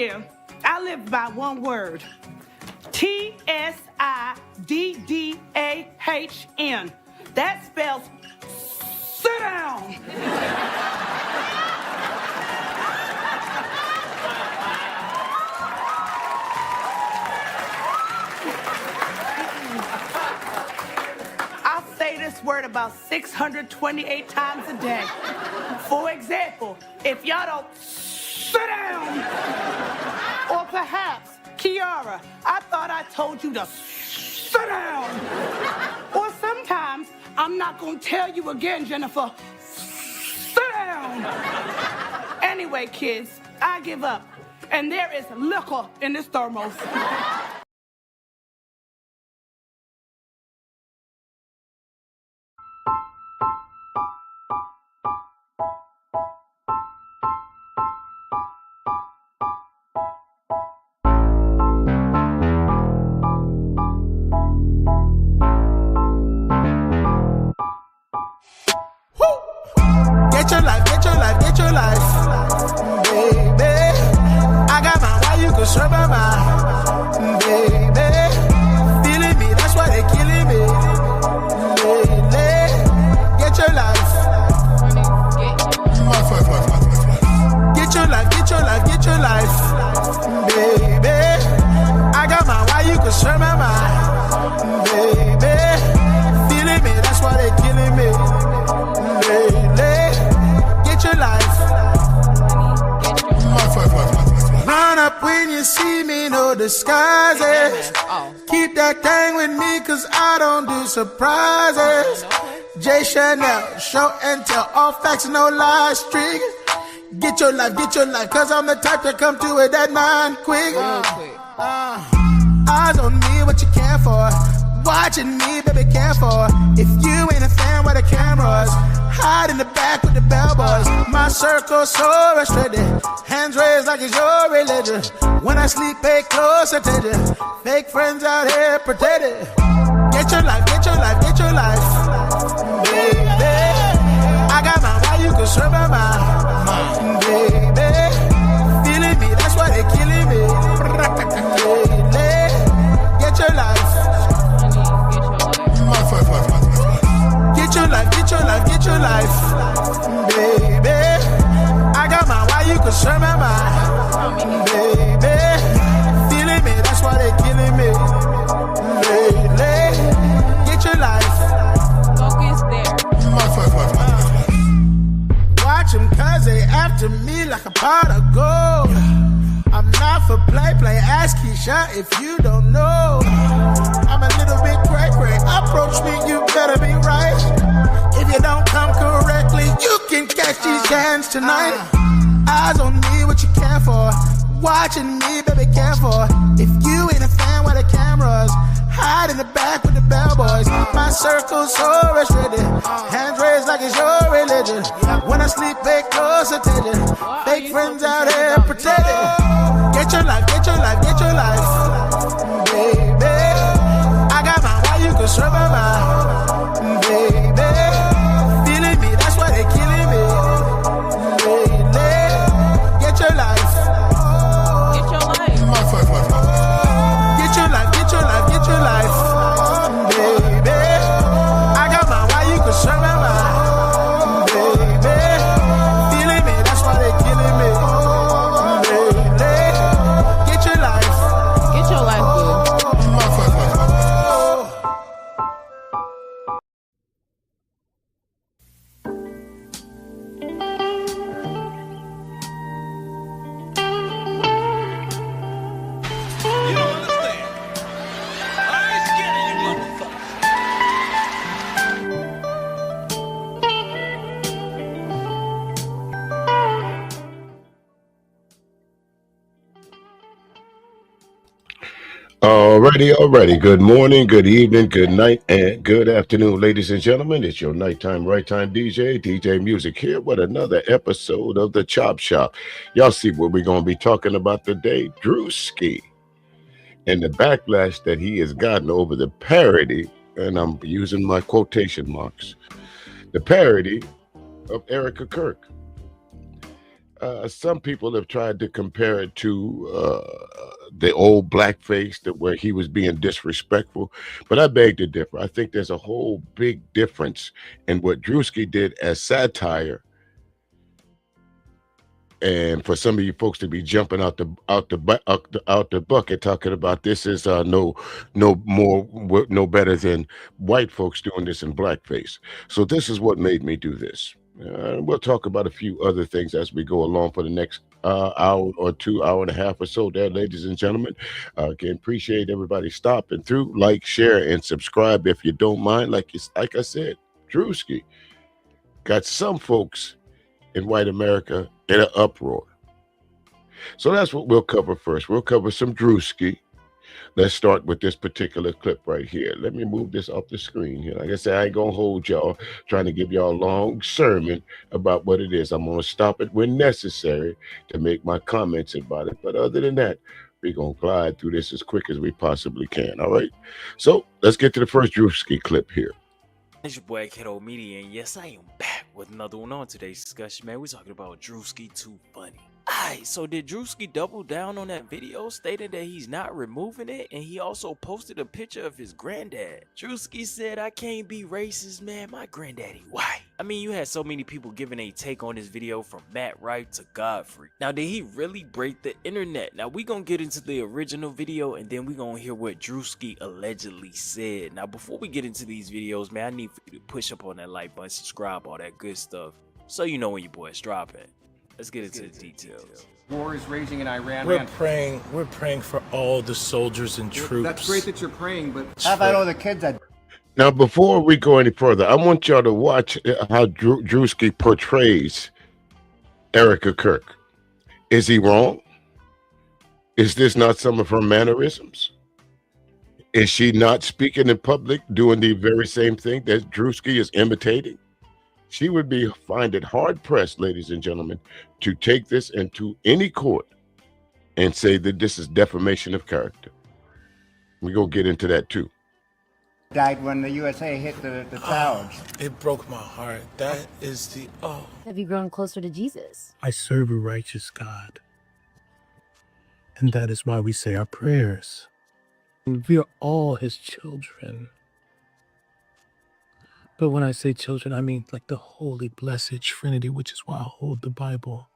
here, I live by one word. TSIDDAHN. That spells sit down. I say this word about 628 times a day. For example, if y'all don't sit down, or perhaps, Kiara, I thought I told you to sit down. Or sometimes, I'm not gonna tell you again, Jennifer, sit down. Anyway, kids, I give up. And there is liquor in this thermos. Get your life, get your life, get your life, baby. I got my why you can serve my mind, baby. Feeling me, that's why they killing me, lately. Get your life. Get your life, get your life, get your life, baby. I got my why you can serve my mind, baby. Feeling me, that's why they killing me, lately. Get your life. Run up when you see me, no disguises. Keep that thing with me, cause I don't do surprises. J Chanel, show and tell, all facts, no lies, streak. Get your life, cause I'm the type to come to it that 9 quick. Eyes on me, what you care for? Watching me, baby, care for. If you ain't a fan, where the cameras? Hide in the back with the bellboys. My circle so restricted. Hands raised like it's your religion. When I sleep, pay close attention. Fake friends out here pretending. Get your life, get your life, get your life, baby. I got my why you can serve my mind, baby. Feeling me, that's why they killing me, lately. Get your life. Get your life, get your life, get your life, baby. I got my why you can serve my mind, baby. Feeling me, that's why they killing me, lately. Get your life. Focus there. Watch them cause they after me like a pot of gold. I'm not for play, ask Keisha if you don't know. I'm a little bit cray-cray, approach me, you better be right. If you don't come correctly, you can catch these hands tonight. Eyes on me, what you care for? Watching me, baby, care for. If you ain't a fan, where the cameras? Hide in the back with the bellboys. My circle's so restricted. Hands raised like it's your religion. When I sleep, pay close attention. Fake friends out here pretending. Get your life, get your life, get your life, baby. I got my why you can serve my mind, baby. Feeling me, that's why they killing me, lately. Get your life. Get your life. Get your life, get your life, get your life, baby. I got my why you can serve my mind, baby. Feeling me, that's why they killing me, lately. Get your life. Get your life, boo. You don't understand. I ain't scared of you motherfuckers. Alrighty. Good morning, good evening, good night, and good afternoon, ladies and gentlemen. It's your nighttime, right time DJ Music here with another episode of the Chop Shop. Y'all see what we're going to be talking about today. Druski and the backlash that he has gotten over the parody, and I'm using my quotation marks, the parody of Erika Kirk. Some people have tried to compare it to the old blackface, that where he was being disrespectful, but I beg to differ. I think there's a whole big difference in what Druski did as satire, and for some of you folks to be jumping out the bucket talking about this is no better than white folks doing this in blackface. So this is what made me do this. We'll talk about a few other things as we go along for the next hour or 2 hour and a half or so there, ladies and gentlemen. Again, appreciate everybody stopping through. Like, share, and subscribe if you don't mind. Like I said, Druski got some folks in white America in an uproar. So that's what we'll cover first. We'll cover some Druski. Let's start with this particular clip right here. Let me move this off the screen here. Like I said, I ain't gonna hold y'all trying to give y'all a long sermon about what it is. I'm gonna stop it when necessary to make my comments about it. But other than that, we're gonna glide through this as quick as we possibly can. All right. So let's get to the first Druski clip here. It's your boy Kiddo Media, and yes, I am back with another one on today's discussion, man. We're talking about Druski Too Funny. Alright, so did Druski double down on that video, stating that he's not removing it, and he also posted a picture of his granddad. Druski said, I can't be racist, man, my granddaddy white. I mean, you had so many people giving a take on this video, from Matt Wright to Godfrey. Now, did he really break the internet? Now, we gonna get into the original video, and then we gonna hear what Druski allegedly said. Now, before we get into these videos, man, I need for you to push up on that like button, subscribe, all that good stuff, so you know when your boy's dropping. Let's get into the details. War is raging in Iran. We're praying for all the soldiers and troops. That's great that you're praying, but how about all the kids that... Now, before we go any further, I want y'all to watch how Druski portrays Erika Kirk. Is he wrong? Is this not some of her mannerisms? Is she not speaking in public, doing the very same thing that Druski is imitating? She would find it hard pressed, ladies and gentlemen, to take this into any court and say that this is defamation of character. We go get into that too. Died when the USA hit the towers. It broke my heart. That is the Have you grown closer to Jesus? I serve a righteous God, and that is why we say our prayers. And we are all his children. But when I say children, I mean like the holy, blessed Trinity, which is why I hold the Bible.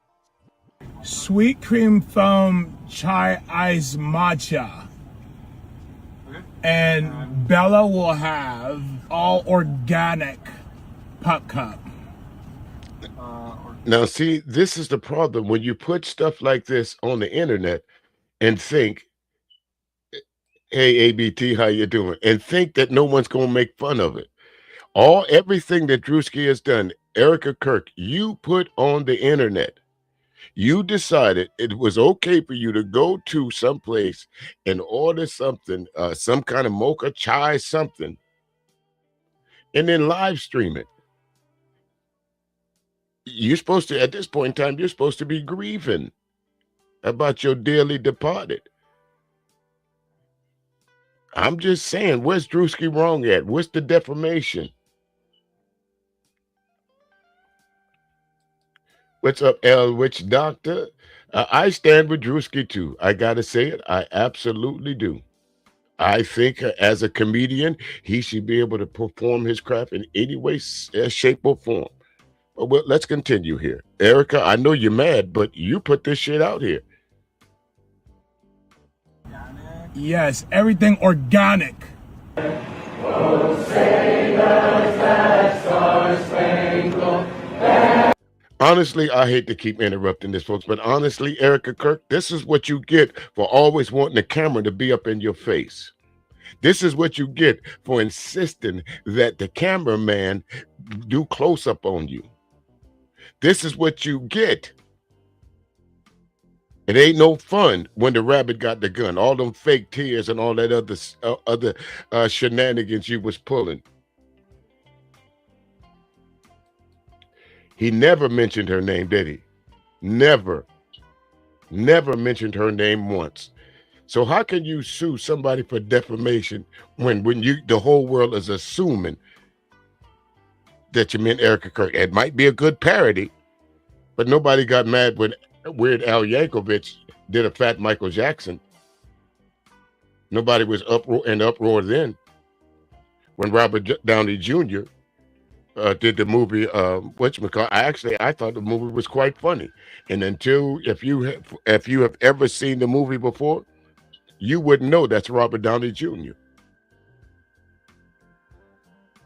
Sweet cream foam chai ice matcha. And Bella will have all organic pop cup. Now, see, this is the problem when you put stuff like this on the internet and think, hey, ABT, how you doing? And think that no one's going to make fun of it. Everything that Druski has done, Erika Kirk, you put on the internet. You decided it was okay for you to go to someplace and order something, some kind of mocha chai something, and then live stream it. You're supposed to, at this point in time, you're supposed to be grieving about your dearly departed. I'm just saying, where's Druski wrong at? What's the defamation? What's up, L Witch Doctor? I stand with Druski too. I gotta say it. I absolutely do. I think as a comedian, he should be able to perform his craft in any way, shape, or form. But well, let's continue here. Erica, I know you're mad, but you put this shit out here. Yes, everything organic. Honestly, I hate to keep interrupting this, folks, but honestly, Erika Kirk, this is what you get for always wanting the camera to be up in your face. This is what you get for insisting that the cameraman do close up on you. This is what you get. It ain't no fun when the rabbit got the gun, all them fake tears and all that other shenanigans you was pulling. He never mentioned her name, did he? Never mentioned her name once. So how can you sue somebody for defamation when the whole world is assuming that you meant Erika Kirk? It might be a good parody, But nobody got mad when Weird Al Yankovic did a Fat Michael Jackson. Nobody was uproar then. When Robert Downey Jr. Did the movie whatchamacallit, I thought the movie was quite funny. And until if you have ever seen the movie before, you wouldn't know that's Robert Downey Jr.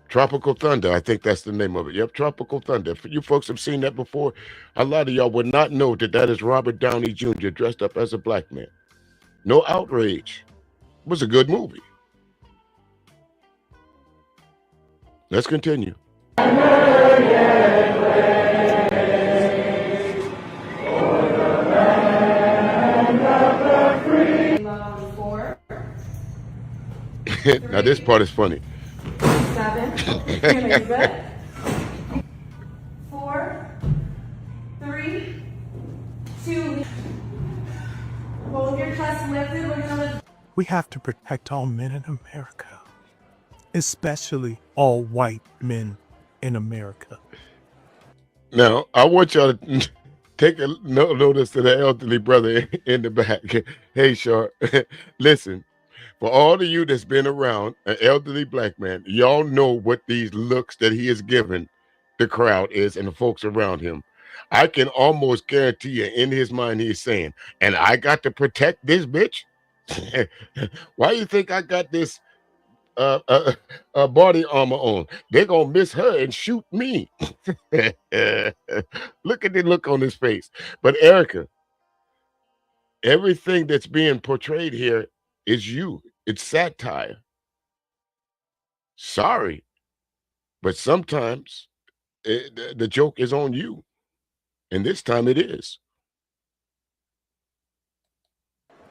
Tropical Thunder, I think that's the name of it. Yep, Tropical Thunder. If you folks have seen that before, a lot of y'all would not know that is Robert Downey Jr. dressed up as a black man. No outrage. It was a good movie. Let's continue. Now this part is funny. 7. You're good. 4, 3, 2. Hold your chest lifted. We're gonna lift. We have to protect all men in America, especially all white men in America. Now, I want y'all to take a notice to the elderly brother in the back. Hey, Sharp, listen. For all of you that's been around an elderly black man, y'all know what these looks that he is giving the crowd is and the folks around him. I can almost guarantee you in his mind he's saying, and I got to protect this bitch? Why you think I got this body armor on? They're going to miss her and shoot me. Look at the look on his face. But Erica, everything that's being portrayed here is you. It's satire. Sorry, but sometimes the joke is on you. And this time it is.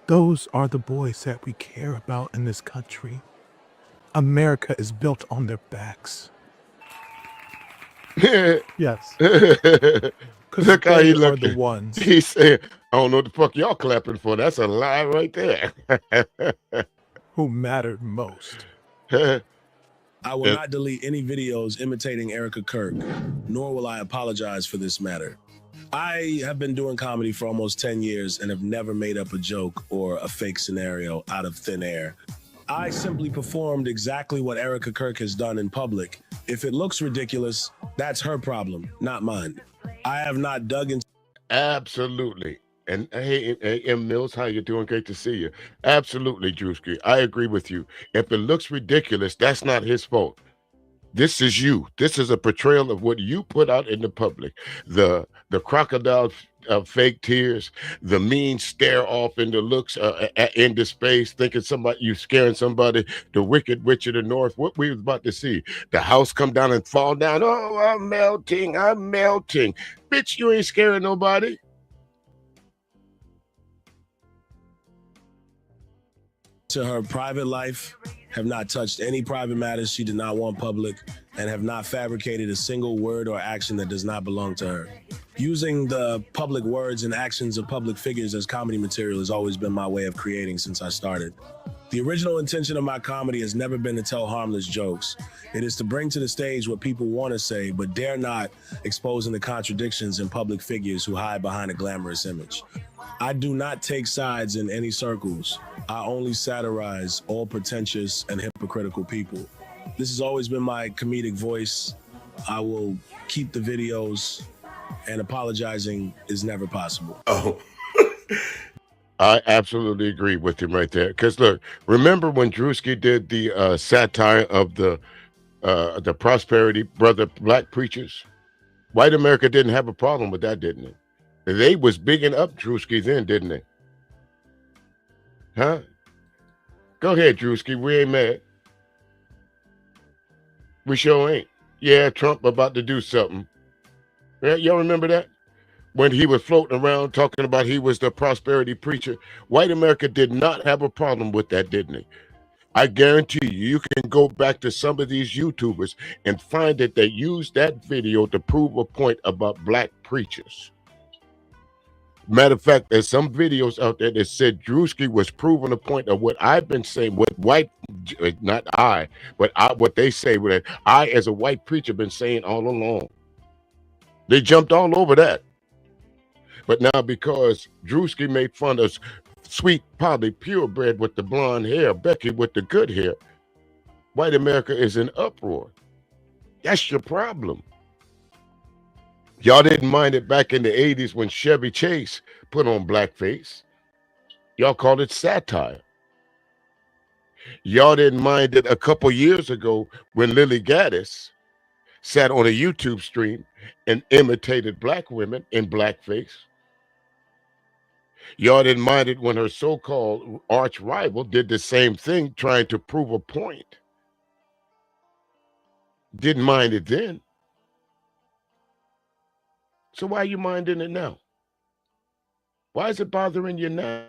Those are the boys that we care about in this country. America is built on their backs. Yes. Look how he are looking. the ones. He said, I don't know what the fuck y'all clapping for. That's a lie right there. Who mattered most. I will not delete any videos imitating Erica Kirk, nor will I apologize for this matter. I have been doing comedy for almost 10 years and have never made up a joke or a fake scenario out of thin air. I simply performed exactly what Erica Kirk has done in public. If it looks ridiculous, that's her problem, not mine. I have not dug into... Absolutely. And hey, M. Mills, how you doing? Great to see you. Absolutely, Druski. I agree with you. If it looks ridiculous, that's not his fault. This is you. This is a portrayal of what you put out in the public. The crocodile fake tears, the mean stare off into looks into space, thinking you scaring somebody, the wicked witch of the north. What we was about to see, the house come down and fall down. Oh, I'm melting. Bitch, you ain't scaring nobody. To her private life, have not touched any private matters she did not want public, and have not fabricated a single word or action that does not belong to her. Using the public words and actions of public figures as comedy material has always been my way of creating since I started. The original intention of my comedy has never been to tell harmless jokes. It is to bring to the stage what people want to say, but dare not, exposing the contradictions in public figures who hide behind a glamorous image. I do not take sides in any circles. I only satirize all pretentious and hypocritical people. This has always been my comedic voice. I will keep the videos, and apologizing is never possible. Oh, I absolutely agree with him right there. Because look, remember when Druski did the satire of the prosperity brother black preachers? White America didn't have a problem with that, didn't it? They was bigging up Druski then, didn't they? Huh? Go ahead, Druski. We ain't mad. We sure ain't. Yeah, Trump about to do something. Yeah, y'all remember that? When he was floating around talking about he was the prosperity preacher. White America did not have a problem with that, didn't it? I guarantee you can go back to some of these YouTubers and find that they used that video to prove a point about black preachers. Matter of fact, there's some videos out there that said Druski was proving a point of what I've been saying, what not I, but what they say, what I as a white preacher been saying all along. They jumped all over that. But now because Druski made fun of Sweet Polly purebred with the blonde hair, Becky with the good hair, white America is in uproar. That's your problem. Y'all didn't mind it back in the 80s when Chevy Chase put on blackface. Y'all called it satire. Y'all didn't mind it a couple years ago when Lily Gaddis sat on a YouTube stream and imitated black women in blackface. Y'all didn't mind it when her so-called arch rival did the same thing, trying to prove a point. Didn't mind it then. So why are you minding it now? Why is it bothering you now?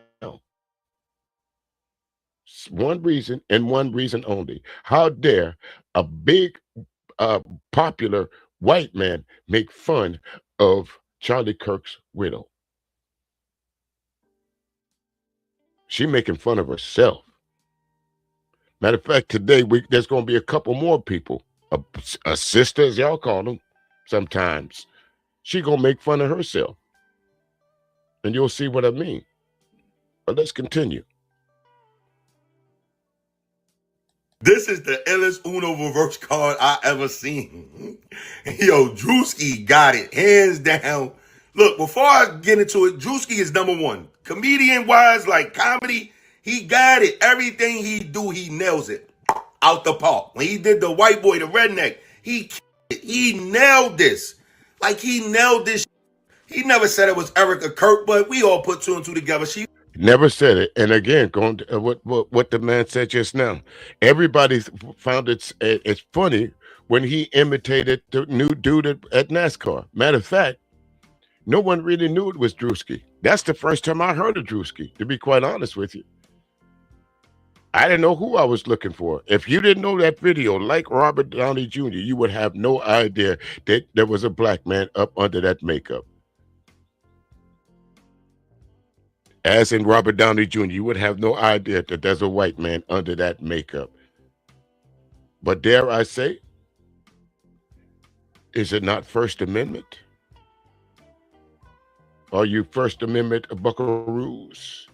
One reason and one reason only. How dare a big, popular white man make fun of Charlie Kirk's widow? She making fun of herself. Matter of fact, today there's going to be a couple more people, a sister, as y'all call them sometimes. She going to make fun of herself. And you'll see what I mean. But let's continue. This is the illest Uno reverse card I ever seen. Yo, Druski got it, hands down. Look, before I get into it, Druski is number one. Comedian-wise, like comedy, he got it. Everything he do, he nails it. Out the park. When he did the white boy, the redneck, he nailed this. Like, he nailed this. He never said it was Erika Kirk, but we all put two and two together. She never said it. And again, going to what the man said just now, everybody found it's funny when he imitated the new dude at NASCAR. Matter of fact, no one really knew it was Druski. That's the first time I heard of Druski, to be quite honest with you. I didn't know who I was looking for. If you didn't know that video, like Robert Downey Jr., you would have no idea that there was a black man up under that makeup. As in Robert Downey Jr., you would have no idea that there's a white man under that makeup. But dare I say, is it not First Amendment? Are you First Amendment buckaroos?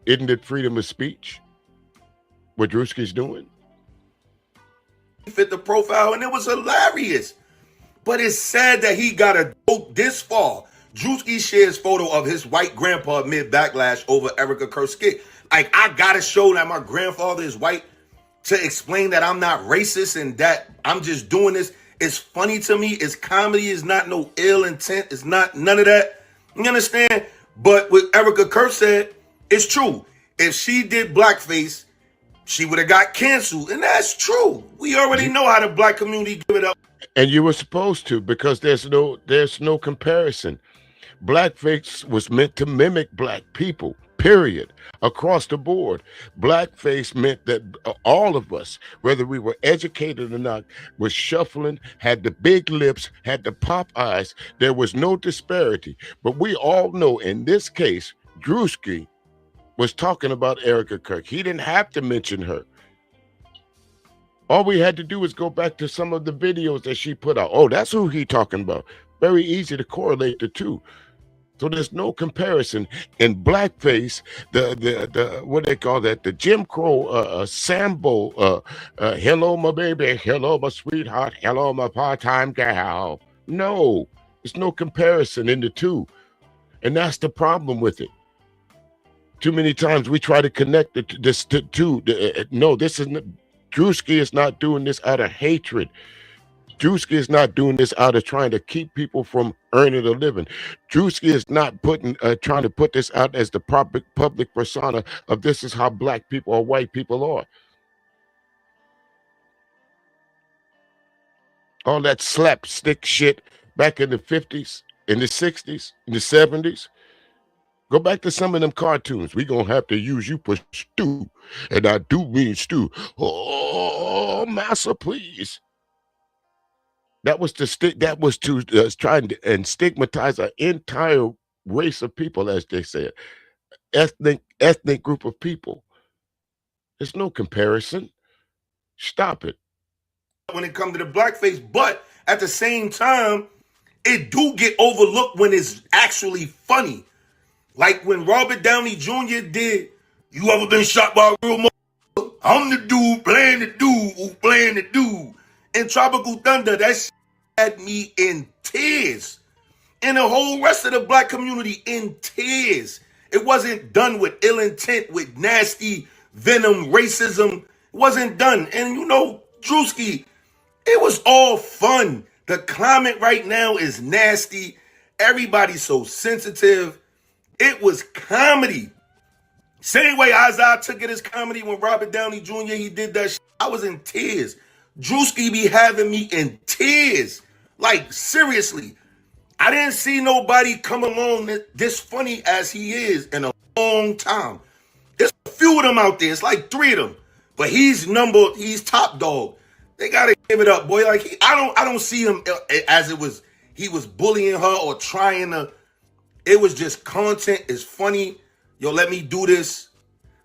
Isn't it freedom of speech? What Druski's doing? Fit the profile, and it was hilarious. But it's sad that he got to go this far. Druski shares photo of his white grandpa amid backlash over Erika Kirk skit. Like, I gotta show that my grandfather is white to explain that I'm not racist and that I'm just doing this. It's funny to me. It's comedy. It's not no ill intent. It's not none of that. You understand? But what Erika Kirk said, it's true. If she did blackface, she would have got canceled. And that's true. We already know how the black community give it up. And you were supposed to, because there's no comparison. Blackface was meant to mimic black people, period, across the board. Blackface meant that all of us, whether we were educated or not, was shuffling, had the big lips, had the pop eyes. There was no disparity. But we all know in this case, Druski was talking about Erika Kirk. He didn't have to mention her. All we had to do was go back to some of the videos that she put out. Oh, that's who he talking about. Very easy to correlate the two. So there's no comparison. In blackface, the what they call that, the Jim Crow Sambo, hello my baby, hello my sweetheart, hello my part-time gal. No, there's no comparison in the two. And that's the problem with it. Too many times we try to connect this to two. No, this isn't. Druski is not doing this out of hatred. Druski is not doing this out of trying to keep people from earning a living. Druski is not trying to put this out as the public persona of this is how black people or white people are. All that slapstick shit back in the 50s, in the 60s, in the 70s. Go back to some of them cartoons. We gonna have to use you for stew, and I do mean stew. Oh, massa, please. That was to trying to and stigmatize an entire race of people, as they said, ethnic group of people. There's no comparison. Stop it. When it comes to the blackface, but at the same time, it do get overlooked when it's actually funny. Like when Robert Downey Jr. did, "You ever been shot by a real mother? I'm the dude playing the dude who playing the dude." In Tropical Thunder, that shit had me in tears. And the whole rest of the black community in tears. It wasn't done with ill intent, with nasty venom, racism. It wasn't done. And you know, Druski, it was all fun. The climate right now is nasty. Everybody's so sensitive. It was comedy. Same way Isaiah took it as comedy when Robert Downey Jr. he did that shit. I was in tears. Druski be having me in tears. Like, seriously. I didn't see nobody come along this funny as he is in a long time. There's a few of them out there. It's like 3 of them. But he's top dog. They gotta give it up, boy. Like I don't see him as he was bullying her or trying to. It was just content. It's funny. Yo, let me do this.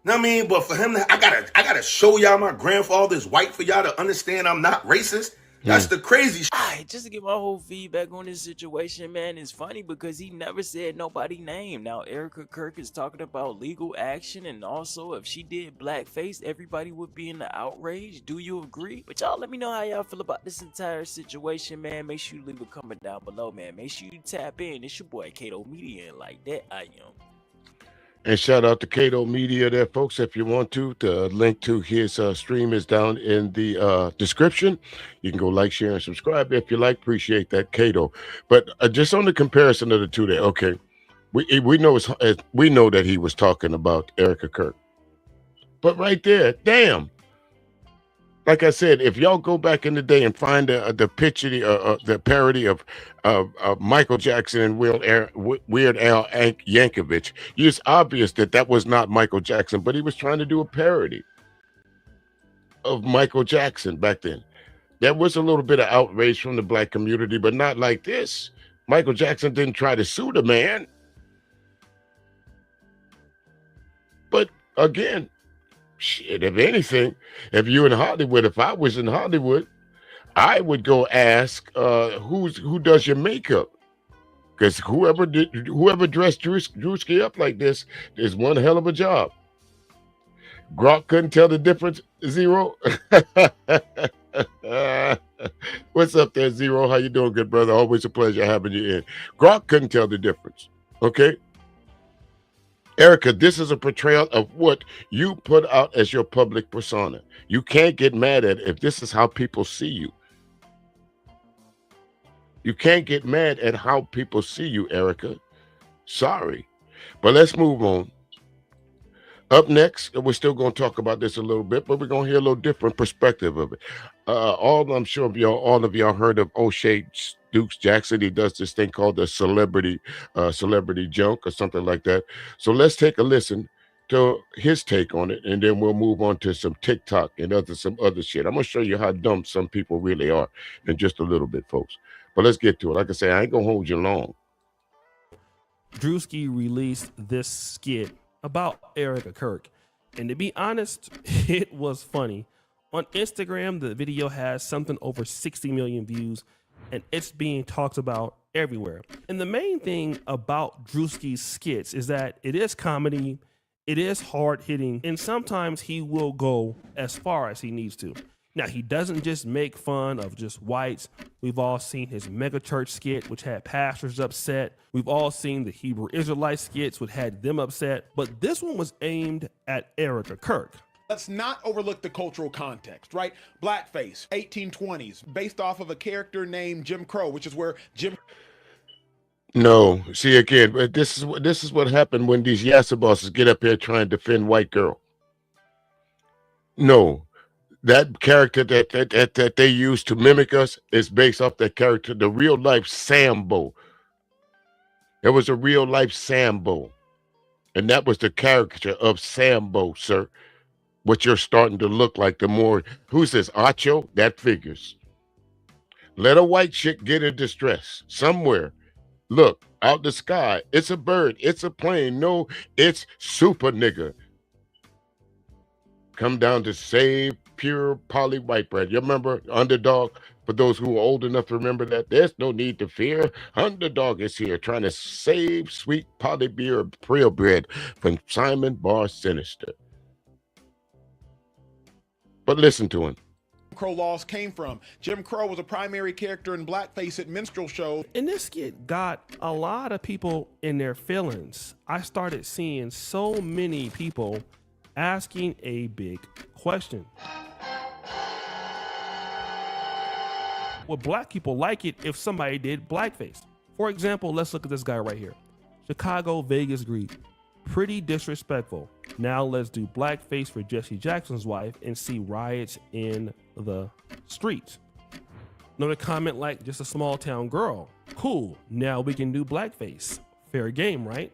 Know what I mean? But for him, I gotta show y'all my grandfather's white for y'all to understand I'm not racist. That's the crazy shit. Alright, just to get my whole feedback on this situation, man, it's funny because he never said nobody's name. Now, Erica Kirk is talking about legal action, and also if she did blackface, everybody would be in the outrage. Do you agree? But y'all let me know how y'all feel about this entire situation, man. Make sure you leave a comment down below, man. Make sure you tap in. It's your boy, Kato Media, and like that, I am. And shout out to Kato Media there, folks. If you want to, the link to his stream is down in the description. You can go like, share, and subscribe if you like. Appreciate that, Kato. But just on the comparison of the two there, okay, we know that he was talking about Erika Kirk. But right there, damn. Like I said, if y'all go back in the day and find the picture, the parody of Michael Jackson and Weird Al Yankovic, it's obvious that was not Michael Jackson, but he was trying to do a parody of Michael Jackson back then. There was a little bit of outrage from the black community, but not like this. Michael Jackson didn't try to sue the man. But again, shit, if anything, if I was in Hollywood, I would go ask who does your makeup, because whoever dressed Druski up like this is one hell of a job. Grok couldn't tell the difference. Zero. What's up there, Zero? How you doing, good brother? Always a pleasure having you in. Grok couldn't tell the difference. Okay. Erica, this is a portrayal of what you put out as your public persona. You can't get mad at it if this is how people see you. You can't get mad at how people see you, Erica. Sorry. But let's move on. Up next, we're still going to talk about this a little bit, but we're going to hear a little different perspective of it. I'm sure all of y'all heard of O'Shea Dukes Jackson. He does this thing called the celebrity junk or something like that. So let's take a listen to his take on it, and then we'll move on to some TikTok and some other shit. I'm going to show you how dumb some people really are in just a little bit, folks. But let's get to it. Like I say, I ain't going to hold you long. Druski released this skit about Erika Kirk, and to be honest, it was funny. On Instagram, the video has something over 60 million views, and it's being talked about everywhere. And the main thing about Druski's skits is that it is comedy, it is hard-hitting, and sometimes he will go as far as he needs to. Now, he doesn't just make fun of just whites. We've all seen his megachurch skit, which had pastors upset. We've all seen the Hebrew Israelite skits, which had them upset. But this one was aimed at Erika Kirk. Let's not overlook the cultural context, right? Blackface, 1820s, based off of a character named Jim Crow, which is where Jim... No, see, again, this is what happened when these yassa bosses get up here trying to defend white girl. No. That character that they use to mimic us is based off that character, the real life Sambo. There was a real life Sambo, and that was the caricature of Sambo, sir. What you're starting to look like, the more, who's this, Acho? That figures. Let a white chick get in distress somewhere. Look, out the sky, it's a bird, it's a plane. No, it's super nigga. Come down to save pure poly white bread. You remember Underdog? For those who are old enough to remember that, there's no need to fear. Underdog is here trying to save sweet Polly Beer Purebred from Simon Bar Sinister. But listen to him. Crow laws came from. Jim Crow was a primary character in blackface at minstrel shows. And this skit got a lot of people in their feelings. I started seeing so many people asking a big question. Would black people like it if somebody did blackface? For example, let's look at this guy right here. Chicago Vegas greed. Pretty disrespectful. Now let's do blackface for Jesse Jackson's wife and see riots in the streets. Another comment like just a small town girl. Cool, now we can do blackface. Fair game, right?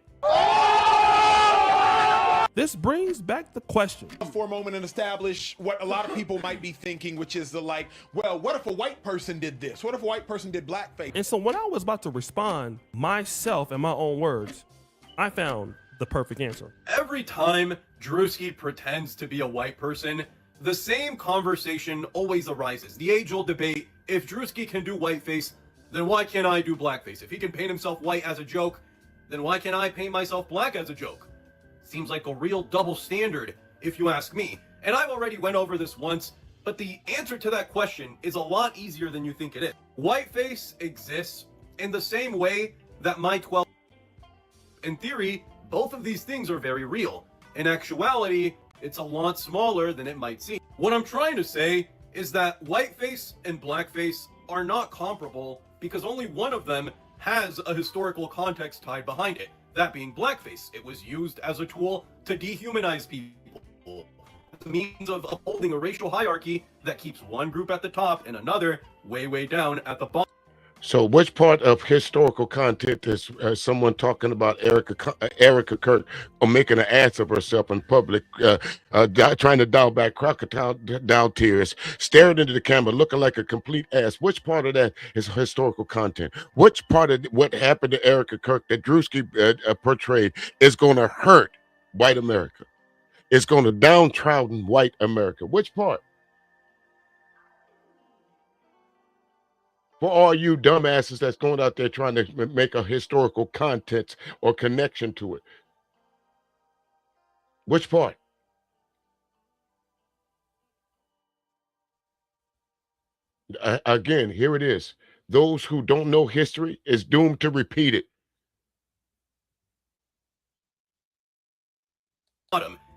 This brings back the question. For a moment and establish what a lot of people might be thinking, which is the like, well, what if a white person did this? What if a white person did blackface? And so when I was about to respond myself in my own words, I found the perfect answer. Every time Druski pretends to be a white person, the same conversation always arises. The age-old debate, if Druski can do whiteface, then why can't I do blackface? If he can paint himself white as a joke, then why can't I paint myself black as a joke? Seems like a real double standard, if you ask me. And I've already went over this once, but the answer to that question is a lot easier than you think it is. Whiteface exists in the same way that my 12... In theory, both of these things are very real. In actuality, it's a lot smaller than it might seem. What I'm trying to say is that whiteface and blackface are not comparable because only one of them has a historical context tied behind it. That being blackface. It was used as a tool to dehumanize people. It's a means of upholding a racial hierarchy that keeps one group at the top and another way down at the bottom. So which part of historical content is someone talking about Erika Kirk or making an ass of herself in public, trying to dial back crocodile tears, staring into the camera, looking like a complete ass? Which part of that is historical content? Which part of what happened to Erika Kirk that Druski portrayed is going to hurt white America? It's going to downtrodden white America. Which part? For all you dumbasses that's going out there trying to make a historical content or connection to it. Which part? Again, here it is. Those who don't know history is doomed to repeat it.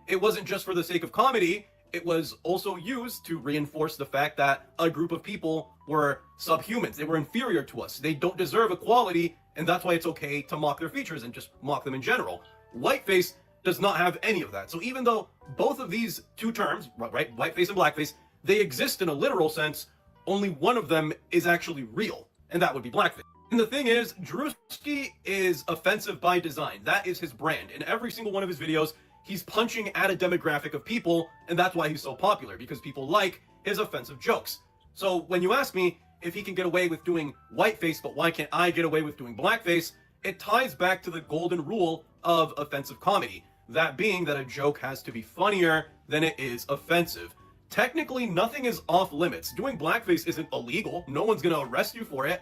It wasn't just for the sake of comedy. It was also used to reinforce the fact that a group of people were subhumans. They were inferior to us. They don't deserve equality, and that's why it's okay to mock their features and just mock them in general. Whiteface does not have any of that. So even though both of these two terms, right, whiteface and blackface, they exist in a literal sense, only one of them is actually real, and that would be blackface. And the thing is, Druski is offensive by design. That is his brand. In every single one of his videos, he's punching at a demographic of people, and that's why he's so popular, because people like his offensive jokes. So when you ask me if he can get away with doing whiteface, but why can't I get away with doing blackface, it ties back to the golden rule of offensive comedy. That being that a joke has to be funnier than it is offensive. Technically, nothing is off limits. Doing blackface isn't illegal. No one's gonna arrest you for it.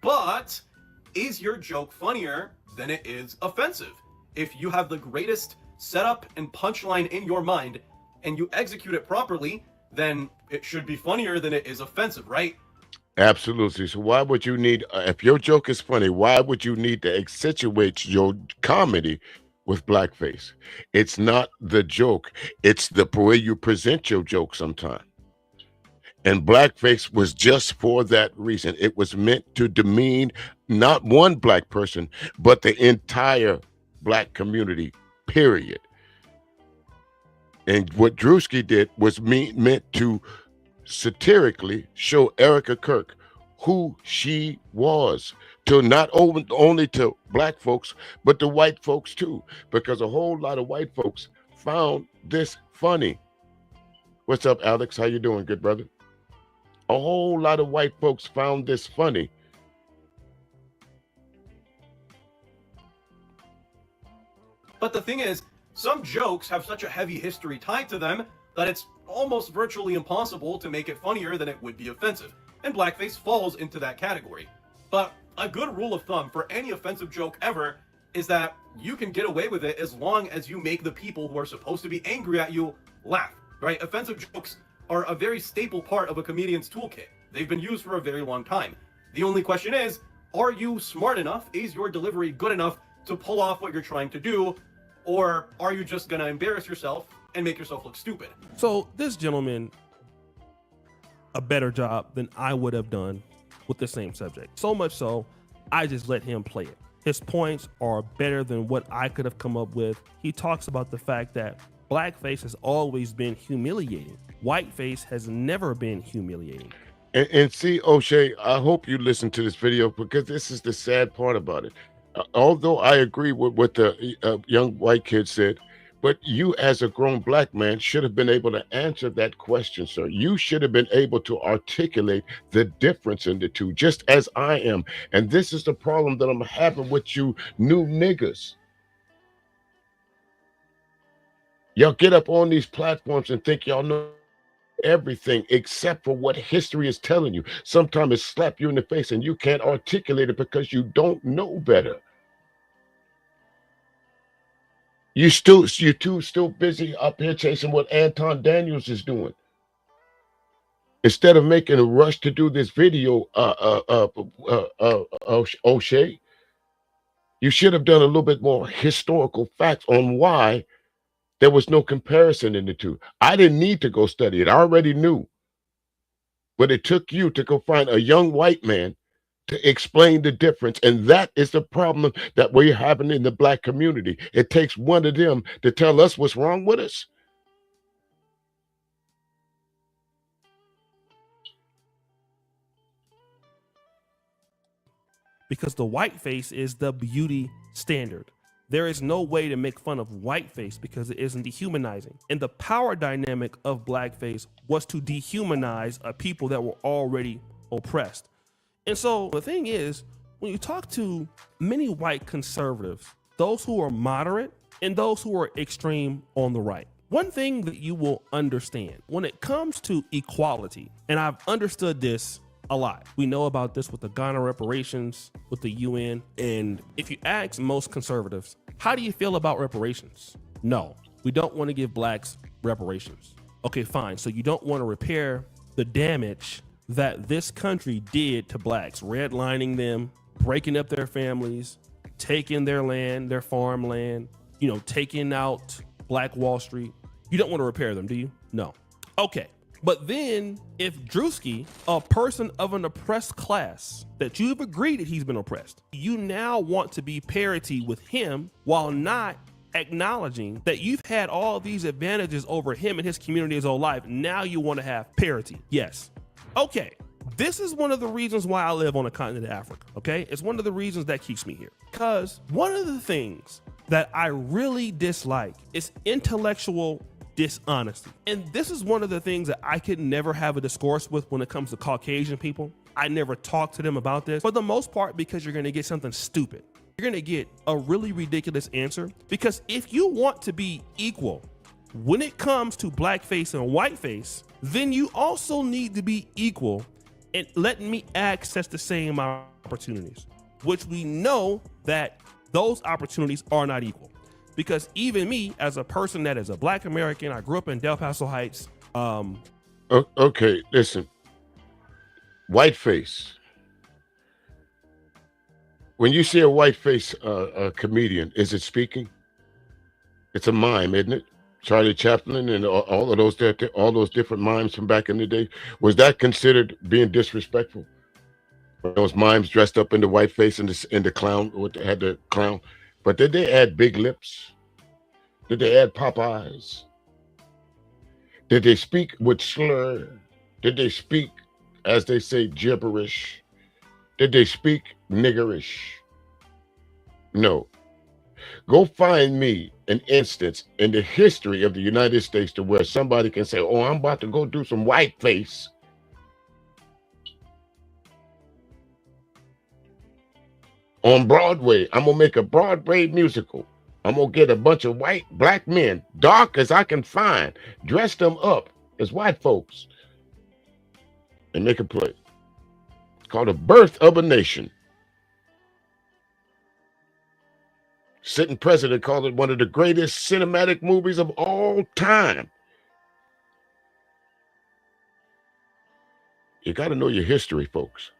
But is your joke funnier than it is offensive? If you have the greatest setup and punchline in your mind and you execute it properly, then it should be funnier than it is offensive, right? Absolutely. So why would you need, if your joke is funny, why would you need to accentuate your comedy with blackface? It's not the joke. It's the way you present your joke sometimes. And blackface was just for that reason. It was meant to demean not one black person, but the entire black community, period. And what Druski did was meant to satirically show Erika Kirk who she was, to not only to black folks, but to white folks too, because a whole lot of white folks found this funny. What's up, Alex? How you doing, good brother? A whole lot of white folks found this funny. But the thing is, some jokes have such a heavy history tied to them that it's almost virtually impossible to make it funnier than it would be offensive. and blackface falls into that category. But a good rule of thumb for any offensive joke ever is that you can get away with it as long as you make the people who are supposed to be angry at you laugh, right? Offensive jokes are a very staple part of a comedian's toolkit. They've been used for a very long time. The only question is, are you smart enough? Is your delivery good enough to pull off what you're trying to do? Or are you just gonna embarrass yourself and make yourself look stupid? So this gentleman, a better job than I would have done with the same subject. So much so, I just let him play it. His points are better than what I could have come up with. He talks about the fact that blackface has always been humiliating. Whiteface has never been humiliating. And see, O'Shea, I hope you listen to this video, because this is the sad part about it. Although I agree with what the young white kid said, but you as a grown black man should have been able to answer that question, sir. You should have been able to articulate the difference in the two, just as I am. And this is the problem that I'm having with you new niggas. Y'all get up on these platforms and think y'all know everything except for what history is telling you. Sometimes it slap you in the face and you can't articulate it because you don't know better. You're still busy up here chasing what Anton Daniels is doing. Instead of making a rush to do this video, O'Shea, you should have done a little bit more historical facts on why there was no comparison in the two. I didn't need to go study it. I already knew. But it took you to go find a young white man to explain the difference. And that is the problem that we're having in the black community. It takes one of them to tell us what's wrong with us. Because the whiteface is the beauty standard. There is no way to make fun of whiteface because it isn't dehumanizing. And the power dynamic of blackface was to dehumanize a people that were already oppressed. And so the thing is, when you talk to many white conservatives, those who are moderate and those who are extreme on the right, one thing that you will understand when it comes to equality, and I've understood this a lot. We know about this with the Ghana reparations, with the UN. And if you ask most conservatives, how do you feel about reparations? No, we don't want to give blacks reparations. Okay, fine. So you don't want to repair the damage that this country did to blacks, redlining them, breaking up their families, taking their land, their farmland, taking out Black Wall Street. You don't want to repair them, do you? No. Okay. But then if Druski, a person of an oppressed class, that you've agreed that he's been oppressed, you now want to be parity with him while not acknowledging that you've had all these advantages over him and his community his whole life. Now you want to have parity. Yes. Okay. This is one of the reasons why I live on the continent of Africa. Okay. It's one of the reasons that keeps me here. Because one of the things that I really dislike is intellectual dishonesty. And this is one of the things that I could never have a discourse with when it comes to Caucasian people. I never talk to them about this for the most part, because you're going to get something stupid. You're going to get a really ridiculous answer, because if you want to be equal when it comes to blackface and whiteface, then you also need to be equal and letting me access the same opportunities, which we know that those opportunities are not equal. Because even me, as a person that is a black American, I grew up in Del Paso Heights. Okay, listen. Whiteface. When you see a whiteface comedian, is it speaking? It's a mime, isn't it? Charlie Chaplin and all those different mimes from back in the day. Was that considered being disrespectful? Those mimes dressed up in the whiteface and the clown, had the clown. But did they add big lips? Did they add pop eyes? Did they speak with slur? Did they speak, as they say, gibberish? Did they speak niggerish? No. Go find me an instance in the history of the United States to where somebody can say, oh, I'm about to go do some whiteface. On Broadway, I'm going to make a Broadway musical. I'm going to get a bunch of black men, dark as I can find, dress them up as white folks, and make a play. called The Birth of a Nation. Sitting president called it one of the greatest cinematic movies of all time. You got to know your history, folks,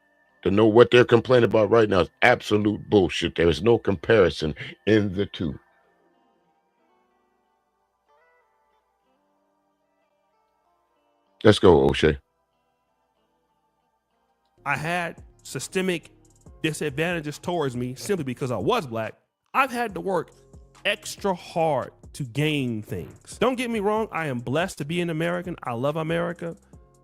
to know what they're complaining about right now is absolute bullshit. There is no comparison in the two. Let's go, O'Shea. I had systemic disadvantages towards me simply because I was black. I've had to work extra hard to gain things. Don't get me wrong, I am blessed to be an American. I love America.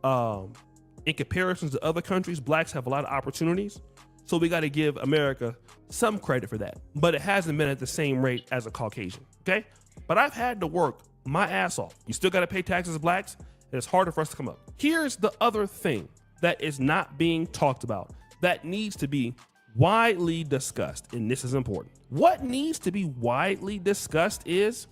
In comparison to other countries, blacks have a lot of opportunities. So we got to give America some credit for that. But it hasn't been at the same rate as a Caucasian, okay? But I've had to work my ass off. You still got to pay taxes as blacks, and it's harder for us to come up. Here's the other thing that is not being talked about that needs to be widely discussed, and this is important. What needs to be widely discussed is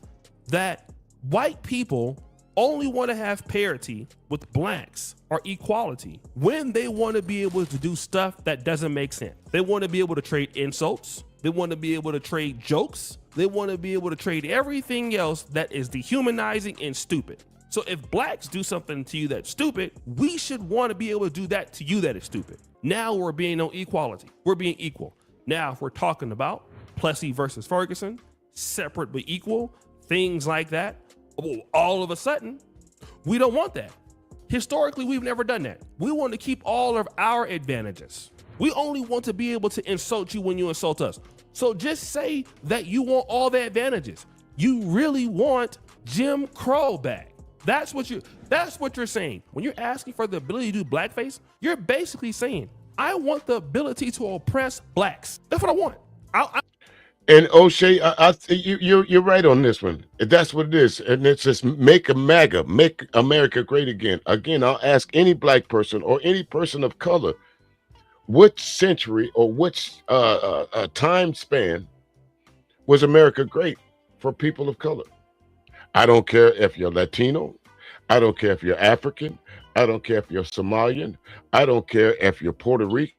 that white people only want to have parity with blacks or equality when they want to be able to do stuff that doesn't make sense. They want to be able to trade insults. They want to be able to trade jokes. They want to be able to trade everything else that is dehumanizing and stupid. So if blacks do something to you that's stupid, we should want to be able to do that to you that is stupid. Now we're being on equality. We're being equal. Now if we're talking about Plessy versus Ferguson, separate but equal, things like that, all of a sudden, we don't want that. Historically, we've never done that. We want to keep all of our advantages. We only want to be able to insult you when you insult us. So just say that you want all the advantages. You really want Jim Crow back. That's what you're saying. When you're asking for the ability to do blackface, you're basically saying, I want the ability to oppress blacks. That's what I want. And O'Shea, you're right on this one. That's what it is. And it's just make America great again. Again, I'll ask any black person or any person of color, which century or which time span was America great for people of color? I don't care if you're Latino. I don't care if you're African. I don't care if you're Somalian. I don't care if you're Puerto Rican.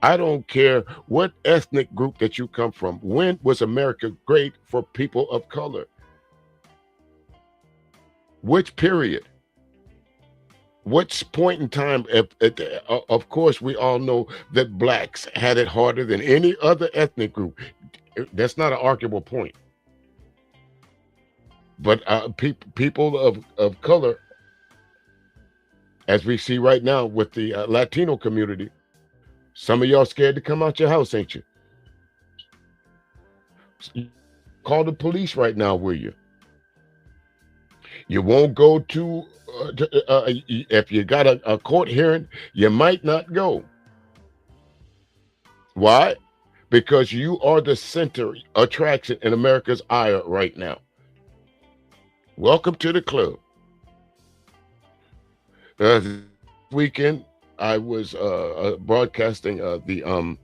I don't care what ethnic group that you come from. When was America great for people of color? Which period? Which point in time? Of course, we all know that blacks had it harder than any other ethnic group. That's not an arguable point. But people of color, as we see right now with the Latino community, some of y'all scared to come out your house, ain't you? Call the police right now, will you? You won't go to if you got a court hearing, you might not go. Why? Because you are the center attraction in America's ire right now. Welcome to the club. This weekend, I was broadcasting the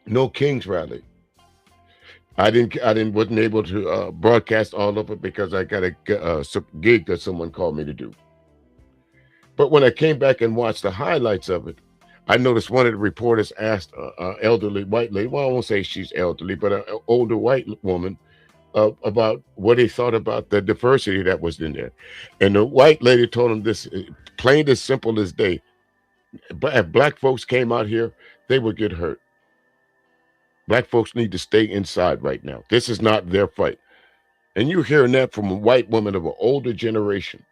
No Kings rally. I wasn't able to broadcast all of it because I got a gig that someone called me to do. But when I came back and watched the highlights of it, I noticed one of the reporters asked an elderly white lady, well, I won't say she's elderly, but an older white woman, about what he thought about the diversity that was in there. And the white lady told him this, plain as simple as day. But if black folks came out here, they would get hurt. Black folks need to stay inside right now. This is not their fight. And you're hearing that from a white woman of an older generation.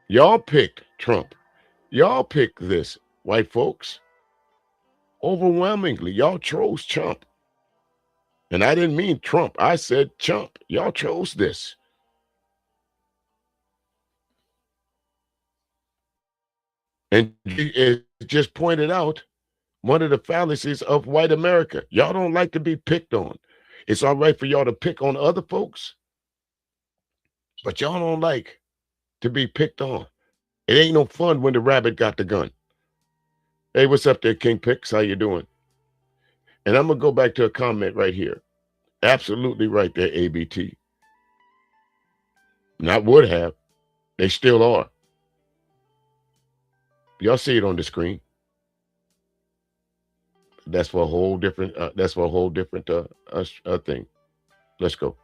Y'all picked Trump. Y'all picked this, white folks. Overwhelmingly, y'all chose Trump. And I didn't mean Trump. I said Trump. Y'all chose this. And it just pointed out one of the fallacies of white America. Y'all don't like to be picked on. It's all right for y'all to pick on other folks, but y'all don't like to be picked on. It ain't no fun when the rabbit got the gun. Hey, what's up there, King Pix? How you doing? And I'm going to go back to a comment right here. Absolutely right there, ABT. Not would have. They still are. Y'all see it on the screen. That's for a whole different. That's for a whole different thing. Let's go.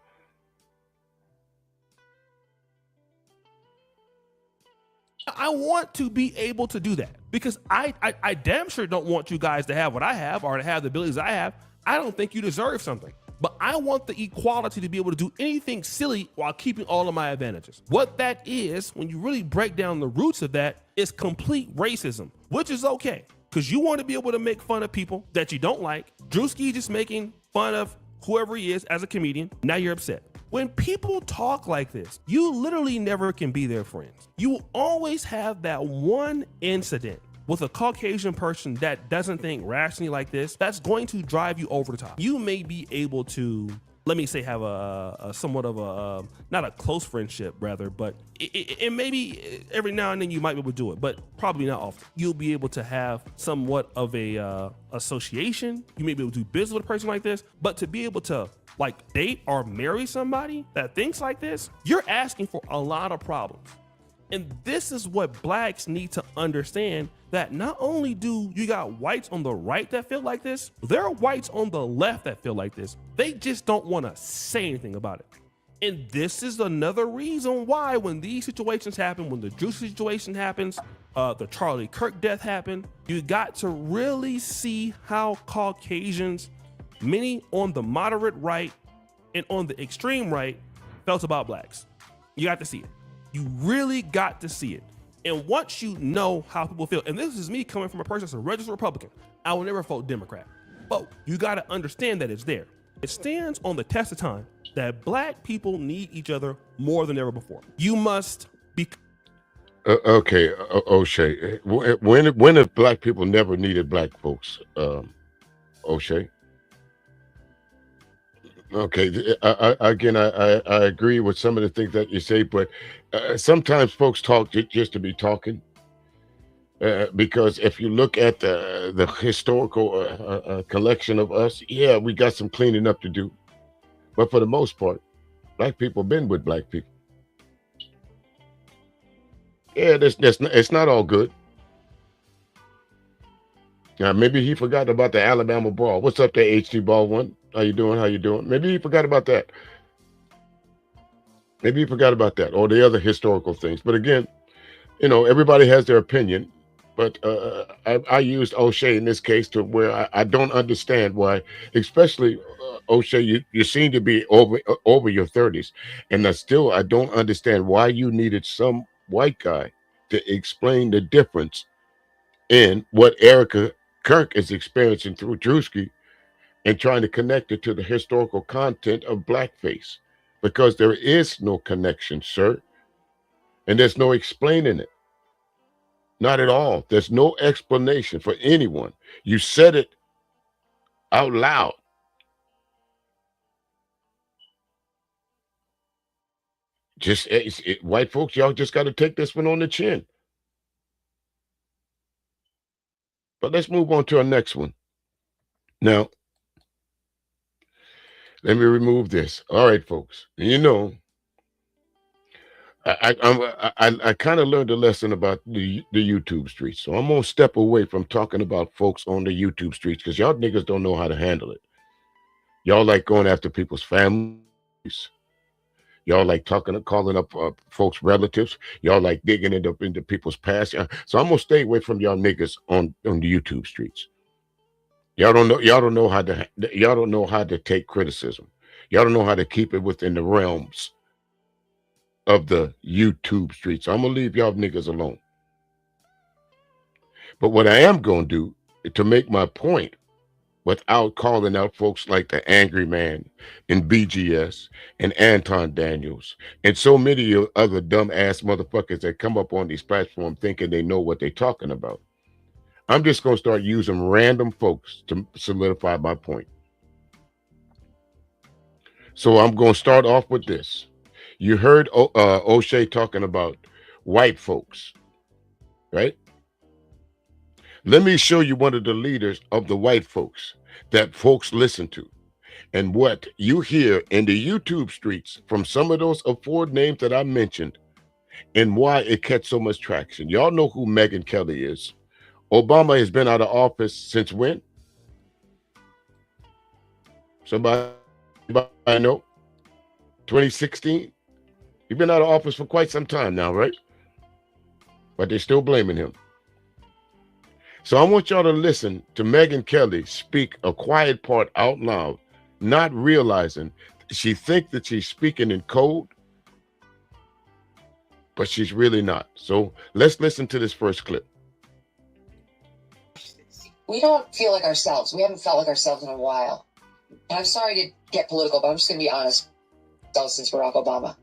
I want to be able to do that because I damn sure don't want you guys to have what I have or to have the abilities I have. I don't think you deserve something, but I want the equality to be able to do anything silly while keeping all of my advantages. What that is, when you really break down the roots of that, is complete racism, which is okay because you want to be able to make fun of people that you don't like. Druski just making fun of whoever he is as a comedian. Now you're upset. When people talk like this, you literally never can be their friends. You will always have that one incident with a Caucasian person that doesn't think rationally like this, that's going to drive you over the top. You may be able to, let me say, have a somewhat of a, not a close friendship rather, but it may be every now and then you might be able to do it, but probably not often. You'll be able to have somewhat of a association. You may be able to do business with a person like this, but to be able to like date or marry somebody that thinks like this, you're asking for a lot of problems. And this is what blacks need to understand, that not only do you got whites on the right that feel like this, there are whites on the left that feel like this. They just don't want to say anything about it. And this is another reason why when these situations happen, when the Druski situation happens, the Charlie Kirk death happened, you got to really see how Caucasians, many on the moderate right and on the extreme right, felt about blacks. You got to see it. You really got to see it. And once you know how people feel, and this is me coming from a person that's a registered Republican, I will never vote Democrat. But you got to understand that it's there. It stands on the test of time that black people need each other more than ever before. You must be. Okay, O'Shea. When have black people never needed black folks? O'Shea. Okay, I agree with some of the things that you say, but sometimes folks talk just to be talking. Because if you look at the historical collection of us, yeah, we got some cleaning up to do. But for the most part, black people been with black people. Yeah, it's not all good. Now, maybe he forgot about the Alabama brawl. What's up there, HT Baldwin? How you doing? How you doing? Maybe he forgot about that. Maybe he forgot about that or the other historical things. But again, you know, everybody has their opinion. But I used O'Shea in this case to where I don't understand why, especially O'Shea, you seem to be over your 30s. And I don't understand why you needed some white guy to explain the difference in what Erika Kirk is experiencing through Druski and trying to connect it to the historical content of blackface, because there is no connection, sir. And there's no explaining it. Not at all. There's no explanation for anyone. You said it out loud. Just white folks, y'all just got to take this one on the chin. But let's move on to our next one. Now, let me remove this. All right, folks. You know, I kind of learned a lesson about the YouTube streets. So I'm going to step away from talking about folks on the YouTube streets because y'all niggas don't know how to handle it. Y'all like going after people's families. Y'all like calling up folks' relatives. Y'all like digging into people's past. So I'm going to stay away from y'all niggas on the YouTube streets. Y'all don't know how to take criticism. Y'all don't know how to keep it within the realms of the YouTube streets. I'm gonna leave y'all niggas alone. But what I am gonna do to make my point without calling out folks like the Angry Man and BGS and Anton Daniels and so many other dumb ass motherfuckers that come up on these platforms thinking they know what they're talking about. I'm just gonna start using random folks to solidify my point. So I'm gonna start off with this. You heard O'Shea talking about white folks, right? Let me show you one of the leaders of the white folks that folks listen to. And what you hear in the YouTube streets from some of those afford names that I mentioned and why it catch so much traction. Y'all know who Megyn Kelly is. Obama has been out of office since when? Somebody know? 2016? He's been out of office for quite some time now, right? But they're still blaming him. So I want y'all to listen to Megyn Kelly speak a quiet part out loud, not realizing she thinks that she's speaking in code, but she's really not. So let's listen to this first clip. We don't feel like ourselves. We haven't felt like ourselves in a while. And I'm sorry to get political, but I'm just going to be honest. Since Barack Obama.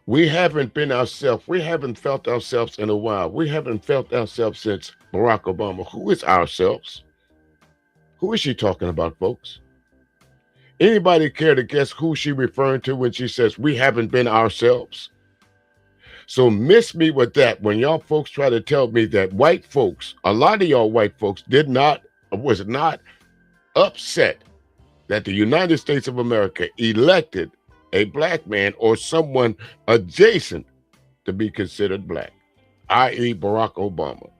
We haven't been ourselves. We haven't felt ourselves in a while. We haven't felt ourselves since Barack Obama. Who is ourselves? Who is she talking about, folks? Anybody care to guess who she referring to when she says we haven't been ourselves? So miss me with that when y'all folks try to tell me that white folks, a lot of y'all white folks was not upset that the United States of America elected a black man or someone adjacent to be considered black, i.e. Barack Obama.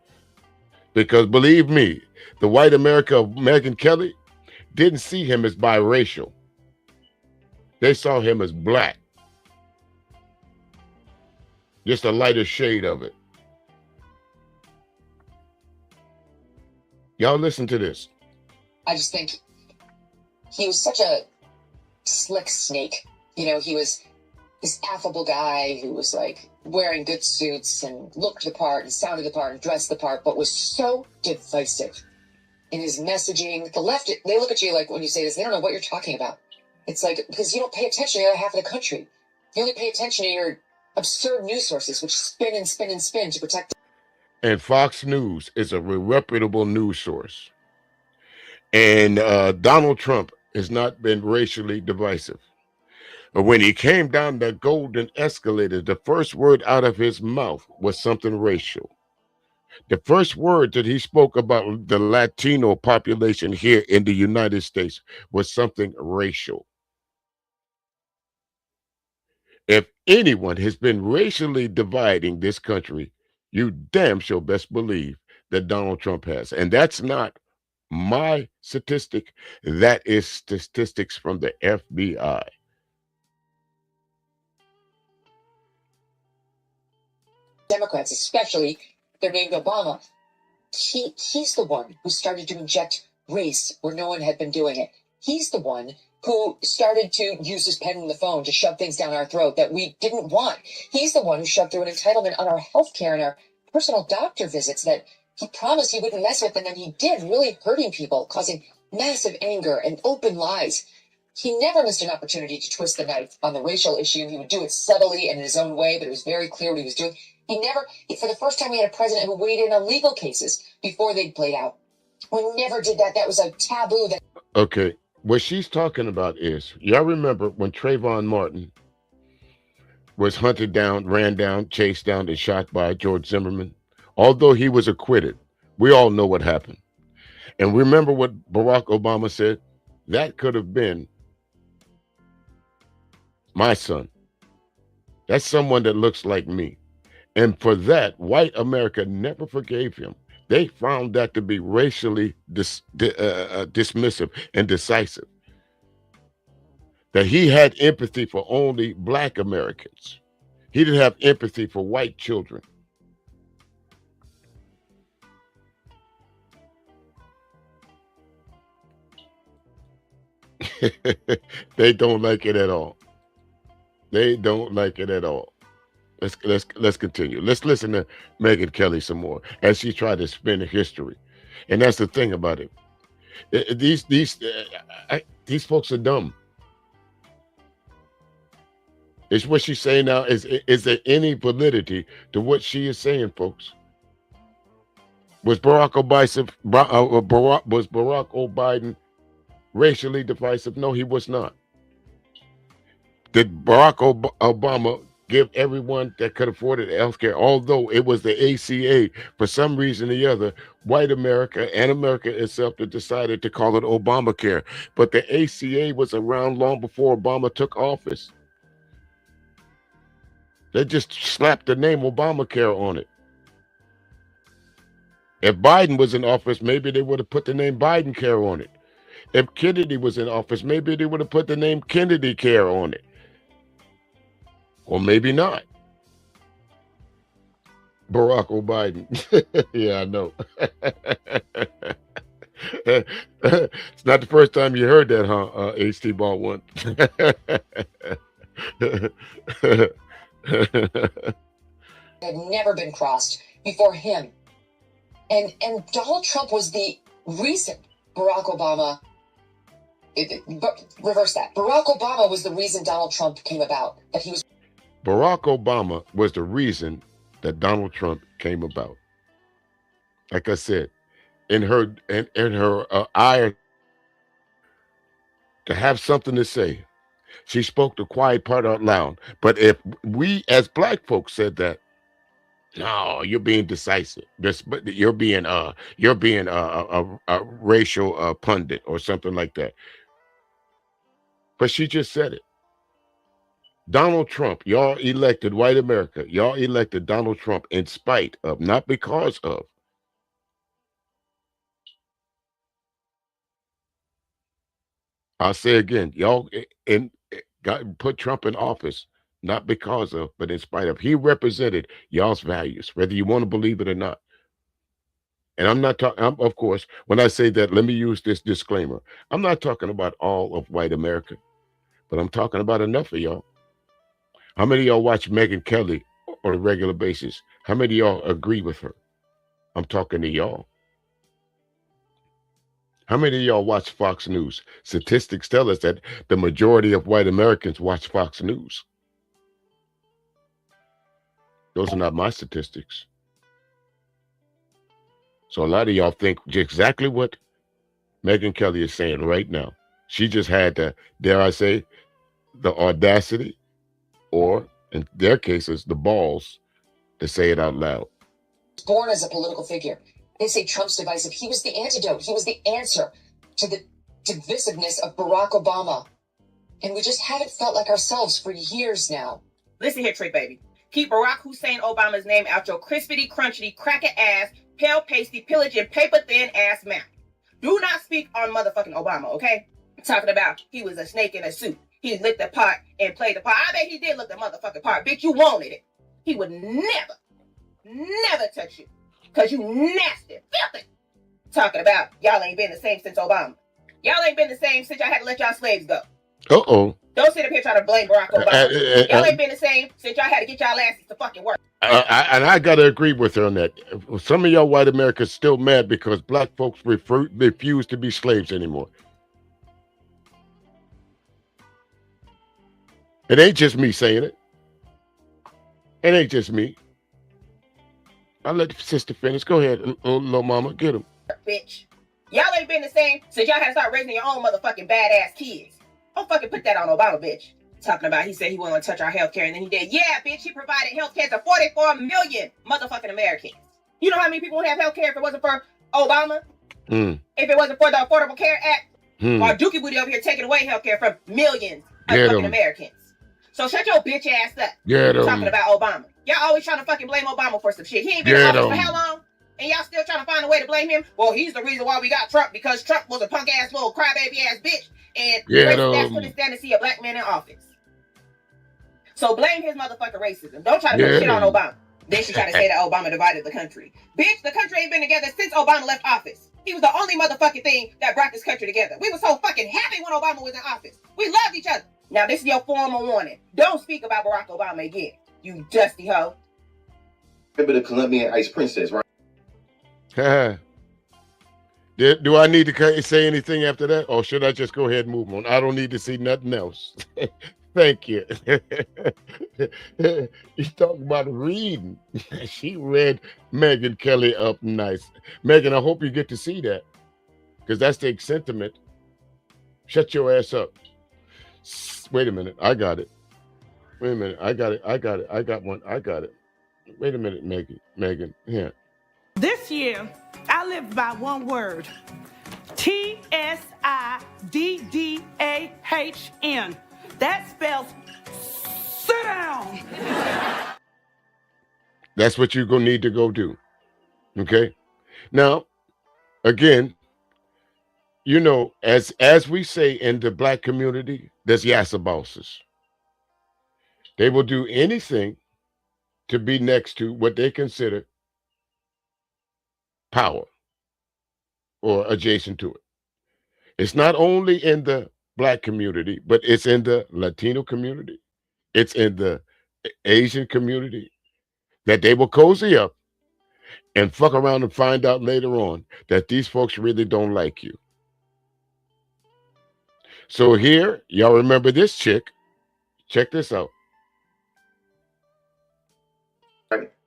Because believe me, the white America of Megyn Kelly didn't see him as biracial. They saw him as black. Just a lighter shade of it. Y'all listen to this. I just think he was such a slick snake. You know, he was this affable guy who was like wearing good suits and looked the part and sounded the part and dressed the part, but was so divisive in his messaging. The left, they look at you like when you say this, they don't know what you're talking about. It's like, because you don't pay attention to the other half of the country. You only pay attention to your absurd news sources, which spin and spin and spin to protect. And Fox News is a reputable news source. And Donald Trump has not been racially divisive. But when he came down the golden escalator, the first word out of his mouth was something racial. The first word that he spoke about the Latino population here in the United States was something racial. If anyone has been racially dividing this country, you damn sure best believe that Donald Trump has. And that's not my statistic. That is statistics from the FBI. Democrats, especially, they're named Obama. He's the one who started to inject race where no one had been doing it. He's the one who started to use his pen and the phone to shove things down our throat that we didn't want. He's the one who shoved through an entitlement on our health care and our personal doctor visits that he promised he wouldn't mess with, and then he did, really hurting people, causing massive anger and open lies. He never missed an opportunity to twist the knife on the racial issue. He would do it subtly and in his own way, but it was very clear what he was doing. For the first time, we had a president who weighed in on legal cases before they'd played out. We never did that. That was a taboo. Okay, what she's talking about is, y'all remember when Trayvon Martin was hunted down, ran down, chased down, and shot by George Zimmerman? Although he was acquitted, we all know what happened. And remember what Barack Obama said? That could have been my son. That's someone that looks like me. And for that, white America never forgave him. They found that to be racially dismissive and decisive. That he had empathy for only black Americans. He didn't have empathy for white children. They don't like it at all. They don't like it at all. Let's continue. Let's listen to Megyn Kelly some more as she tried to spin history. And that's the thing about it. These folks are dumb. It's what she's saying now. Is there any validity to what she is saying, folks? Was Barack Biden racially divisive? No, he was not. Did Barack Obama give everyone that could afford it health care? Although it was the ACA, for some reason or the other, white America and America itself decided to call it Obamacare. But the ACA was around long before Obama took office. They just slapped the name Obamacare on it. If Biden was in office, maybe they would have put the name Biden Care on it. If Kennedy was in office, maybe they would have put the name Kennedy Care on it. Or maybe not. Barack Biden. Yeah, I know. It's not the first time you heard that, huh, H.T. Baldwin? Had never been crossed before him. And Donald Trump was the reason Barack Obama, reverse that. Barack Obama was the reason Donald Trump came about. That he was. Barack Obama was the reason that Donald Trump came about. Like I said, in her eye to have something to say, she spoke the quiet part out loud. But if we as black folks said that, no, you're being decisive. You're being a racial pundit or something like that. But she just said it. Donald Trump, y'all elected white America. Y'all elected Donald Trump in spite of, not because of. I'll say again, y'all put Trump in office, not because of, but in spite of. He represented y'all's values, whether you want to believe it or not. And I'm not talking, of course, when I say that, let me use this disclaimer. I'm not talking about all of white America, but I'm talking about enough of y'all. How many of y'all watch Megyn Kelly on a regular basis? How many of y'all agree with her? I'm talking to y'all. How many of y'all watch Fox News? Statistics tell us that the majority of white Americans watch Fox News. Those are not my statistics. So a lot of y'all think exactly what Megyn Kelly is saying right now. She just had the, dare I say, the audacity, or in their cases, the balls to say it out loud. Born as a political figure. They say Trump's divisive. He was the antidote. He was the answer to the divisiveness of Barack Obama. And we just haven't felt like ourselves for years now. Listen here, Trick Baby. Keep Barack Hussein Obama's name out your crispity, crunchity, cracker ass, pale pasty, pillaging, paper thin ass mouth. Do not speak on motherfucking Obama, okay? Talking about he was a snake in a suit. He lit the part and played the part. I bet he did look the motherfucking part. Bitch, you wanted it. He would never touch you. Because you nasty, filthy. Talking about y'all ain't been the same since Obama. Y'all ain't been the same since y'all had to let y'all slaves go. Uh-oh. Don't sit up here trying to blame Barack Obama. Y'all ain't been the same since y'all had to get y'all asses to fucking work. And I got to agree with her on that. Some of y'all white Americans still mad because black folks refuse to be slaves anymore. It ain't just me saying it. It ain't just me. I'll let the sister finish. Go ahead, little mama. Get him. Bitch. Y'all ain't been the same since y'all had to start raising your own motherfucking badass kids. Don't fucking put that on Obama, bitch. Talking about he said he wasn't gonna touch our healthcare and then he did. Yeah, bitch, he provided healthcare to 44 million motherfucking Americans. You know how many people would have healthcare if it wasn't for Obama? If it wasn't for the Affordable Care Act? Or Dookie Booty over here taking away healthcare from millions of fucking Americans. So shut your bitch ass up. Talking about Obama. Y'all always trying to fucking blame Obama for some shit. He ain't been in office for how long? And y'all still trying to find a way to blame him? Well, he's the reason why we got Trump, because Trump was a punk ass little crybaby ass bitch. And that's couldn't stand to see a black man in office. So blame his motherfucking racism. Don't try to put shit on Obama. Then she try to say that Obama divided the country. Bitch, the country ain't been together since Obama left office. He was the only motherfucking thing that brought this country together. We were so fucking happy when Obama was in office. We loved each other. Now this is your formal warning. Don't speak about Barack Obama again, you dusty hoe. Remember the Colombian ice princess, right? Do I need to say anything after that, or should I just go ahead and move on? I don't need to see nothing else. Thank you. He's talking about reading. She read Megyn Kelly up nice. Megyn, I hope you get to see that, because that's the sentiment. Shut your ass up. Wait a minute. I got it. Wait a minute. I got it. I got one. I got it. Wait a minute, Megyn. Yeah. This year, I lived by one word. TSIDDAHN. That spells sit down. That's what you're gonna need to go do. Okay. Now, again, you know, as we say in the black community, there's yassa bosses. They will do anything to be next to what they consider power or adjacent to it. It's not only in the black community, but it's in the Latino community. It's in the Asian community that they will cozy up and fuck around and find out later on that these folks really don't like you. So here, y'all remember this chick. Check this out.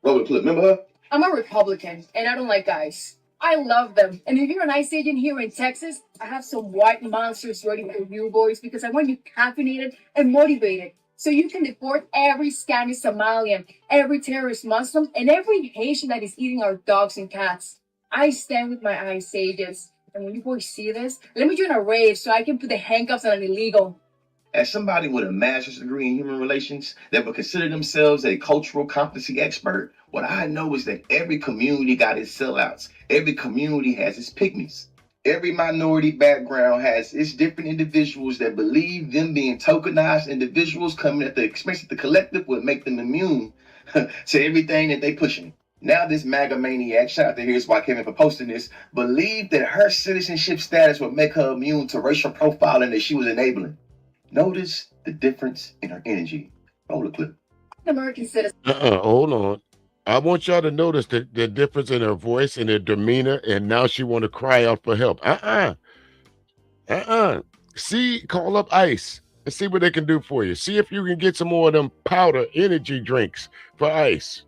Roll the clip. Remember her? I'm a Republican, and I don't like guys. I love them. And if you're an ICE agent here in Texas, I have some white monsters ready for you boys because I want you caffeinated and motivated. So you can deport every scammy Somalian, every terrorist Muslim, and every Haitian that is eating our dogs and cats. I stand with my ICE agents. And when you boys see this, let me join a rave so I can put the handcuffs on an illegal. As somebody with a master's degree in human relations that would consider themselves a cultural competency expert, what I know is that every community got its sellouts. Every community has its pygmies. Every minority background has its different individuals that believe them being tokenized individuals coming at the expense of the collective would make them immune to everything that they pushing. Now this MAGA maniac, shout out to Here's Why Kevin for posting this, believed that her citizenship status would make her immune to racial profiling that she was enabling. Notice the difference in her energy. Roll the clip. American citizen. Hold on. I want y'all to notice the difference in her voice and her demeanor, and now she want to cry out for help. See, call up ICE and see what they can do for you. See if you can get some more of them powder energy drinks for ICE.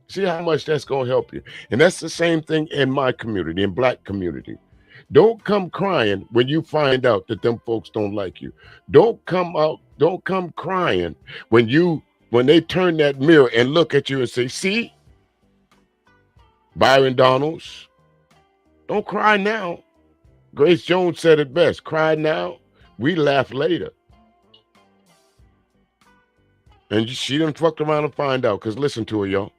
See how much that's going to help you. And that's the same thing in my community, in black community. Don't come crying when you find out that them folks don't like you. Don't come crying when they turn that mirror and look at you and say, see, Byron Donalds, don't cry now. Grace Jones said it best. Cry now, we laugh later. And she done fucked around and find out, because listen to her, y'all.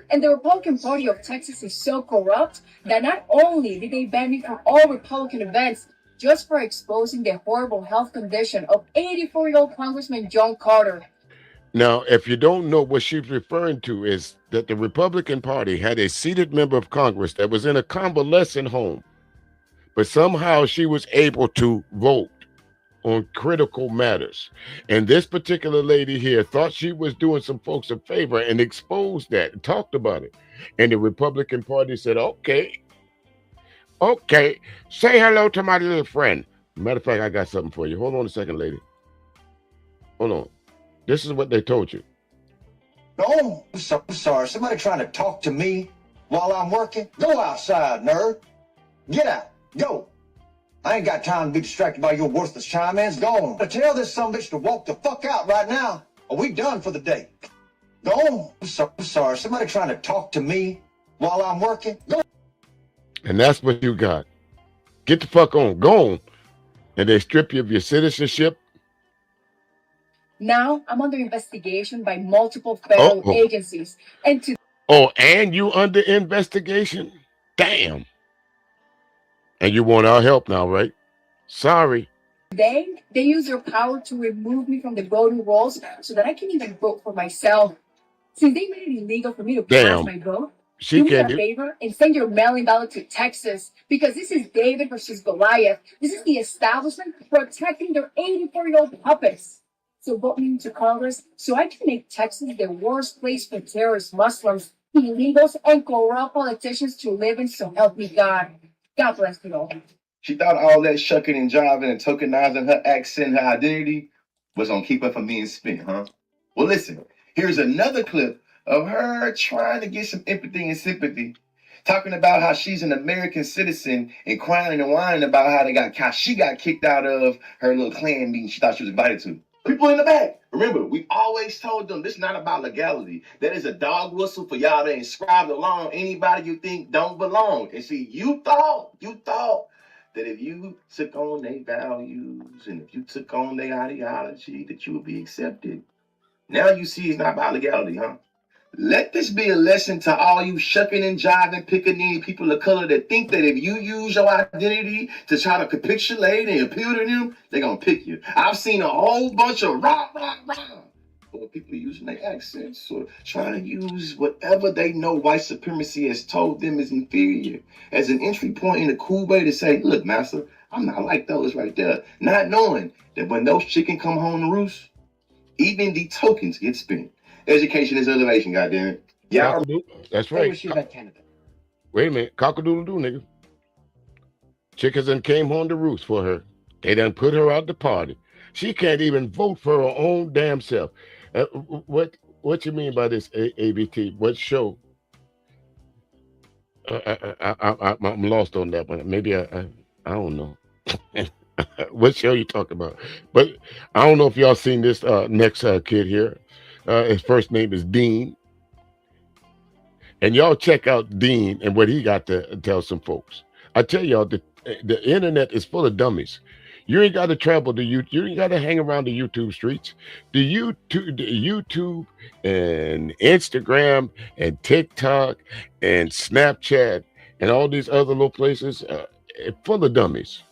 And the Republican Party of Texas is so corrupt that not only did they ban me from all Republican events just for exposing the horrible health condition of 84-year-old Congressman John Carter. Now, if you don't know, what she's referring to is that the Republican Party had a seated member of Congress that was in a convalescent home, but somehow she was able to vote on critical matters. And this particular lady here thought she was doing some folks a favor and exposed that and talked about it. And the Republican Party said, okay, say hello to my little friend. Matter of fact, I got something for you. Hold on a second, lady. Hold on. This is what they told you. No, I'm sorry. Somebody trying to talk to me while I'm working? Go outside, nerd. Get out. Go. I ain't got time to be distracted by your worthless chime-ins. Go on. Tell this sumbitch to walk the fuck out right now, or we done for the day. Go on. I'm sorry. Somebody trying to talk to me while I'm working? Go. And that's what you got. Get the fuck on. Go on. And they strip you of your citizenship. Now I'm under investigation by multiple federal agencies. And you under investigation? Damn. And you want our help now, right? Sorry. They use their power to remove me from the voting rolls so that I can even vote for myself. Since they made it illegal for me to cast my vote, do me a favor and send your mail-in ballot to Texas, because this is David versus Goliath. This is the establishment protecting their 84-year-old puppets. So vote me into Congress so I can make Texas the worst place for terrorist Muslims, illegals, and corrupt politicians to live in, so help me God. God bless you all. She thought all that shucking and jiving and tokenizing her accent, her identity, was gonna keep her from being spent, huh? Well, listen, here's another clip of her trying to get some empathy and sympathy, talking about how she's an American citizen and crying and whining about how she got kicked out of her little clan meeting she thought she was invited to. People in the back. Remember, we always told them this is not about legality. That is a dog whistle for y'all to inscribe along anybody you think don't belong. And see, you thought that if you took on their values and if you took on their ideology, that you would be accepted. Now you see it's not about legality, huh? Let this be a lesson to all you shucking and jiving, pickaninny people of color that think that if you use your identity to try to capitulate and appeal to them, they're going to pick you. I've seen a whole bunch of rah, rah, rah. Or people using their accents or trying to use whatever they know white supremacy has told them is inferior as an entry point in a cool way to say, look, master, I'm not like those right there. Not knowing that when those chickens come home to roost, even the tokens get spent. Education is elevation, goddammit. Yeah. That's I right. wish you had Canada. Wait a minute. Cock-a-doodle-doo, nigga. Chickens done came home to roost for her. They done put her out the party. She can't even vote for her own damn self. What you mean by this, ABT? What show? I'm lost on that one. Maybe I don't know. What show you talking about? But I don't know if y'all seen this next kid here. His first name is Dean. And y'all check out Dean and what he got to tell some folks. I tell y'all, the internet is full of dummies. You ain't got to travel to you ain't got to hang around the YouTube streets. The YouTube and Instagram and TikTok and Snapchat and all these other little places full of dummies.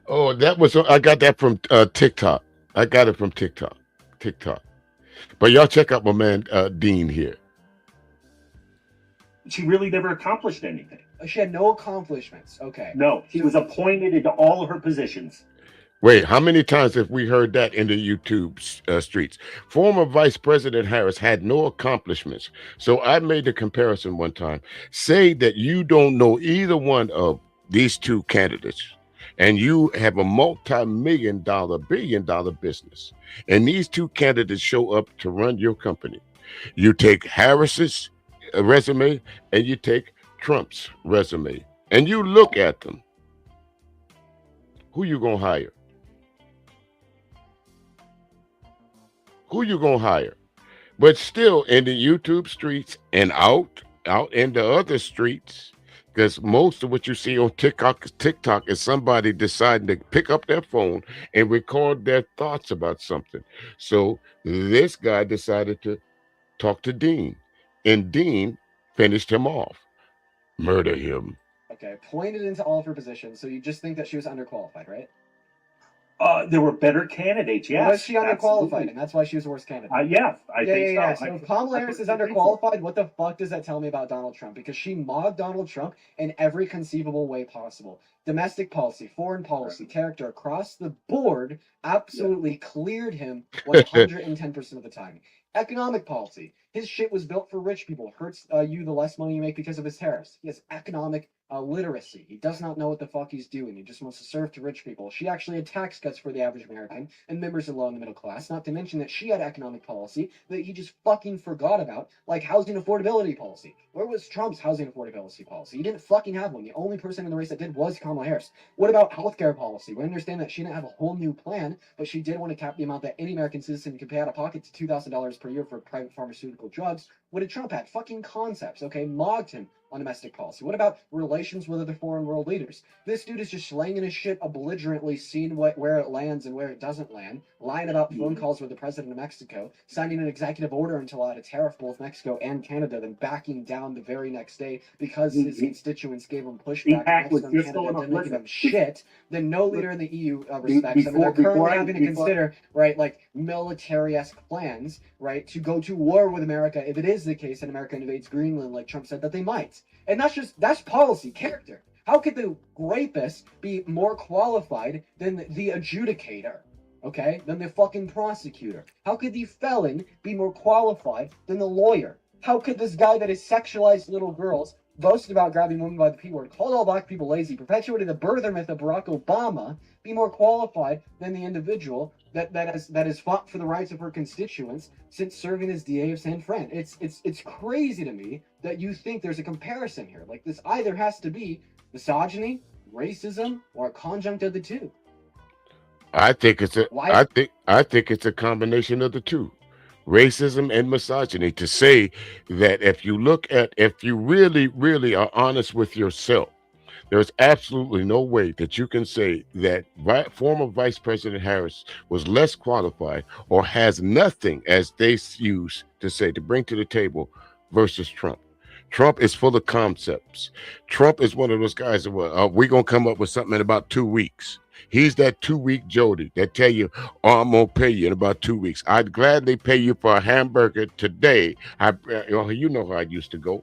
Oh, I got that from TikTok. I got it from TikTok. But y'all check out my man Dean here. She really never accomplished anything. She had no accomplishments. Okay. No, she was appointed into all of her positions. Wait, how many times have we heard that in the YouTube streets? Former Vice President Harris had no accomplishments. So I made the comparison one time. Say that you don't know either one of these two candidates, and you have a multi-million-dollar, billion-dollar business, and these two candidates show up to run your company. You take Harris's resume and you take Trump's resume, and you look at them. Who you gonna hire? Who you gonna hire? But still in the YouTube streets and out in the other streets, because most of what you see on TikTok is somebody deciding to pick up their phone and record their thoughts about something. So this guy decided to talk to Dean, and Dean finished him off. Murder him. Okay, appointed into all of her positions, so you just think that she was underqualified, right? There were better candidates, yes. Was she underqualified, absolutely. And that's why she was the worst candidate? Yeah, I think so. So if Kamala Harris is underqualified, what the fuck does that tell me about Donald Trump? Because she mobbed Donald Trump in every conceivable way possible. Domestic policy, foreign policy, character, across the board, absolutely cleared him 110% of the time. Economic policy. His shit was built for rich people. Hurts you the less money you make because of his tariffs. He has economic literacy. He does not know what the fuck he's doing. He just wants to serve to rich people. She actually had tax cuts for the average American and members of low and the middle class, not to mention that she had economic policy that he just fucking forgot about, like housing affordability policy. Where was Trump's housing affordability policy? He didn't fucking have one. The only person in the race that did was Kamala Harris. What about healthcare policy? We understand that she didn't have a whole new plan, but she did want to cap the amount that any American citizen could pay out of pocket to $2,000 per year for private pharmaceutical drugs. What did Trump have? Fucking concepts, okay? Mogged him on domestic policy. What about relations with other foreign world leaders? This dude is just slanging his shit belligerently, seeing where it lands and where it doesn't land, lying about phone calls with the president of Mexico, signing an executive order until allowed a tariff both Mexico and Canada, then backing down the very next day because his constituents gave him pushback. Mexico and Canada didn't give him shit. Then no leader in the EU respects him. And they're currently having to consider, right, like military-esque plans, right, to go to war with America if it is the case that America invades Greenland, like Trump said that they might. And that's policy, character. How could the rapist be more qualified than the adjudicator? Okay? Than the fucking prosecutor? How could the felon be more qualified than the lawyer? How could this guy that has sexualized little girls, boasted about grabbing women by the P word, called all black people lazy, perpetuated the birther myth of Barack Obama, be more qualified than the individual that has fought for the rights of her constituents since serving as DA of San Fran? It's crazy to me that you think there's a comparison here. Like, this either has to be misogyny, racism, or a conjunct of the two. I think it's a combination of the two. racism and misogyny, to say that if you really, really are honest with yourself, there's absolutely no way that you can say that former Vice President Harris was less qualified or has nothing, as they use to say, to bring to the table versus Trump. Trump is full of concepts. Trump is one of those guys that, we're going to come up with something in about 2 weeks. He's that 2-week Jody that tell you, oh, I'm going to pay you in about 2 weeks. I'd gladly pay you for a hamburger today. You know how I used to go.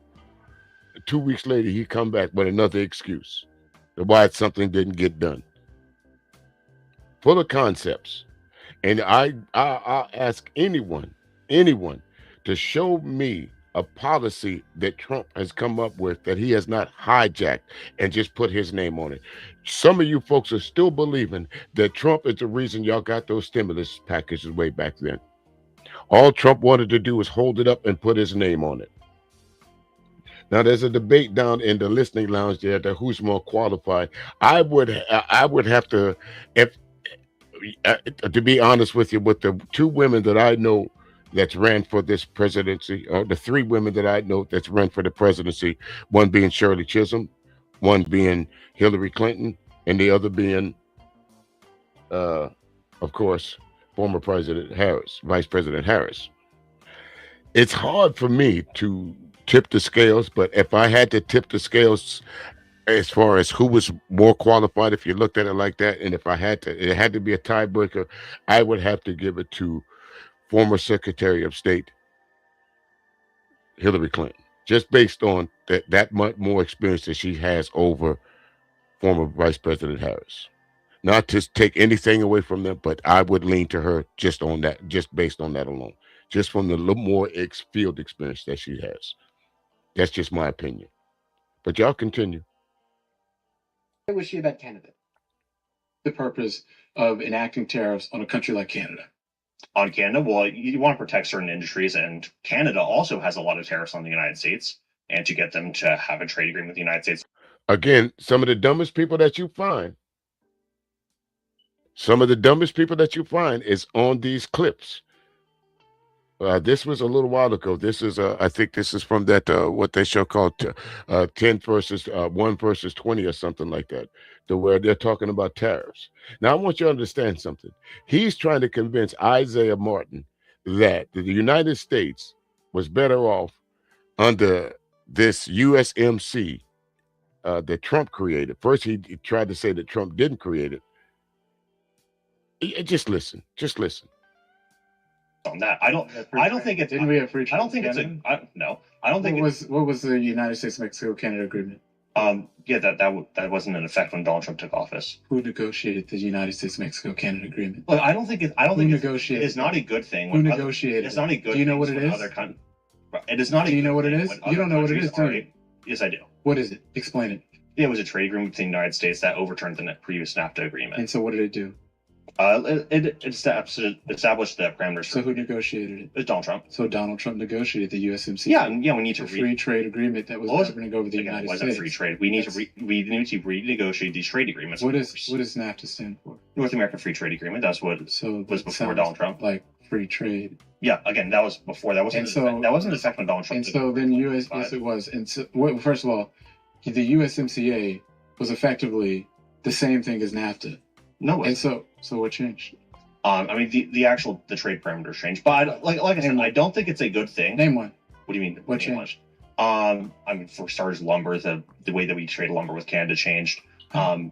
2 weeks later, he come back with another excuse why something didn't get done. Full of concepts. And I'll ask anyone to show me a policy that Trump has come up with that he has not hijacked and just put his name on it. Some of you folks are still believing that Trump is the reason y'all got those stimulus packages way back then. All Trump wanted to do was hold it up and put his name on it. Now, there's a debate down in the listening lounge there that who's more qualified. I would have to, to be honest with you, with the two women that I know that's ran for this presidency, or the three women that I know that's ran for the presidency, one being Shirley Chisholm, one being Hillary Clinton, and the other being, of course, former President Harris, Vice President Harris. It's hard for me to tip the scales, but if I had to tip the scales as far as who was more qualified, if you looked at it like that, and if it had to be a tiebreaker, I would have to give it to former Secretary of State Hillary Clinton, just based on that much more experience that she has over former Vice President Harris. Not to take anything away from them, but I would lean to her just on that, just based on that alone, just from the little more field experience that she has. That's just my opinion. But y'all continue. Why was she a bad candidate? The purpose of enacting tariffs on a country like Canada. On Canada, well, you want to protect certain industries, and Canada also has a lot of tariffs on the United States, and to get them to have a trade agreement with the United States. Again, some of the dumbest people that you find is on these clips. This was a little while ago. This is, I think this is from that, what they show called 10 versus 1 versus 20 or something like that, to where they're talking about tariffs. Now, I want you to understand something. He's trying to convince Isaiah Martin that the United States was better off under this USMC that Trump created. First, he tried to say that Trump didn't create it. Just listen. On that, I don't think it's. Didn't we have free trade? I don't think it's no. I don't think what was the United States Mexico Canada agreement? Yeah, that wasn't in effect when Donald Trump took office. Who negotiated the United States Mexico Canada agreement? Look, I don't think it's negotiated. It's not a good thing. Who negotiated? It's not a good. Do you know what it is? It is not. Do you know what it is? You don't know what it is, do you? Yes, I do. What is it? Explain it. Yeah, it was a trade agreement between the United States that overturned the previous NAFTA agreement. And so, what did it do? It established the parameters. So who negotiated it? It was Donald Trump. So Donald Trump negotiated the USMCA. Yeah. We need to free trade agreement that was governing over the United States. It wasn't free trade. We need to renegotiate these trade agreements. What does NAFTA stand for? North American Free Trade Agreement. That's what was before Donald Trump. Like free trade. Yeah. Again, that was before. That wasn't the second when Donald Trump. And so then yes, it was. And so, first of all, the USMCA was effectively the same thing as NAFTA. No. And so what changed? I mean, the trade parameters changed, but like I said, I don't think it's a good thing. Name one. What do you mean? What changed? I mean, for starters, lumber. The way that we trade lumber with Canada changed. How?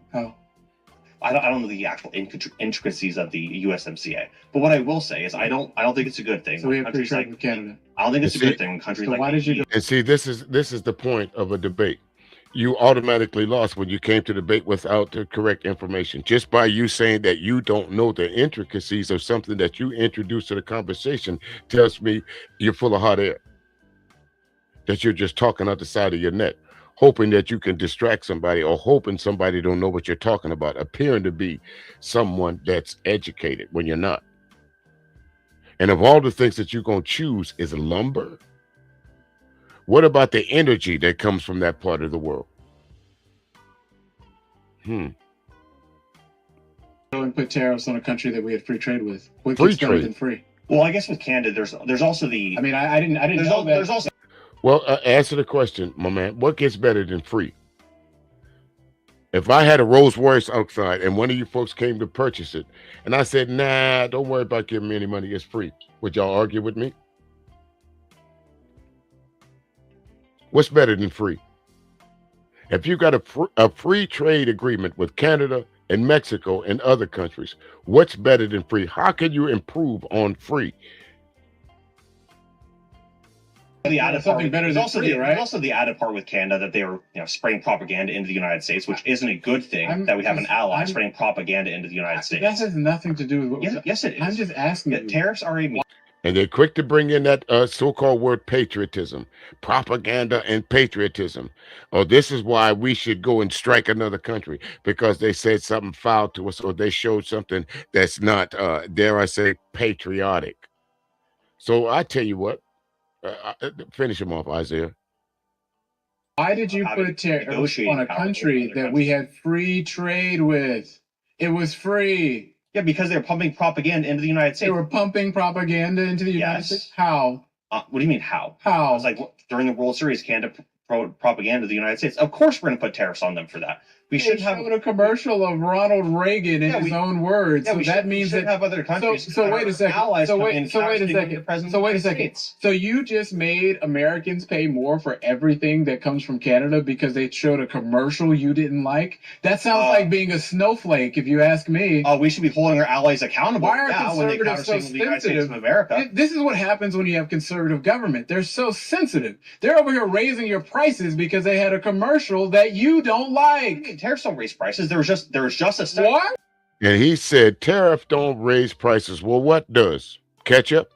I don't know the actual intricacies of the USMCA, but what I will say is I don't think it's a good thing. So we have free trade with Canada. I don't think it's a good thing when countries like. Why did you? And see, this is the point of a debate. You automatically lost when you came to debate without the correct information. Just by you saying that you don't know the intricacies of something that you introduced to the conversation tells me you're full of hot air. That you're just talking out the side of your neck, hoping that you can distract somebody or hoping somebody don't know what you're talking about, appearing to be someone that's educated when you're not. And of all the things that you're going to choose is lumber. What about the energy that comes from that part of the world? Go and put tariffs on a country that we had free trade with. What Free gets better trade. than free? Well, I guess with Canada, there's also the. I mean, I didn't know that. There's also. Well, answer the question, my man. What gets better than free? If I had a Rolls Royce outside and one of you folks came to purchase it, and I said, nah, don't worry about giving me any money, it's free, would y'all argue with me? What's better than free? If you got a free trade agreement with Canada and Mexico and other countries, what's better than free? How can you improve on free? The added part, there's also the added part with Canada that they were spreading propaganda into the United States, which isn't a good thing that we have an ally spreading propaganda into the United States. That has nothing to do with what yes, it is. I'm just asking that tariffs are a. And they're quick to bring in that so-called word patriotism, propaganda and patriotism. Oh, this is why we should go and strike another country because they said something foul to us or they showed something that's not, dare I say, patriotic. So I tell you what, finish him off, Isaiah. Why did you put tariffs on a country that we had free trade with? It was free. Yeah, because they were pumping propaganda into the United States. They were pumping propaganda into the United States? How? What do you mean, how? How? I was like, during the World Series, Canada propaganda to the United States. Of course we're going to put tariffs on them for that. We should have a commercial of Ronald Reagan in his own words. So that means that have other countries. So wait a second. So wait a second. So you just made Americans pay more for everything that comes from Canada because they showed a commercial you didn't like? That sounds like being a snowflake, if you ask me. We should be holding our allies accountable. Why are conservatives so sensitive? This is what happens when you have conservative government. They're so sensitive. They're over here raising your prices because they had a commercial that you don't like. Tariffs don't raise prices. There was just a study. What? And he said tariff don't raise prices. Well, what does? Ketchup?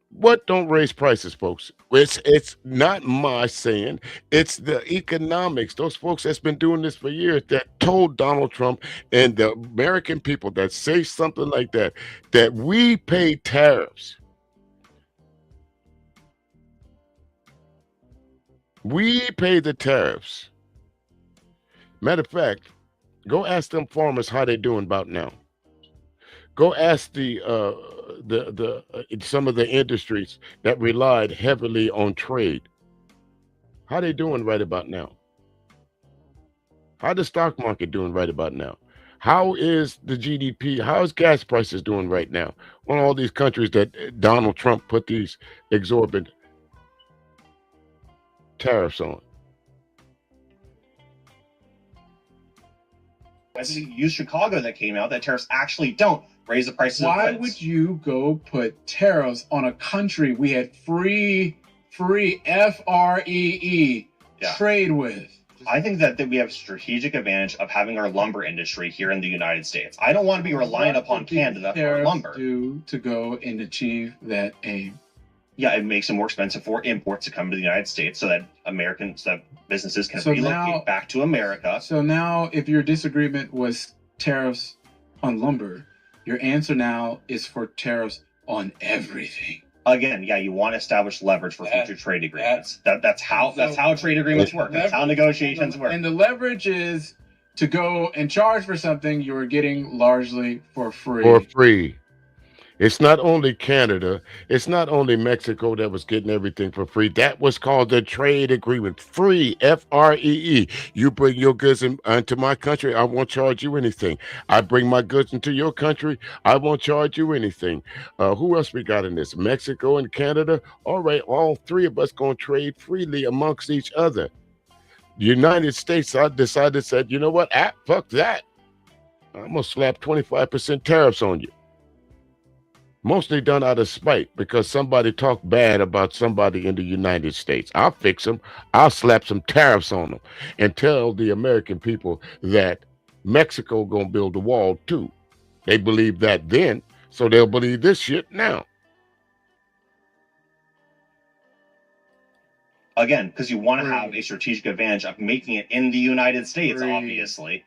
What don't raise prices, folks? It's not my saying. It's the economics. Those folks that's been doing this for years that told Donald Trump and the American people that say something like that we pay tariffs. We pay the tariffs. Matter of fact, go ask them farmers how they doing about now. Go ask some of the industries that relied heavily on trade. How they doing right about now? How the stock market doing right about now? How is the GDP? How is gas prices doing right now? On all these countries that Donald Trump put these exorbitant tariffs on. As you use Chicago that came out that tariffs actually don't raise the prices of goods. Why would you go put tariffs on a country we had free FREE trade with? I think that we have a strategic advantage of having our lumber industry here in the United States. I don't want to be reliant upon Canada for lumber. To go and achieve that aim. Yeah, it makes it more expensive for imports to come to the United States so that businesses can relocate back to America. So now, if your disagreement was tariffs on lumber, your answer now is for tariffs on everything. Again, yeah, you want to establish leverage for future trade agreements. That's how trade agreements work. That's how negotiations work. And the leverage is to go and charge for something you're getting largely for free. For free. It's not only Canada, it's not only Mexico that was getting everything for free. That was called the trade agreement. Free, FREE. You bring your goods into my country, I won't charge you anything. I bring my goods into your country, I won't charge you anything. Who else we got in this? Mexico and Canada? All right, all three of us going to trade freely amongst each other. The United States, I decided, said, you know what? Fuck that. I'm going to slap 25% tariffs on you. Mostly done out of spite because somebody talked bad about somebody in the United States. I'll fix them. I'll slap some tariffs on them and tell the American people that Mexico gonna build a wall too. They believed that then, so they'll believe this shit now. Again, because you want to have a strategic advantage of making it in the United States, obviously.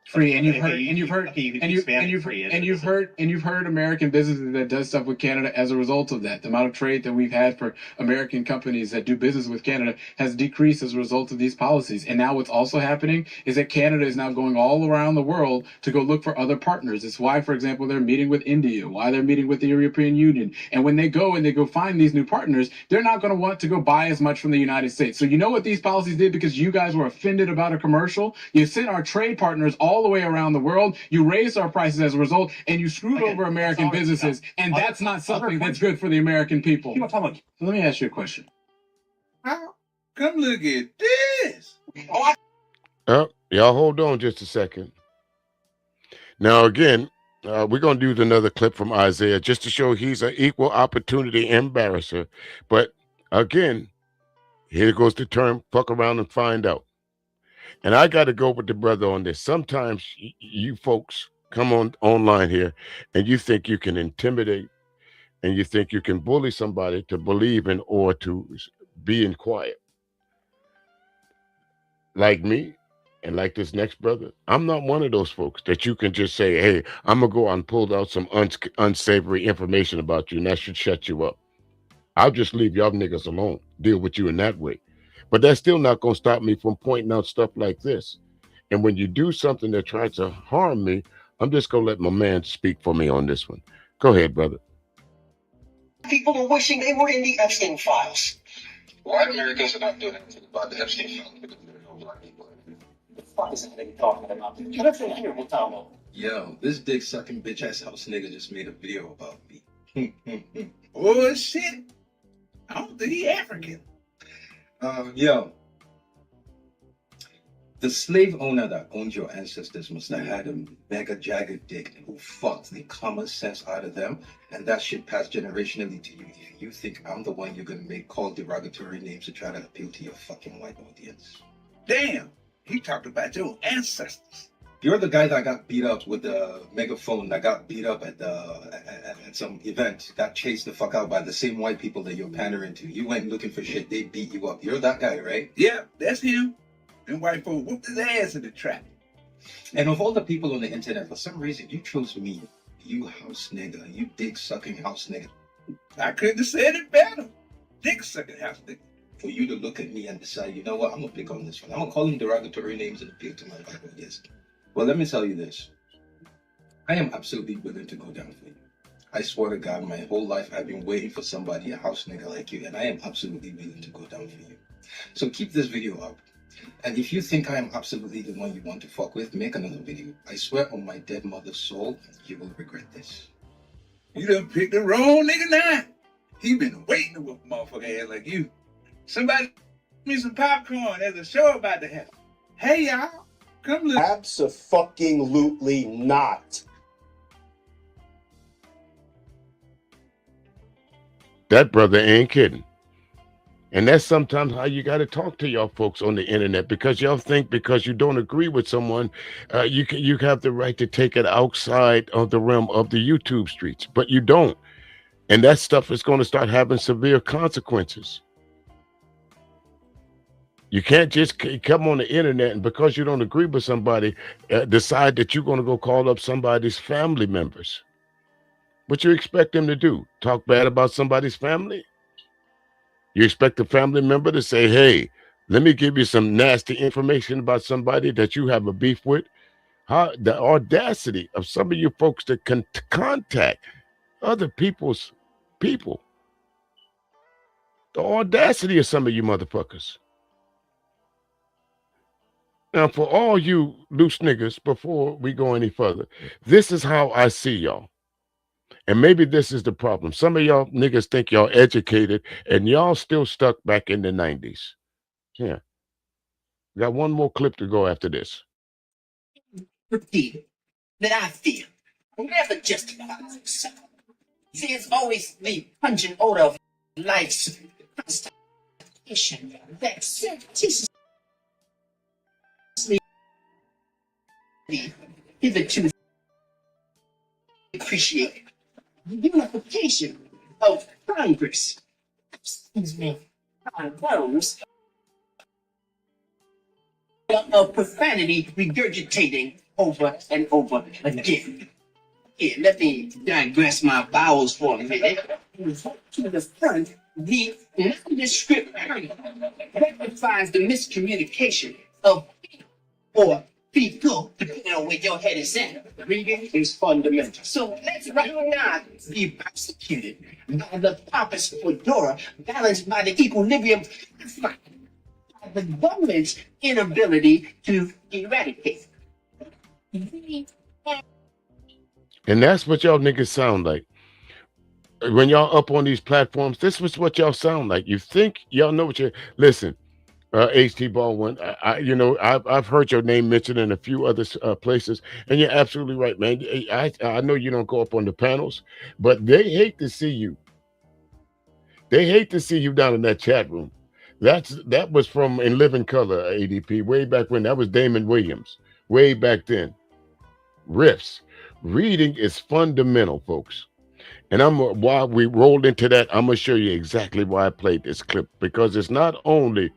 free, and you've Okay, heard, you- and you've heard, okay, you can and expand and it. you've Free is and a- you've heard, and you've heard American businesses that does stuff with Canada as a result of that. The amount of trade that we've had for American companies that do business with Canada has decreased as a result of these policies. And now what's also happening is that Canada is now going all around the world to go look for other partners. It's why, for example, they're meeting with India, why they're meeting with the European Union. And when they go find these new partners, they're not going to want to go buy as much from the United States. So you know what these policies did because you guys were offended about a commercial? You sent our trade partners all the way around the world. You raised our prices as a result, and you screwed over American businesses. And that's not something that's good for the American people. Let me ask you a question. Come look at this. Y'all hold on just a second. Now, again, we're going to use another clip from Isaiah just to show he's an equal opportunity embarrasser. But again, here goes the term, fuck around and find out. And I got to go with the brother on this. Sometimes you folks come online here and you think you can intimidate and you think you can bully somebody to believe in or to be in quiet. Like me and like this next brother, I'm not one of those folks that you can just say, hey, I'm going to go out and pull out some unsavory information about you and that should shut you up. I'll just leave y'all niggas alone, deal with you in that way. But that's still not going to stop me from pointing out stuff like this. And when you do something that tries to harm me, I'm just going to let my man speak for me on this one. Go ahead, brother. People are wishing they were in the Epstein files. White Americans are not doing anything about the Epstein files because there are no black people. What the fuck is that nigga talking about? Can I say here, Mutamo? Yo, this dick sucking bitch ass house nigga just made a video about me. Oh shit. I don't think he African. Yo, the slave owner that owned your ancestors must have had a mega jagged dick who fucked the common sense out of them, and that shit passed generationally to you. If you think I'm the one you're gonna make call derogatory names to try to appeal to your fucking white audience. Damn, he talked about your ancestors. You're the guy that got beat up with the megaphone, that got beat up at some event, got chased the fuck out by the same white people that you're pandering to. You went looking for shit, they beat you up. You're that guy, right? Yeah, that's him. And white folks whooped his ass in the trap. And of all the people on the internet, for some reason, you chose me. You house nigga. You dick sucking house nigga. I couldn't have said it better. Dick sucking house nigga. For you to look at me and decide, you know what, I'm gonna pick on this one. I'm gonna call him derogatory names and appeal to my white audience. Well, let me tell you this. I am absolutely willing to go down for you. I swear to God, my whole life I've been waiting for somebody, a house nigga like you, and I am absolutely willing to go down for you. So keep this video up. And if you think I am absolutely the one you want to fuck with, make another video. I swear on my dead mother's soul, you will regret this. You done picked the wrong nigga now. He been waiting to whoop a motherfucker ass like you. Somebody give me some popcorn. There's a show about to happen. Hey y'all, come look. Abso-fucking-lutely not. That brother ain't kidding. And that's sometimes how you got to talk to y'all folks on the internet, because y'all think because you don't agree with someone, you have the right to take it outside of the realm of the YouTube streets, but you don't. And that stuff is going to start having severe consequences. You can't just come on the internet and because you don't agree with somebody, decide that you're going to go call up somebody's family members. What you expect them to do? Talk bad about somebody's family? You expect a family member to say, hey, let me give you some nasty information about somebody that you have a beef with? How the audacity of some of you folks to contact other people's people. The audacity of some of you motherfuckers. Now, for all you loose niggas, before we go any further, this is how I see y'all. And maybe this is the problem. Some of y'all niggas think y'all educated and y'all still stuck back in the 90s. Yeah. Got one more clip to go after this. Repeat that I feel never justifies itself. See, it's always the pungent odor of life's constipation that surreptitiously hitherto appreciate the unification of Congress. Excuse me, those of profanity regurgitating over and over again. Here, let me digress my bowels for a minute. To the front, the nondescript rectifies the miscommunication of or people, depending on where your head is at. Reading is fundamental. So let's recognize be persecuted by the pompous fedora, balanced by the equilibrium by the government's inability to eradicate. And that's what y'all niggas sound like. When y'all up on these platforms, this was what y'all sound like. You think y'all know what you're... Listen, H.T. Baldwin, I've heard your name mentioned in a few other places, and you're absolutely right, man. I know you don't go up on the panels, but they hate to see you. They hate to see you down in that chat room. That was from In Living Color, ADP, way back when. That was Damon Williams, way back then. Riffs. Reading is fundamental, folks. And while we rolled into that, I'm going to show you exactly why I played this clip, because it's not only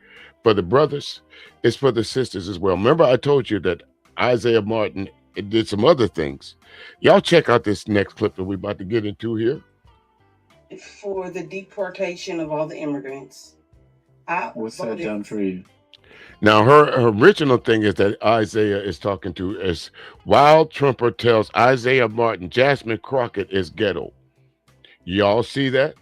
for the brothers, it's for the sisters as well. Remember, I told you that Isaiah Martin did some other things. Y'all check out this next clip that we're about to get into here. For the deportation of all the immigrants. What's that done for you? Now, her original thing is that Isaiah is talking to is Wild Trumper tells Isaiah Martin Jasmine Crockett is ghetto. Y'all see that?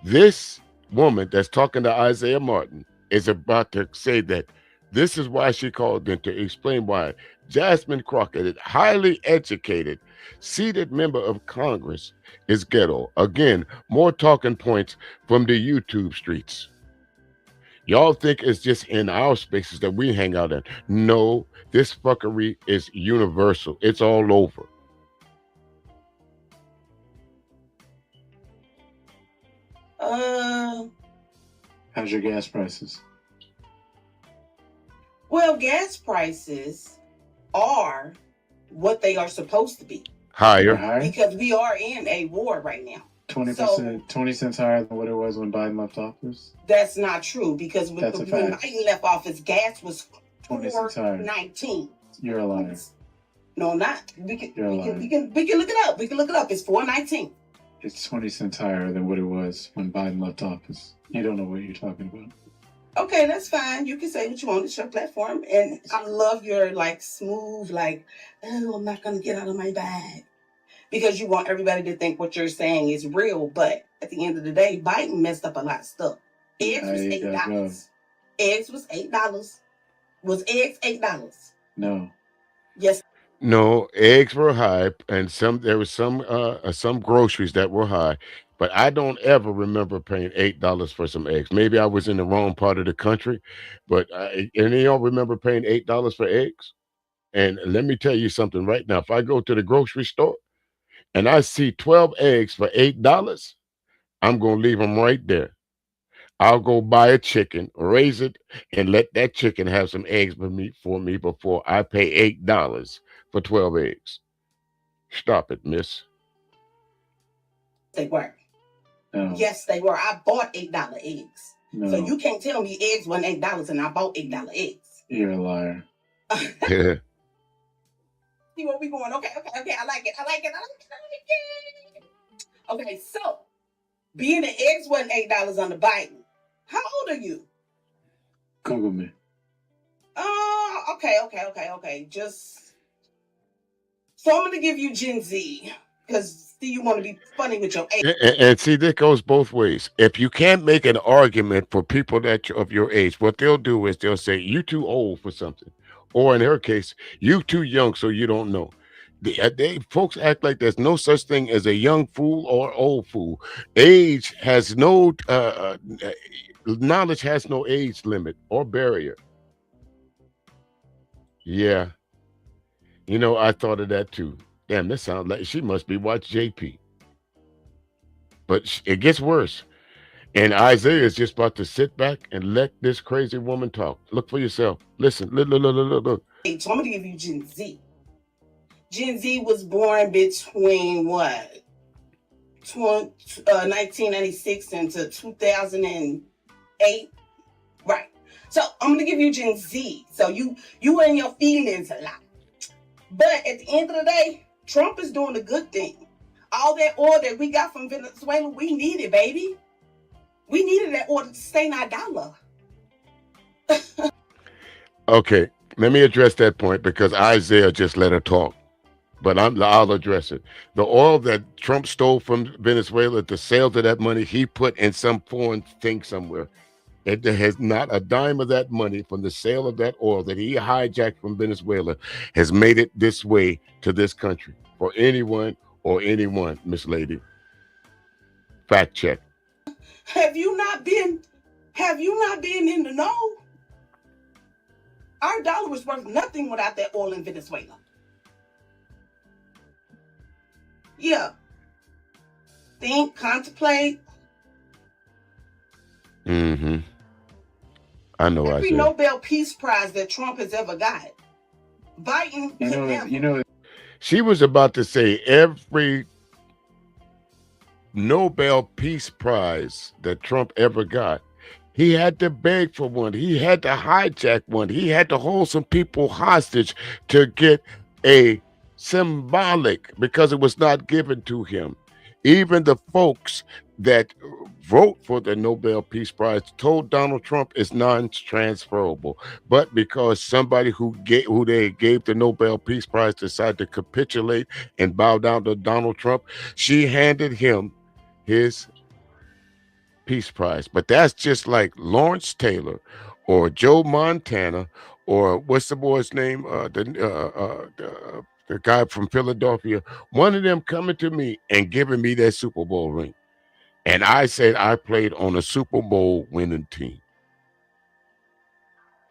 This woman that's talking to Isaiah Martin is about to say that this is why she called in to explain why Jasmine Crockett, a highly educated, seated member of Congress, is ghetto. Again, more talking points from the YouTube streets. Y'all think it's just in our spaces that we hang out in. No, this fuckery is universal. It's all over. How's your gas prices? Well, gas prices are what they are supposed to be. Higher. Because we are in a war right now. 20%, 20 cents higher than what it was when Biden left office? That's not true, because when That's a fact. Biden left office, gas was 20 cents higher. $4.19. You're a liar. No, I'm not. We can You're a liar. look it up. We can look it up. It's $4.19. It's 20 cents higher than what it was when Biden left office. You don't know what you're talking about. Okay, that's fine. You can say what you want. It's your platform. And I love your smooth, oh, I'm not gonna get out of my bag. Because you want everybody to think what you're saying is real, but at the end of the day, Biden messed up a lot of stuff. Eggs was $8. Eggs was $8. Was eggs $8? No. Yes. No, eggs were high, and there was some groceries that were high, but I don't ever remember paying $8 for some eggs. Maybe I was in the wrong part of the country, but any of y'all remember paying $8 for eggs? And let me tell you something right now. If I go to the grocery store and I see 12 eggs for $8, I'm gonna leave them right there. I'll go buy a chicken, raise it, and let that chicken have some eggs for me before I pay $8 for 12 eggs. Stop it, miss. They were. No. Yes, they were. I bought $8 eggs. No. So you can't tell me eggs wasn't $8 and I bought $8 eggs. You're a liar. See where we going? Okay. I like it. Okay, so being the eggs wasn't $8 on the Biden. How old are you? Google me. Okay. So I'm gonna give you Gen Z because you want to be funny with your age. And see, that goes both ways. If you can't make an argument for people of your age, what they'll do is they'll say you too old for something, or in her case, you too young, so you don't know. Folks act like there's no such thing as a young fool or old fool. Age has no knowledge has no age limit or barrier. Yeah. I thought of that too. Damn, this sounds like she must be watching JP. But it gets worse. And Isaiah is just about to sit back and let this crazy woman talk. Look for yourself. Listen, look. So I'm going to give you Gen Z. Gen Z was born between 1996 into 2008. Right. So I'm gonna give you Gen Z. So you in your feelings a lot. But at the end of the day, Trump is doing a good thing. All that oil that we got from Venezuela, we needed, baby. We needed that oil to sustain our dollar. Okay, let me address that point because Isaiah just let her talk. But I'll address it. The oil that Trump stole from Venezuela, the sales of that money he put in some foreign thing somewhere. It has not a dime of that money from the sale of that oil that he hijacked from Venezuela has made it this way to this country for anyone or anyone, Miss Lady. Fact check. Have you not been in the know? Our dollar was worth nothing without that oil in Venezuela. Yeah. Think, contemplate. Mm-hmm. I know. Every Nobel Peace Prize that Trump has ever got, Biden You know. She was about to say every Nobel Peace Prize that Trump ever got, he had to beg for one. He had to hijack one. He had to hold some people hostage to get a symbolic because it was not given to him. Even the folks that wrote for the Nobel Peace Prize told Donald Trump it's non-transferable. But because somebody who they gave the Nobel Peace Prize decided to capitulate and bow down to Donald Trump, she handed him his Peace Prize. But that's just like Lawrence Taylor or Joe Montana or what's the boy's name? The guy from Philadelphia, one of them coming to me and giving me that Super Bowl ring. And I said I played on a Super Bowl winning team.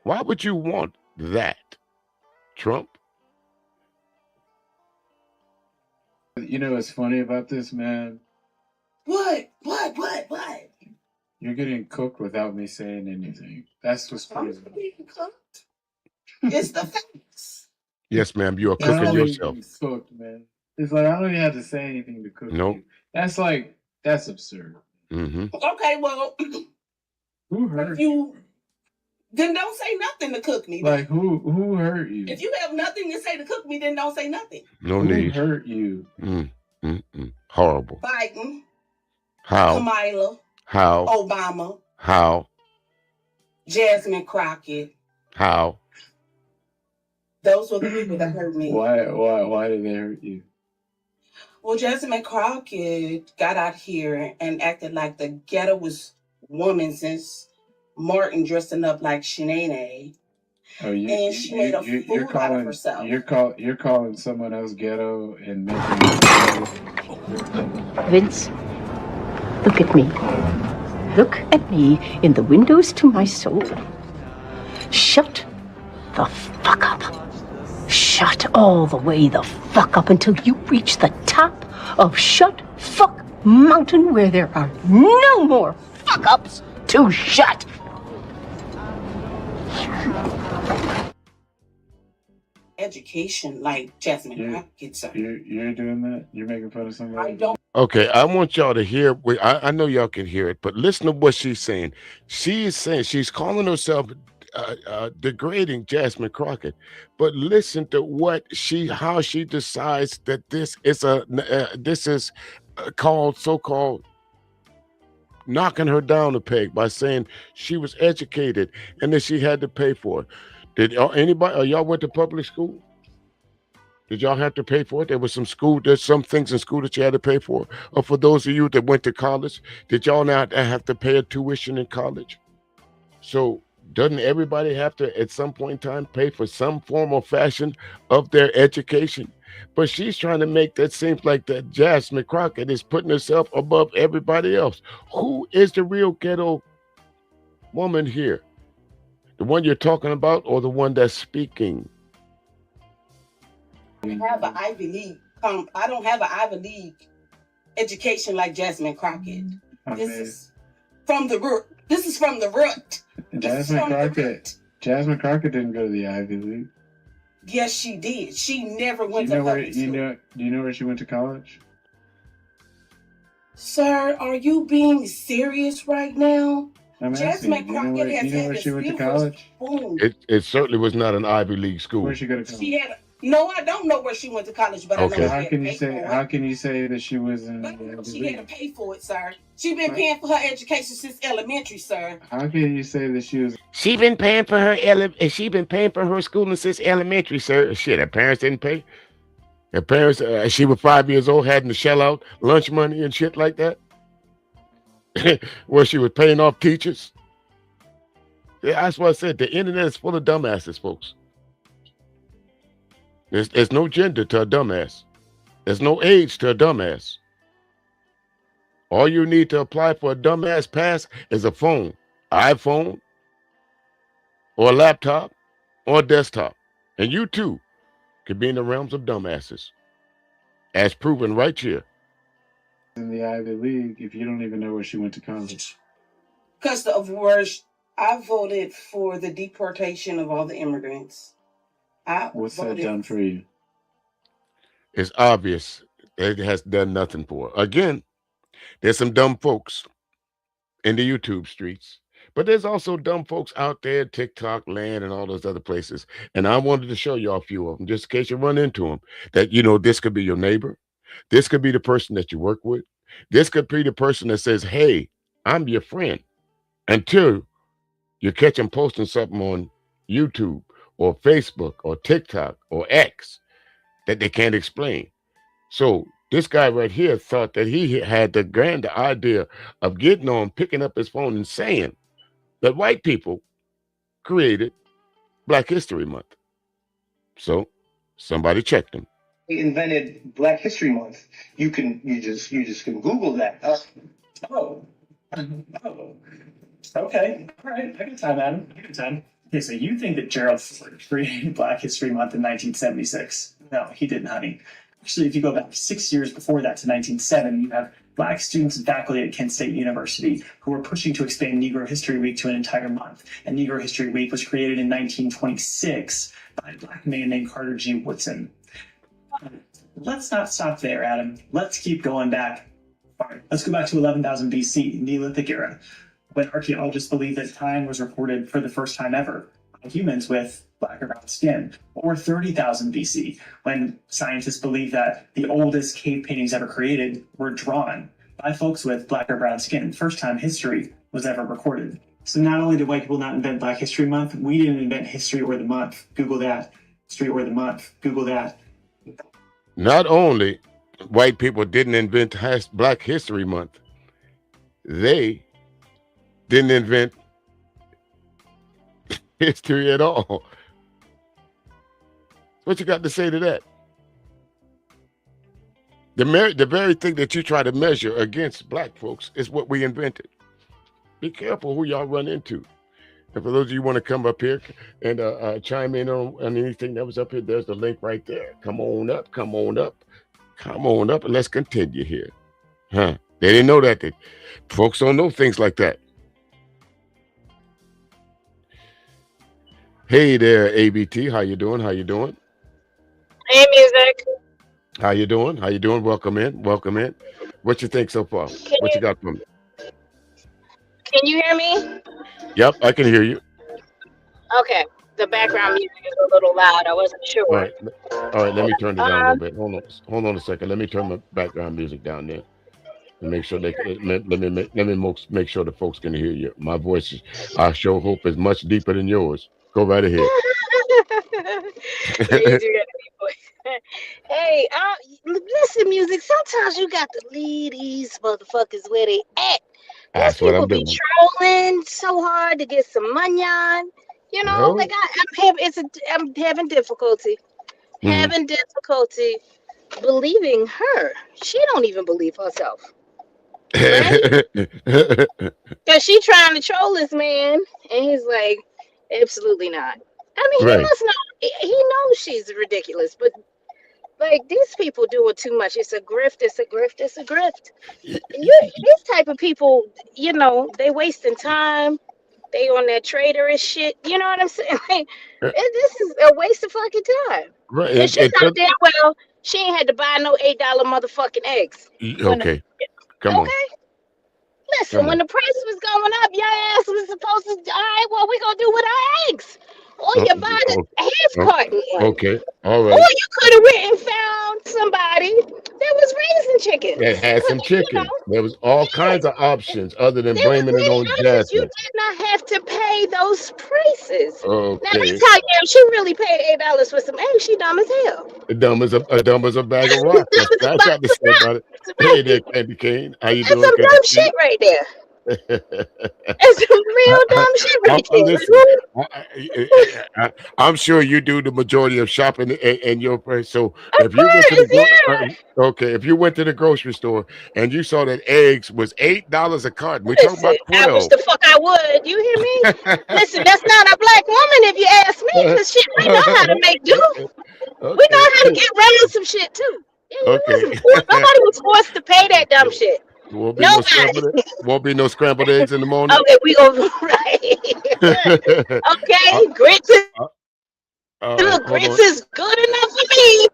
Why would you want that, Trump? You know what's funny about this, man? What? You're getting cooked without me saying anything. That's what's crazy. It's the facts. Yes, ma'am. You are cooking yourself. Cooked, man. It's like I don't even have to say anything to cook you. That's absurd. Mm-hmm. Okay, well, who hurt you? Then don't say nothing to cook me. Like who hurt you? If you have nothing to say to cook me, then don't say nothing. No who need. Hurt you? Horrible. Biden. How? Kamala. How? Obama. How? Jasmine Crockett. How? Those were the people that hurt me. Why did they hurt you? Well, Jasmine Crockett got out here and acted like the ghettoest woman since Martin dressing up like Shanae. And she made a fool out of herself. You're calling someone else ghetto and making Vince, look at me. Look at me in the windows to my soul. Shut the fuck up. Shut all the way the fuck up until you reach the top of Shut Fuck Mountain where there are no more fuck ups to shut. Education like Jasmine Crockett, sir. You're doing that? You're making fun of somebody? I don't. Okay, I want y'all to hear. I know y'all can hear it, but listen to what she's saying. She's saying she's calling herself degrading Jasmine Crockett, but listen to how she decides that this is called so-called knocking her down a peg by saying she was educated and that she had to pay for it. Did y'all went to public school? Did y'all have to pay for it? There's some things in school that you had to pay for. Or for those of you that went to college, did y'all not have to pay a tuition in college? So doesn't everybody have to, at some point in time, pay for some form or fashion of their education? But she's trying to make that seem like that Jasmine Crockett is putting herself above everybody else. Who is the real ghetto woman here? The one you're talking about or the one that's speaking? I have an Ivy League. I don't have an Ivy League education like Jasmine Crockett. This is from the root. Jasmine Crockett didn't go to the Ivy League. Yes, she did. She never went to public school. Do you know where she went to college? Sir, are you being serious right now? I'm Jasmine asking, Crockett has you know had where the she went to skill for college? spoon. It certainly was not an Ivy League school. Where'd she go to college? She had no, I don't know where she went to college, but I know Okay. she How had can to you pay say? for How it. can you say that she was in? But the she league? had to pay for it, sir. She been paying for her education since elementary, sir. How can you say that she was? She been paying for her schooling since elementary, sir. Shit, her parents didn't pay. Her parents, she was 5 years old, having to shell out lunch money and shit like that. Where she was paying off teachers. Yeah, that's what I said. The internet is full of dumbasses, folks. There's no gender to a dumbass. There's no age to a dumbass. All you need to apply for a dumbass pass is a phone, iPhone, or a laptop, or a desktop. And you too could be in the realms of dumbasses. As proven right here. In the Ivy League if you don't even know where she went to college? Because of words, I voted for the deportation of all the immigrants. What's that done for you? It's obvious it has done nothing for her. Again, there's some dumb folks in the YouTube streets, but there's also dumb folks out there, TikTok land and all those other places. And I wanted to show you a few of them, just in case you run into them, that, this could be your neighbor. This could be the person that you work with. This could be the person that says, hey, I'm your friend. Until you catch them posting something on YouTube or Facebook or TikTok or X that they can't explain. So this guy right here thought that he had the grand idea of getting on, picking up his phone and saying that white people created Black History Month. So somebody checked him. We invented Black History Month. You just can Google that. Oh. Okay. All right. I got time, Adam. I got time. Okay, so you think that Gerald Ford created Black History Month in 1976? No, he didn't, honey. Actually, if you go back 6 years before that to 1907, you have Black students and faculty at Kent State University who were pushing to expand Negro History Week to an entire month. And Negro History Week was created in 1926 by a Black man named Carter G. Woodson. Let's not stop there, Adam. Let's keep going back. All right, let's go back to 11,000 BC, Neolithic era, when archaeologists believe that time was recorded for the first time ever by humans with black or brown skin. Or 30,000 BC, when scientists believe that the oldest cave paintings ever created were drawn by folks with black or brown skin. First time history was ever recorded. So not only did white people not invent Black History Month, we didn't invent history or the month. Google that. History or the month. Google that. Not only white people didn't invent Black History Month, they didn't invent history at all. What you got to say to that? The very thing that you try to measure against black folks is what we invented. Be careful who y'all run into. And for those of you who want to come up here and chime in on anything that was up here, there's the link right there. Come on up, come on up, come on up, and let's continue here. Huh? They didn't know that. Folks don't know things like that. Hey there, ABT. How you doing? How you doing? Hey, music. How you doing? How you doing? Welcome in. Welcome in. What you think so far? What you got from me? Can you hear me? Yep, I can hear you. Okay. The background music is a little loud. I wasn't sure. All right. Let me turn it down a little bit. Hold on a second. Let me turn my background music down there and make sure let me make sure the folks can hear you. My voice, I sure hope, is much deeper than yours. Go right ahead. Hey, listen, music. Sometimes you got to leave these motherfuckers where they at. That's what I'm doing. Be trolling so hard to get some money on. You know, like I'm having difficulty. Having difficulty believing her. She don't even believe herself. Right? Cause she trying to troll this man, and he's like, absolutely not. I mean, he must know. He knows she's ridiculous, but like these people doing too much. It's a grift. It's a grift. It's a grift. These type of people, you know, they wasting time. They on that traitorous shit. You know what I'm saying? Like, this is a waste of fucking time. Right. And she's not damn well. She ain't had to buy no $8 motherfucking eggs. Okay. Come on. Yes, Come and when on. the price was going up, your ass was supposed to. All right, what we gonna do with our eggs? Or you buy the Oh, half oh, carton one. okay. All Or right. you could have went and found somebody that was raising That chickens. had some chicken. There was all kinds of options other than There was blaming it many on options. You Jasmine. did not have to pay those prices. Now they Okay. tell you she really paid $8 for some eggs. She dumb as hell. Dumb as a bag of rocks. That's what I got to say about it. Hey there, Candy Cane. How you That's doing? some Good to dumb see shit right there. you. That's some real dumb shit right there. Listen, I'm sure you do the majority of shopping in your place. So Of if you went to the course, yeah. okay, if you went to the grocery store and you saw that eggs was $8 a carton, we talking Listen, about I wish 12. the fuck I would. You hear me? Listen, that's not a black woman if you ask me, because shit, we know how to make do. We know Okay. how to get rid of some shit too. Yeah, we Okay. wasn't forced. Nobody was forced to pay that dumb shit. Won't be no Nobody. scrambled won't be no scrambled eggs in the morning. Okay, we go right. Uh, Okay, grits is all right, look, hold grits on. is good enough for me.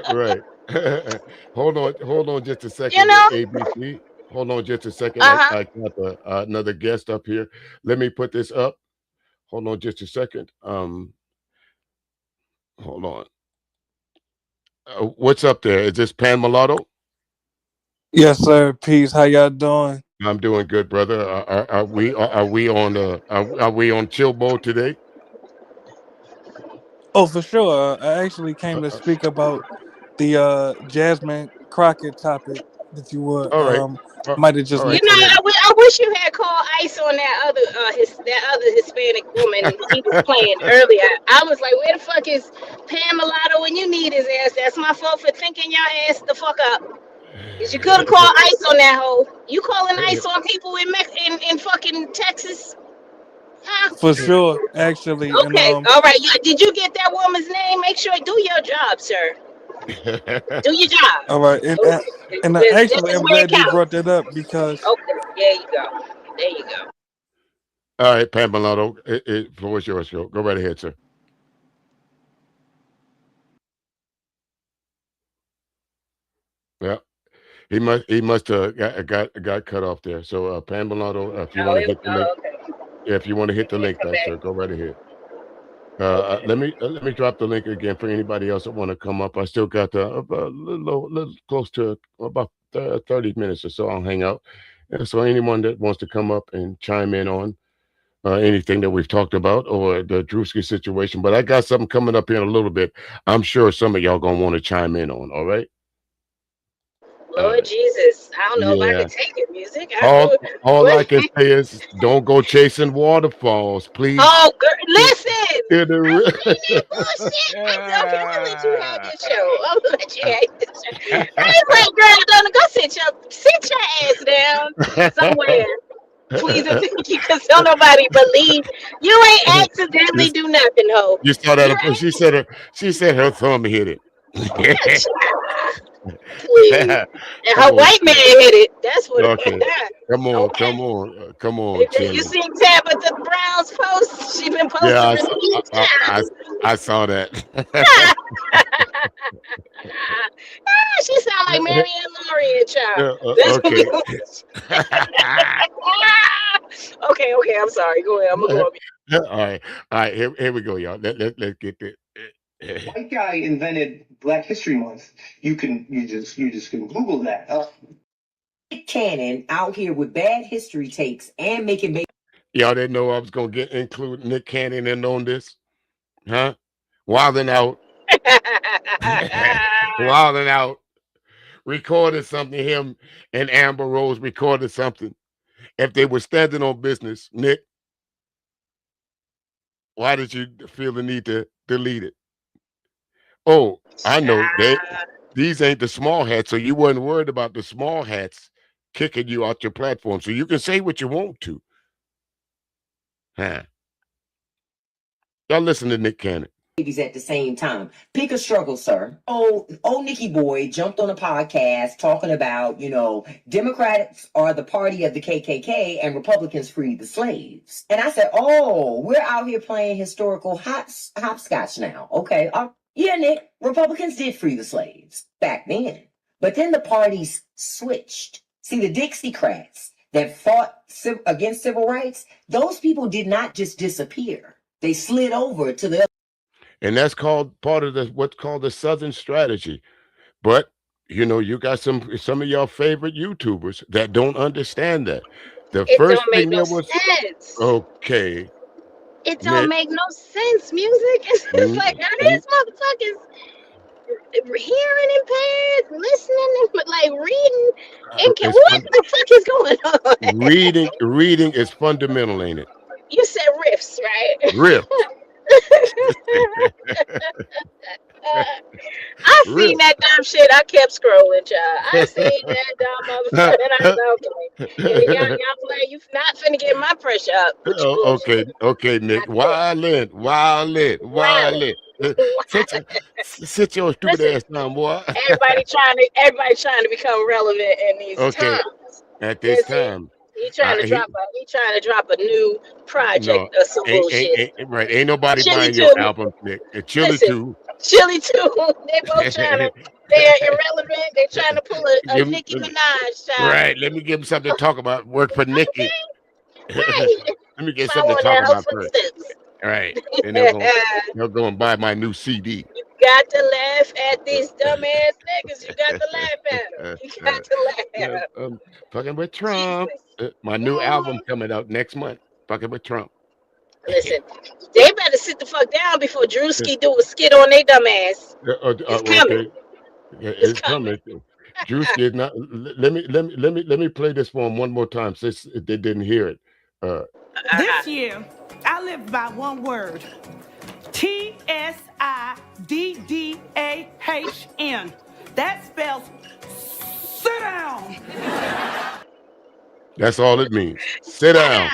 Right. Hold on just a You second, know? ABC. Hold on just a second. Uh-huh. I got another guest up here. Let me put this up. Hold on just a second. Hold on. What's up there? Is this Pan Mulatto? Yes, sir. Peace. How y'all doing? I'm doing good, brother. Are we on are we on chill mode today? Oh, for sure. I actually came to speak about the Jasmine Crockett topic that you were All right. might have just All You right. know, mentioned. I wish you had called ice on that other Hispanic woman he was playing earlier. I was like, where the fuck is Pam Mulatto when you need his ass? That's my fault for thinking your ass the fuck up. Cause you could have called ice on that hoe. You calling ice on people in fucking Texas? Huh? For sure, actually, and Okay, all right. Did you get that woman's name? Make sure do your job, sir. Do your job. all right, and This actually, is I'm where it glad you counts. brought that up because Okay, there you go. There you go. All right, Pan Mulatto. Floor is yours. Go right ahead, sir. Yeah. He must have got cut off there. So Pan Mulatto, if you want to hit the link, Okay. if you want to hit the link Come back, back. sir, go right ahead. Okay. Let me drop the link again for anybody else that want to come up. I still got about a little close to about 30 minutes or so. I'll hang out. So anyone that wants to come up and chime in on anything that we've talked about or the Druski situation, but I got something coming up here in a little bit. I'm sure some of y'all gonna want to chime in on. All right. Lord Jesus, I don't know if I Yeah. could take it. Music. All I can say is don't go chasing waterfalls, please. Oh, girl, listen. In the I'm saying that bullshit. Okay, I'm gonna let you have this show. I'm gonna let you have this show. I ain't like, girl, don't go sit your ass down somewhere. Please and thank you, because don't nobody believe you ain't accidentally do nothing, ho. You saw You're that? She said her thumb hit it. please. And her Come on, white man Tim. hit it. That's what Okay. Come on, okay. come on, You Tim. seen Tabitha Brown's post? She been Yeah, posting receipts. I saw that. She sound like Marianne Laurie, child. Okay. Okay, I'm sorry. Go ahead. I'm gonna go up. All right. Here we go, y'all. Let's get this. White guy invented Black History Month. You just can Google that. Cannon out here with bad history takes and making baby. Y'all didn't know I was gonna include Nick Cannon in on this, huh? Wilding out, wilding out. Recorded something. Him and Amber Rose recorded something. If they were standing on business, Nick, why did you feel the need to delete it? Oh, I know these ain't the small hats, so you weren't worried about the small hats kicking you out your platform. So you can say what you want to. Huh? Y'all listen to Nick Cannon. Babies at the same time. Pick a struggle, sir. Oh, Nikki Boy jumped on a podcast talking about, Democrats are the party of the KKK and Republicans freed the slaves. And I said, oh, we're out here playing historical hopscotch now. Okay. Yeah, Nick, Republicans did free the slaves back then. But then the parties switched. See, the Dixiecrats, that fought against civil rights, those people did not just disappear. They slid over to the. And that's called part of the what's called the Southern strategy. But you know, you got some of your favorite YouTubers that don't understand that. The It first don't make thing no there was sense. okay. It don't make no sense. Music. It's like, are these motherfuckers hearing impaired, listening, like reading? It's What the fuck is going on? reading is fundamental, ain't it? You said riffs, right? Riff. I Riff. seen that dumb shit. I kept scrolling, child. I seen that dumb motherfucker. And I said, okay. Yeah, y'all play. You not finna get my pressure up. With your bullshit. Okay, Nick. Wildin'. Sit your stupid ass down, boy. Everybody trying to become relevant in these Okay. times. At this time. He trying to drop a new project or some bullshit. Right. Ain't nobody Chili buying too. your album, Nick. Chili Listen, too. Chili too. They both they're irrelevant. They're trying to pull a Nicki Minaj, child. Right. Let me give him something to talk about. Work for Nicki. Right. Let me get something to talk about first. All right. And they'll go and buy my new CD. You got to laugh at these dumbass niggas. You got to laugh at them. You got to laugh at them. Fucking with Trump. My new album coming out next month. Fucking with Trump. Listen, they better sit the fuck down before Druski do a skit on their dumb ass. It's coming. Okay. It's coming. Druski is not. Let me play this for him one more time since they didn't hear it. This year, I live by one word. TSIDDAHN. That spells sit down. That's all it means. Sit down.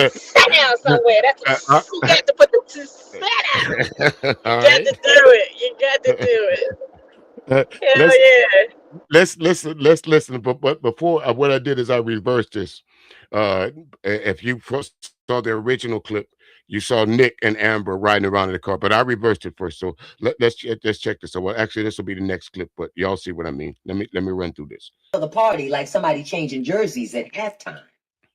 Sit down somewhere. That's you got to put the sit down. You got to do it. You got to do it. Hell yeah. Let's listen. But before what I did is I reversed this. If you first saw the original clip, you saw Nick and Amber riding around in the car, but I reversed it first. So let's check this. So actually, this will be the next clip, but y'all see what I mean. Let me run through this. The party like somebody changing jerseys at halftime.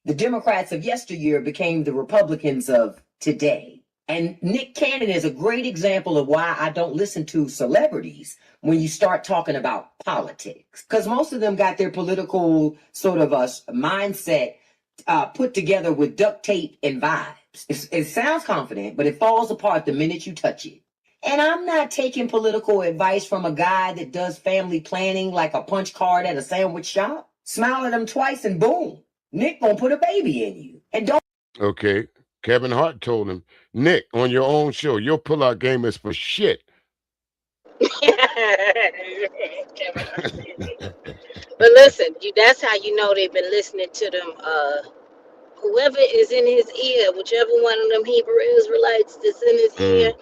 The Democrats of yesteryear became the Republicans of today. And Nick Cannon is a great example of why I don't listen to celebrities when you start talking about politics. Because most of them got their political sort of mindset put together with duct tape and vibes. It sounds confident, but it falls apart the minute you touch it. And I'm not taking political advice from a guy that does family planning like a punch card at a sandwich shop. Smile at him twice and boom, Nick gonna put a baby in you. And don't. Okay. Kevin Hart told him, Nick, on your own show, your pullout game is for shit. But listen, that's how you know they've been listening to them. Whoever is in his ear, whichever one of them Hebrew Israelites that's in his ear,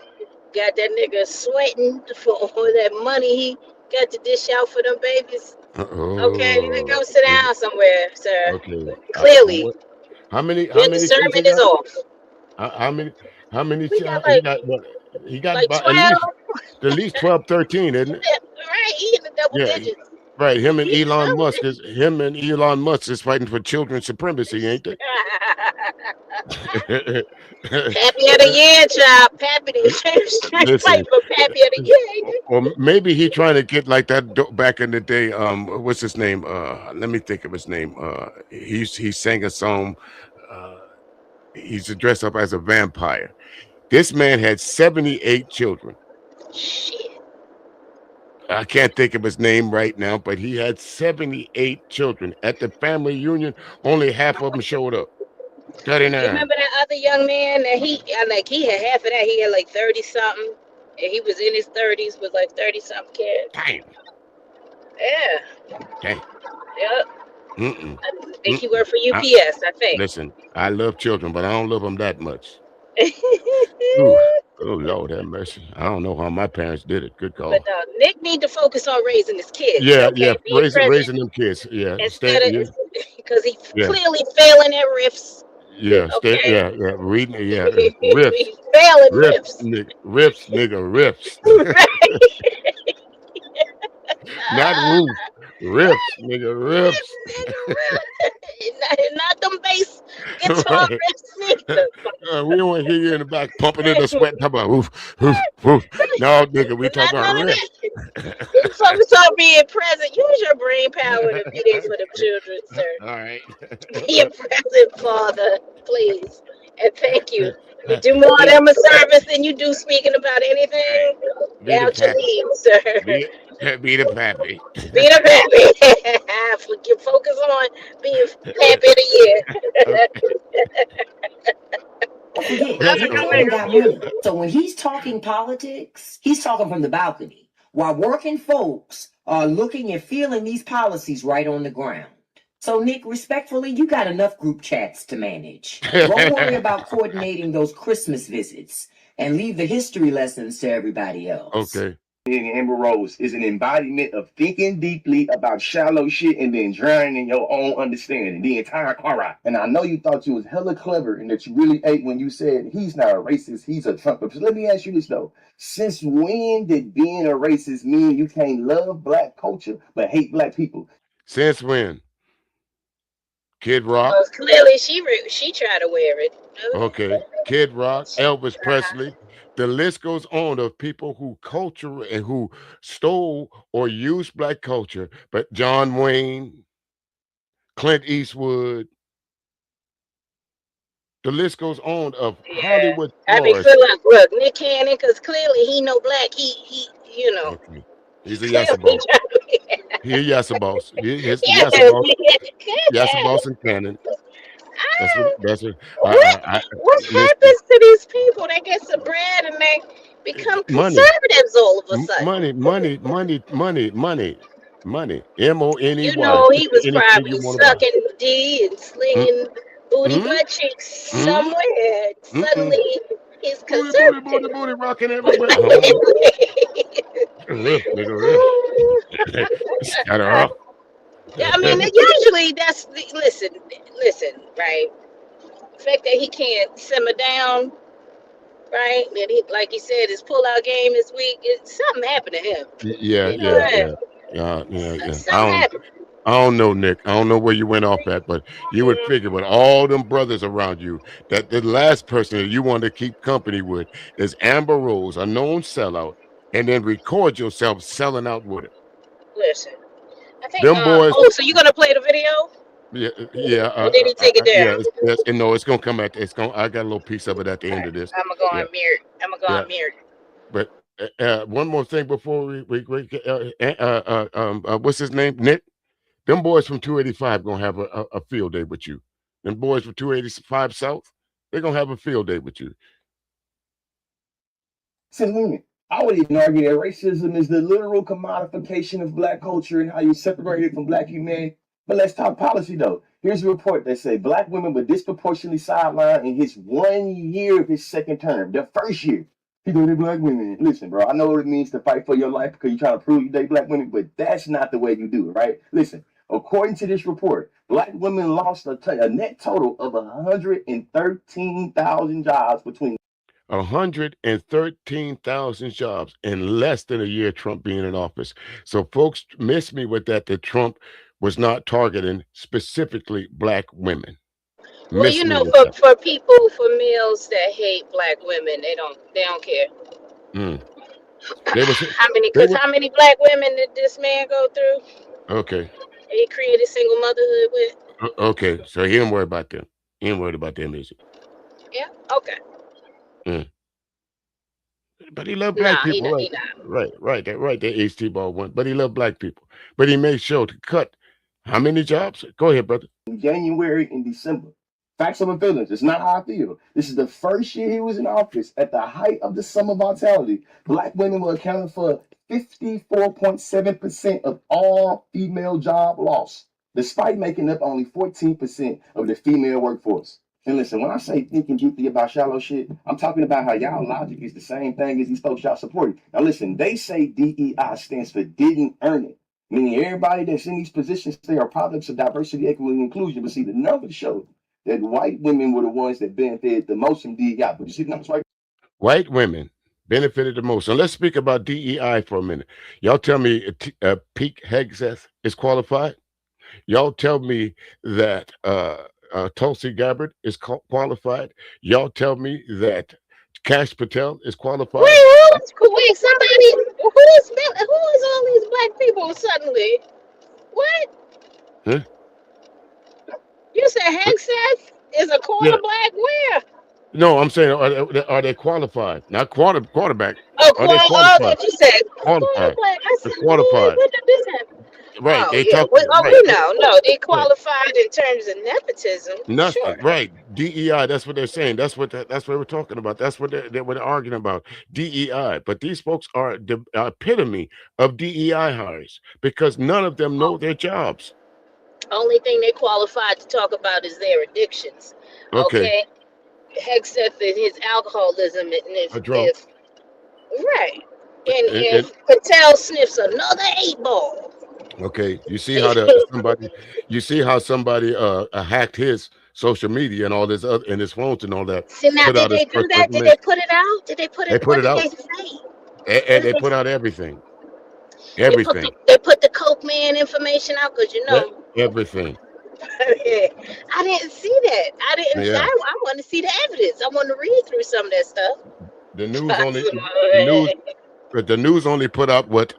got that nigga sweating for all that money he got to dish out for them babies. Okay, you go sit down somewhere, sir. Okay. Clearly, how many discernment is off. How many he got like about 12. at least 12, 13, isn't it? Right, he in the double digits. Right, him and Elon Musk is fighting for children's supremacy, ain't they? Pappy of the year, child. Pappy fight for Pappy of the year. Or maybe he trying to get like that back in the day. What's his name? Let me think of his name. He sang a song. He's dressed up as a vampire. This man had 78 children. Shit. I can't think of his name right now, but he had 78 children. At the family reunion, only half of them showed up. 39. You remember that other young man that he had half of that. He had like 30 something, and he was in his 30s with like 30 something kids. Damn. Yeah. Damn. Yep. Mm-mm. I think he worked for UPS. I think. Listen, I love children, but I don't love them that much. Ooh. Oh Lord have mercy. I don't know how my parents did it. Good call. But Nick need to focus on raising his kids. Yeah, okay? raising them kids. Yeah, because he's clearly failing at riffs. Yeah, okay. reading. Yeah, riffs. He's failing riffs. Riffs, nigga, riffs. Not Riffs, nigga, riffs. not them bass guitar Right. riffs neither. We don't want to hear you in the back pumping in the sweat. Talking about oof, oof, oof. No, nigga, we talking Not about none of riffs. that. You focus on being present. Use your brain power to be there for the children, sir. All right. Be a present father, please. And thank you. You do more of them a service than you do speaking about anything Be the out your pappy. league, sir. Be the pappy. Be the pappy. Focus on being pappy of the year. Don't forget, That's Kid what I'm Rock making got you. money. So when he's talking politics, he's talking from the balcony, while working folks are looking and feeling these policies right on the ground. So, Nick, respectfully, you got enough group chats to manage. Go worry about coordinating those Christmas visits and leave the history lessons to everybody else. Okay. Amber Rose is an embodiment of thinking deeply about shallow shit and then drowning in your own understanding the entire car ride. And I know you thought you was hella clever and that you really ate when you said he's not a racist, he's a Trumper. So let me ask you this though. Since when did being a racist mean you can't love black culture but hate black people? Since when? Kid Rock. Well, clearly she tried to wear it. Okay. Kid Rock, Elvis Presley. The list goes on of people who culture and who stole or used black culture, but John Wayne, Clint Eastwood. The list goes on of Hollywood I mean, stars. look, Nick Cannon, because clearly he no black. He, you know. Okay. He's a yes boss. He a yes boss. He's the yes boss. Yes boss and Cannon. That's what What listen. happens to these people? They get some bread and they become Money. conservatives all of a sudden. Money. MONEY. You know, he was Anything you probably want to buy. sucking D and slinging booty butt cheeks somewhere. Suddenly, he's conservative. Booty rocking everywhere. Riff, nigga, riff. Shut her up. Yeah, I mean, usually that's listen, right? The fact that he can't simmer down, right? And he, like he said, his pullout game is weak. Something happened to him. Yeah. Something happened. I don't know, Nick. I don't know where you went off at, but you would figure with all them brothers around you that the last person that you want to keep company with is Amber Rose, a known sellout, and then record yourself selling out with it. Listen, I think. Them boys. So you gonna play the video? Yeah. Or did he take it down? No, it's gonna come at. I got a little piece of it at the end of this. I'm gonna go on mute. On mute. But one more thing before we what's his name? Nick. Them boys from 285 gonna have a field day with you. Them boys from 285 South, they're gonna have a field day with you. I would even argue that racism is the literal commodification of black culture and how you separate it from black humanity. But let's talk policy though. Here's a report that say black women were disproportionately sidelined in his 1 year of his second term. The first year. He go to black women. Listen, bro, I know what it means to fight for your life because you're trying to prove you date black women, but that's not the way you do it, right? Listen, according to this report, black women lost a net total of 113,000 jobs between 113,000 jobs in less than a year Trump being in office. So folks miss me with that Trump was not targeting specifically black women. Well, you know, for males that hate black women, they don't care. How many black women did this man go through? Okay. He created single motherhood with. Okay, so he didn't worry about them. He ain't worried about them, is he? Yeah. Okay. But he loved black people, right? Right. That HT ball one. But he loved black people. But he made sure to cut how many jobs? Go ahead, brother. January and December. Facts of my feelings. It's not how I feel. This is the first year he was in office at the height of the summer mortality. Black women were accounting for 54.7% of all female job loss, despite making up only 14% of the female workforce. And listen, when I say thinking deeply about shallow shit, I'm talking about how y'all logic is the same thing as these folks y'all supporting. Now listen, they say DEI stands for didn't earn it, meaning everybody that's in these positions, they are products of diversity, equity, and inclusion. But see, the numbers show that white women were the ones that benefited the most from DEI. But you see the numbers right? White women benefited the most. So let's speak about DEI for a minute. Y'all tell me Pete Hegseth is qualified. Y'all tell me that Tulsi Gabbard is qualified. Y'all tell me that Kash Patel is qualified. Wait, somebody who is all these black people suddenly? What? Huh? You said Hegseth is a quarter Yeah. black? Where? No, I'm saying are they qualified? Not quarterback. Oh, Are they oh, qualified? that you said quarter Qualified. black. I They're said, qualified. when did this happen? Right. Oh They yeah, talk we right. know. No, they Right. qualified in terms of nepotism. Sure. Nothing. Right. DEI. That's what they're saying. That's what we're talking about. That's what they're arguing about. DEI. But these folks are the epitome of DEI hires because none of them know their jobs. Only thing they qualified to talk about is their addictions. Okay. Okay. Hegseth and his alcoholism, and A drunk. if right, and And if Patel sniffs another 8 ball. okay, you see how somebody hacked his social media and all this other and his phones and all that, See now, put did out his they do personal that? Did they information. put it out? Did they put They it? put What it did out. they say? What And did they they put say? out everything. They put Everything. the Coke Man information out because Yeah, everything. I didn't see that. I didn't. Yeah. I want to see the evidence. I want to read through some of that stuff. The news only the news only put out what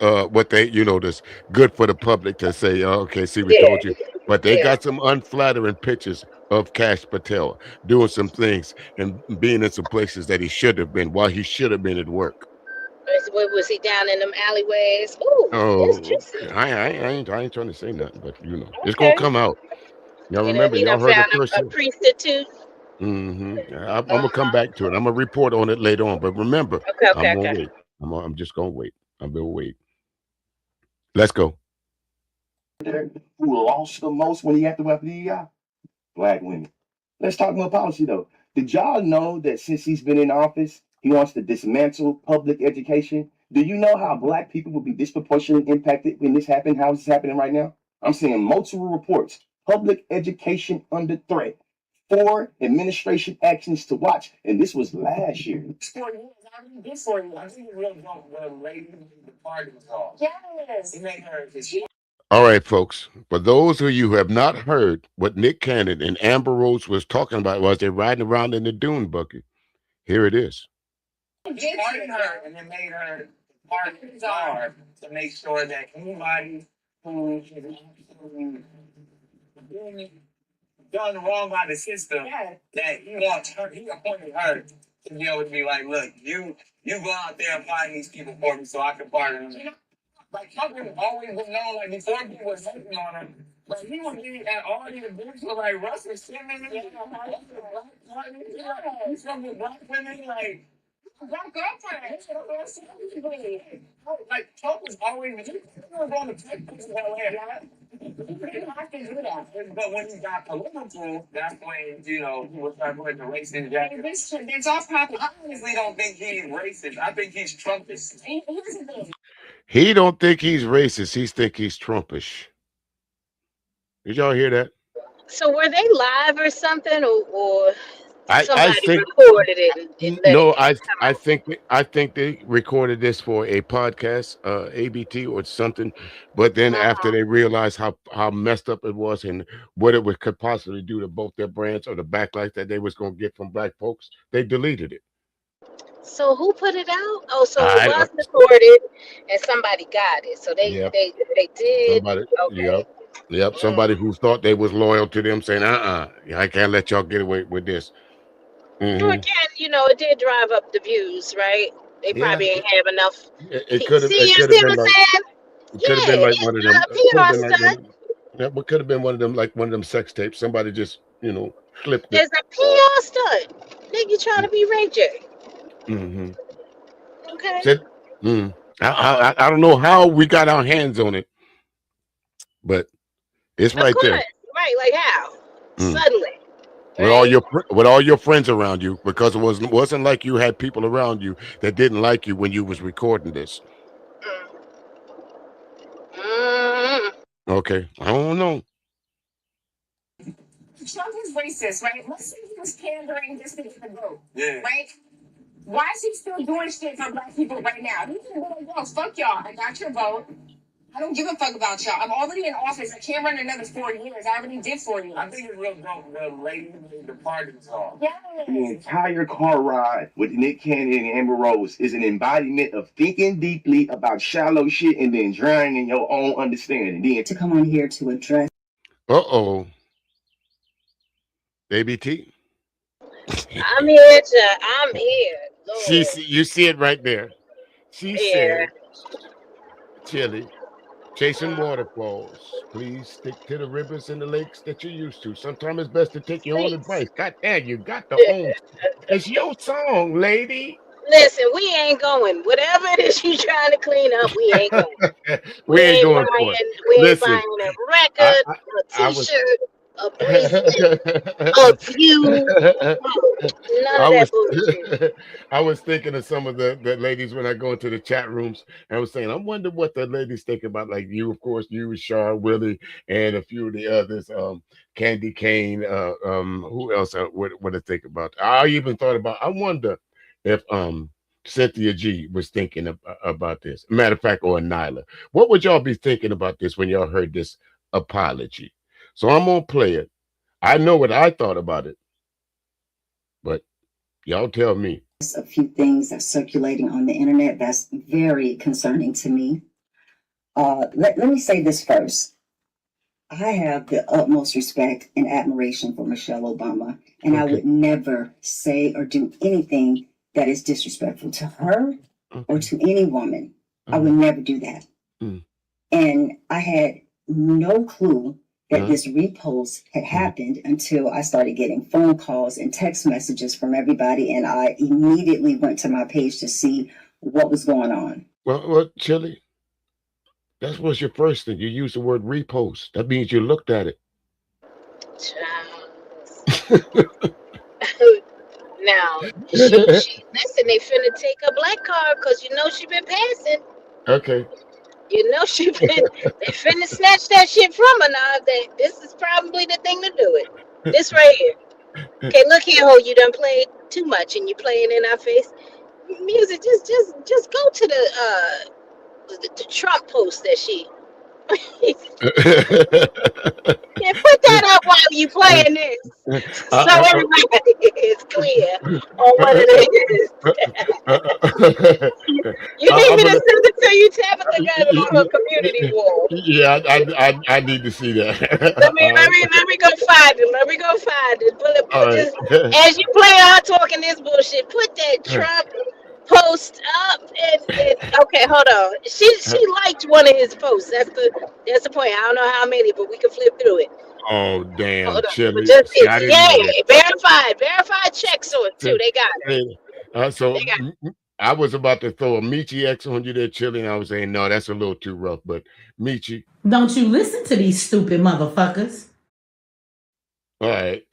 they that's good for the public to say, oh, okay, see, we Yeah, told you. But they yeah. got some unflattering pictures of Kash Patel doing some things and being in some places that he should have been while he should have been at work. What was he down in them alleyways? Ooh, that's Oh, juicy. I ain't trying to say nothing, but it's gonna Okay. come out. Y'all You know, remember, he done y'all heard it found first a here. prostitute. I'm gonna come back to it. I'm gonna report on it later on. But remember, Okay, I'm okay, gonna okay. wait. I'm just gonna wait. I'm gonna wait. Let's go. Who lost the most when he had to wear DEI? Black women. Let's talk more policy though. Did y'all know that since he's been in office, he wants to dismantle public education? Do you know how black people will be disproportionately impacted when this happened? How it's happening right now? I'm seeing multiple reports. Public education under threat. 4 administration actions to watch, and this was last year. All right, folks. For those of you who have not heard what Nick Cannon and Amber Rose was talking about while they're riding around in the dune bucket, here it is. Pardoned her and then made her part of the czar to make sure that anybody who is actually being done wrong by the system, that he appointed her to be able to be like, look, you go out there and find these people for me so I can pardon them. Like Trump has always been known, like before people was hating on him, but he would be at all these events with like Russell Simmons, he's from the black women, like black girlfriend. Like Trump was always going to take places that way. But when he got political, that's when he would start putting the racist jacket. It's all proper. I honestly don't think he's racist. I think he's Trumpist. He don't think he's racist. He think he's Trumpish. Did y'all hear that? So were they live or something, or I somebody think recorded it and let it no. come out? I think they recorded this for a podcast, ABT or something. But then after they realized how messed up it was and what could possibly do to both their brands or the backlash that they was gonna get from black folks, they deleted it. So who put it out? Oh, so it I was recorded and somebody got it. So they Yep. they did. Somebody. Okay. Yep. Somebody who thought they was loyal to them saying, I can't let y'all get away with this. So Hmm. again, it did drive up the views, right? They Yeah. probably ain't have enough. It could have. See, It you could see have been what I'm like. saying? It could have been Yeah, like it's one of not them. a Could have PR been like one. stunt. Yeah, but could have been one of them, like one of them sex tapes. Somebody just, clipped it. It's a PR stunt. Nigga trying to be Ray J. Mm-hmm. Okay. Said, I don't know how we got our hands on it, but it's Of right course. there. Right, like how? Mm. Suddenly. With all your friends around you, because it wasn't like you had people around you that didn't like you when you was recording this. Okay, I don't know. Trump is racist, right? Let's say he was pandering just to get the vote, right? Why is he still doing shit for black people right now? He can go, yo, fuck y'all. I got your vote. I don't give a fuck about y'all. I'm already in office. I can't run another 4 years. I already did 4 years. I think it's real dope when lady made the party song. Yes. The entire car ride with Nick Cannon and Amber Rose is an embodiment of thinking deeply about shallow shit and then drowning in your own understanding. Then to come on here to address. Uh-oh. Baby T. I'm here. I'm here. Lord. You see it right there. She said, Chili, chasing waterfalls. Please stick to the rivers and the lakes that you're used to. Sometimes it's best to take your own advice. God damn, you got the own. It's your song, lady. Listen, we ain't going. Whatever it is you trying to clean up, we ain't going. we ain't going for it. We ain't buying a record, a t-shirt, a bracelet, a view. None of that bullshit. I was thinking of some of the ladies when I go into the chat rooms. I was saying, I wonder what the ladies think about, like you, of course, you, Shar, Willie, and a few of the others, Candy Kane, who else would I think about? I even thought about, I wonder if Cynthia G was thinking about this. Matter of fact, or Nyla. What would y'all be thinking about this when y'all heard this apology? So I'm gonna play it. I know what I thought about it, but y'all tell me. A few things that's circulating on the internet that's very concerning to me. Let me say this first. I have the utmost respect and admiration for Michelle Obama, and I would never say or do anything that is disrespectful to her or to any woman. I would never do that. And I had no clue that this repost had happened until I started getting phone calls and text messages from everybody, and I immediately went to my page to see what was going on. Well, Chili, that was your first thing. You used the word repost. That means you looked at it. Now, listen, they finna take a black card because you know she been passing. Okay. You know she been, they finna snatch that shit from her now. This is probably the thing to do it. This right here. Okay, look here, ho, you done played too much and you playing in our face. Music, just go to the Trump post that she yeah, put that up while you playing this, so everybody is clear on what it is. You need me to send it to you, Tabitha got it on her community wall. Yeah, I need to see that. Let me go find it. Let me go find it. Just, as you play her talking this bullshit, put that Trump post up and okay, hold on. She liked one of his posts. That's the point. I don't know how many, but we can flip through it. Oh damn, Hold on. Chili. Just, See, I didn't know that. verified checks on it too. They got it. So I was about to throw a Michi X on you there, Chili, and I was saying no, that's a little too rough. But Michi, don't you listen to these stupid motherfuckers? All right.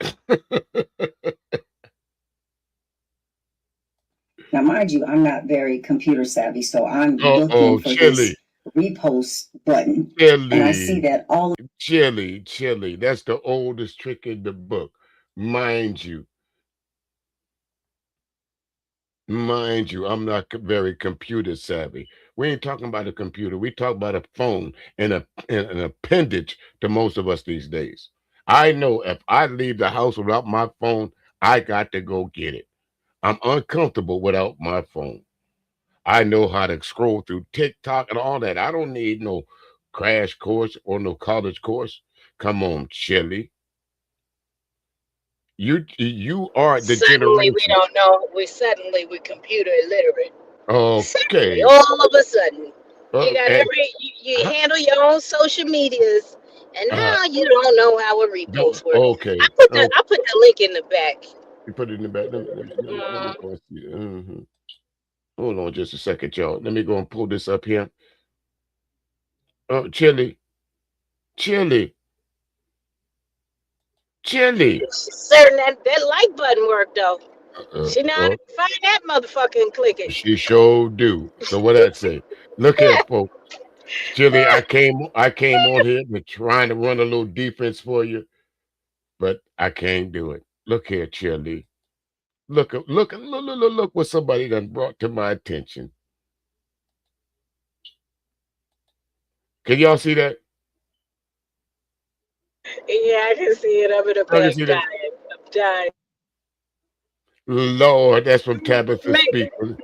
Now, mind you, I'm not very computer savvy, so I'm looking for this repost button. And I see that all Chili. That's the oldest trick in the book. Mind you, I'm not very computer savvy. We ain't talking about a computer. We talk about a phone and an appendage to most of us these days. I know if I leave the house without my phone, I got to go get it. I'm uncomfortable without my phone. I know how to scroll through TikTok and all that. I don't need no crash course or no college course. Come on, Chili. You are the suddenly generation. We don't know. We're computer illiterate. Okay. Suddenly, all of a sudden, you got you handle your own social medias, and now you don't know how a repost works. Okay. I put the link in the back. You put it in the back. Let me go and see it. Hold on just a second, y'all. Let me go and pull this up here. Chili. Certain that like button worked though. She know how to find that motherfucker and click it. She sure do. So what I say? Look here, folks. Chili, I came on here to trying to run a little defense for you, but I can't do it. Look here, Chili. Look what somebody done brought to my attention. Can y'all see that? Yeah, I can see it. I'm in the I can back see that. dying. I'm dying. Lord, that's from Tabitha Make Speaker.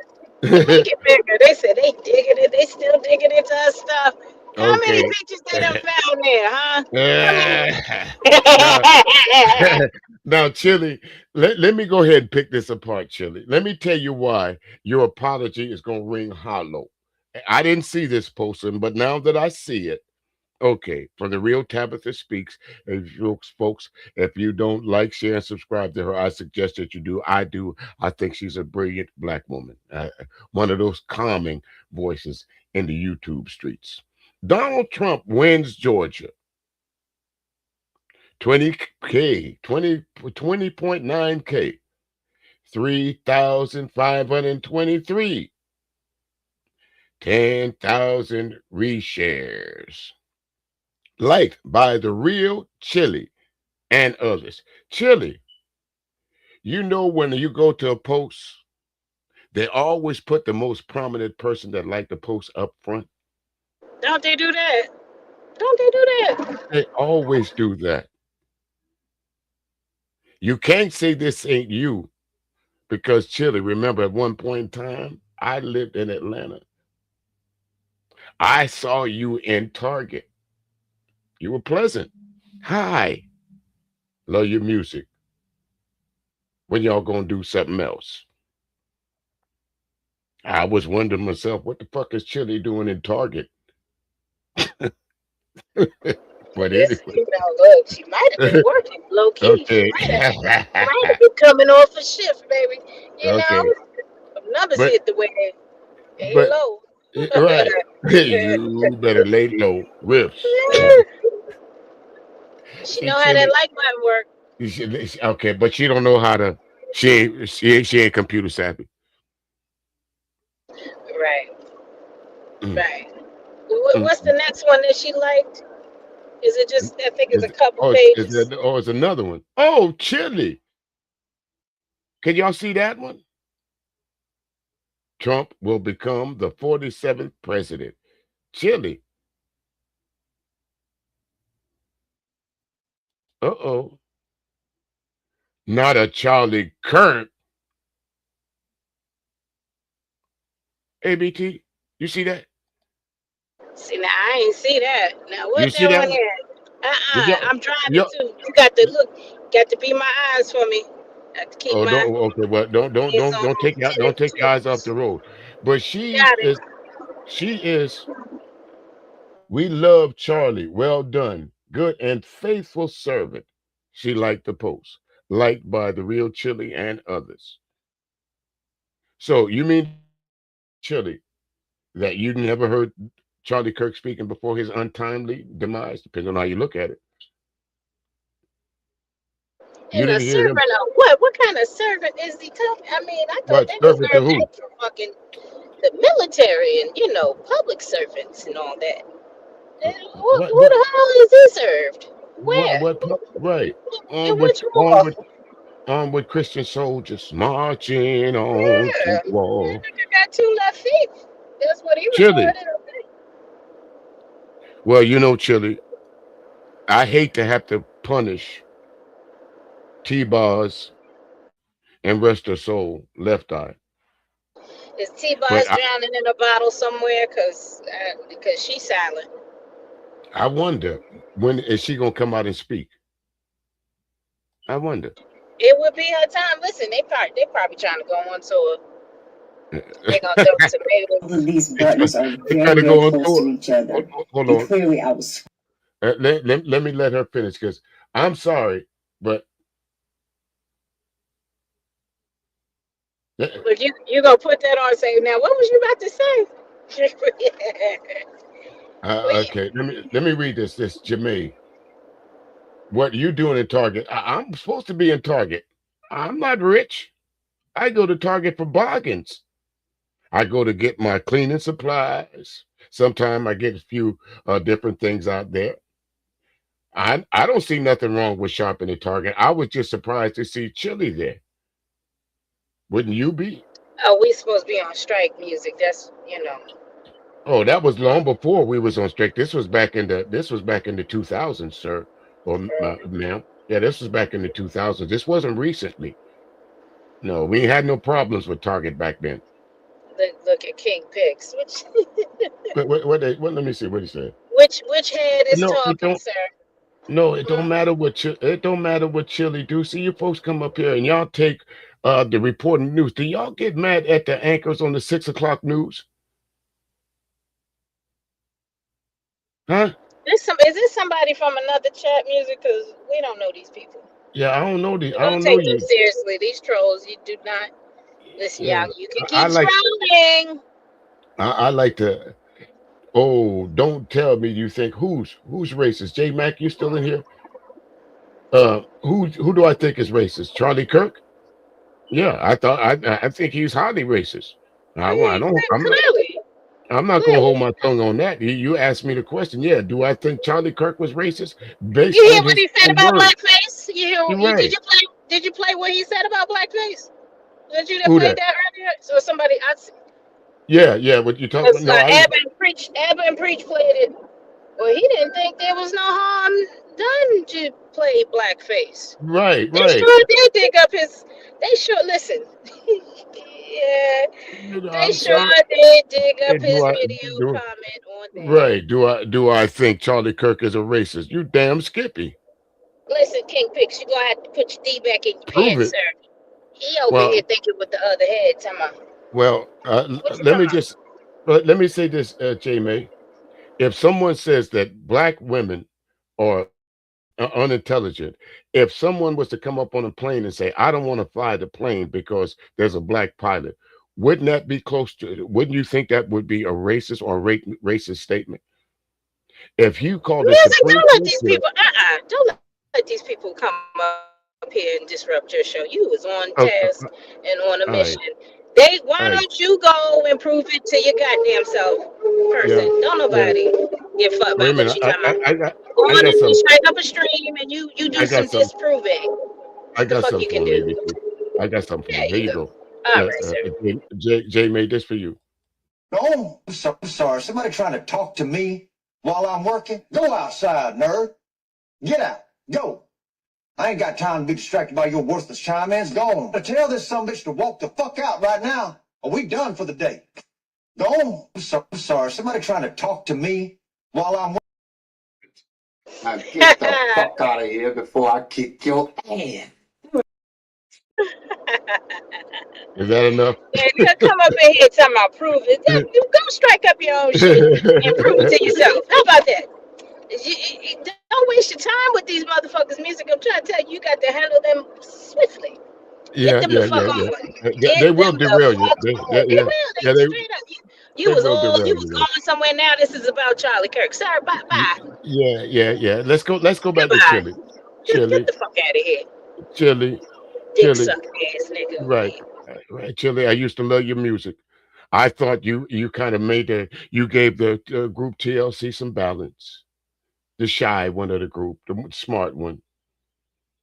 it bigger. They said they digging it. They still digging into our stuff. How many Okay. pictures they done found there, huh? Now, How many? now, Chili, let me go ahead and pick this apart, Chili. Let me tell you why your apology is going to ring hollow. I didn't see this posting, but now that I see it, okay, for the real Tabitha Speaks, folks, if you don't like, share, and subscribe to her, I suggest that you do. I do. I think she's a brilliant black woman, one of those calming voices in the YouTube streets. Donald Trump wins Georgia. 20K, 20.9K, 3,523, 10,000 reshares. Liked by the real Chili and others. Chili, you know when you go to a post, they always put the most prominent person that liked the post up front. Don't they do that? Don't they do that? They always do that. You can't say this ain't you because Chili, remember at one point in time, I lived in Atlanta. I saw you in Target. You were pleasant. Hi. Love your music. When y'all gonna do something else? I was wondering myself, what the fuck is Chili doing in Target? But Yes, anyway. you know, look, she might have been working low key. She Okay. might have been coming off a shift, baby. You know, Okay. numbers But hit the way they but low. right. You better lay low. Riffs. She See, know how that Chili. like button work. Okay, but she don't know how to. She ain't computer savvy. Right, Mm, right. mm, What's the mm. next one that she liked? Is it just? I think it's a couple Is pages. that? Oh, it's another one. Oh, Chili. Can y'all see that one? Trump will become the 47th president. Chili. Uh-oh. Not a Charlie Kirk. ABT. You see that? See, now I ain't see that. Now You what see that that one one? is? Did y'all? I'm driving Y'all too. You got to look. Got to be my eyes for me. Got to keep oh, my don't. Okay, well, eyes on don't take your eyes off 10 the road. But Got it. she is. We love Charlie. Well done. Good and faithful servant. She liked the post. Liked by the real Chili and others. So you mean Chili that you never heard Charlie Kirk speaking before his untimely demise, depending on how you look at it. You And a didn't hear him. servant of what? What kind of servant is he talking? I mean, I thought What they servant to reserved who? that for fucking the military and public servants and all that. What Who what the hell is he served? Where? right. In On with which on war? with on with Christian soldiers marching on to Yeah, war. nigga got 2 left feet. That's what he Chili. reported. Well, Chili, I hate to have to punish T-Bars and rest her soul, left eye. Is But T-Boz drowning in a bottle somewhere? Because she's silent. I wonder when is she gonna come out and speak? I wonder. It would be her time. Listen, they probably trying to go on tour. They gonna throw All of tomatoes. these buttons are They very, trying to very go on close to tour. each other. Hold And on. clearly I was Let me let her finish because I'm sorry, but Look, you gonna put that on and say, now what was you about to say? okay. Let me read this. This Jermaine. What you doing in Target? I'm supposed to be in Target. I'm not rich. I go to Target for bargains. I go to get my cleaning supplies. Sometimes I get a few different things out there. I don't see nothing wrong with shopping at Target. I was just surprised to see Chili there. Wouldn't you be? Oh, we supposed to be on strike music. That's Oh, that was long before we was on strike. This was back in the 2000s, sir, or ma'am. Yeah, this was back in the 2000s. This wasn't recently. No, we had no problems with Target back then. look at King Pix. Let me see what he said. Which head is No, it talking, don't. sir? No, it don't matter it don't matter what Chili do. See, you folks come up here and y'all take the reporting news. Do y'all get mad at the anchors on the 6 o'clock news? Huh? Is this somebody from another chat music? Because we don't know these people. Yeah, I don't know You I don't don't know take them you. seriously. These trolls, you do not listen, Yeah, y'all. You can I keep like trolling. I like to. Oh, don't tell me you think who's racist. J Mac, you still in here? Who do I think is racist? Charlie Kirk? Yeah, I think he's highly racist. I don't. Clearly. I'm not going to hold my tongue on that. You asked me the question. Yeah, do I think Charlie Kirk was racist based You hear on what his he said own about words? blackface? You're right. Did you play what he said about blackface? Did you Who play that? that earlier? So somebody Yeah. What you talking about? No, I didn't. Abba and Preach played it. Well, he didn't think there was no harm done to play blackface. Right. They sure did dig up his. They sure listen. Yeah, they I'm sure sorry. did dig up And his video do comment on that. right? Do I think Charlie Kirk is a racist? You damn Skippy. Listen, King Pix, you gonna have to put your D back in your Prove pants, it. sir. He over Well, here thinking with the other head. Tell me, what you let talking me about? just let me say this, J May. If someone says that black women are unintelligent, if someone was to come up on a plane and say, "I don't want to fly the plane because there's a black pilot," wouldn't that be close to? Wouldn't you think that would be a racist or racist statement? If you call the Music, Supreme don't let Court these judge, people. Don't let these people come up here and disrupt your show. You was on oh, task and on a all right, mission. Why all right, don't you go and prove it to your goddamn self, yeah, person? Don't yeah. nobody give a fuck Wait a about what minute, you talking about. I got, Go I on got and some, strike up a stream and you do I some got some, disproving. I The got fuck something you can for him, do. ABC. I got something for There you. Here you you go. go. All right, sir. Jay made this for you. No, I'm sorry. Somebody trying to talk to me while I'm working? Go outside, nerd. Get out. Go. I ain't got time to be distracted by your worthless chime-ins. Go on. Tell this sumbitch to walk the fuck out right now, or we done for the day. Go on. I'm sorry. Somebody trying to talk to me while I'm working. Now get the fuck out of here before I kick your ass. Is that enough? Yeah, come up in here talking about prove it. Yeah, you go strike up your own shit and prove it to yourself. How about that? Don't waste your time with these motherfuckers' music. I'm trying to tell you, you got to handle them swiftly. Get Yeah, them the yeah, fuck yeah, on. yeah. Get They will them the derail you. fuck on. They Yeah, will. yeah, They straight up. You they was will derail you was you. going somewhere. Now this is about Charlie Kirk. Sir, bye. Yeah. Let's go back to Goodbye. Chili. Get Chili, the fuck out of here. Chili, Dick Chili. sucking ass nigga. Right, right, Chili. I used to love your music. I thought you kind of you gave the group TLC some balance. The shy one of the group, the smart one.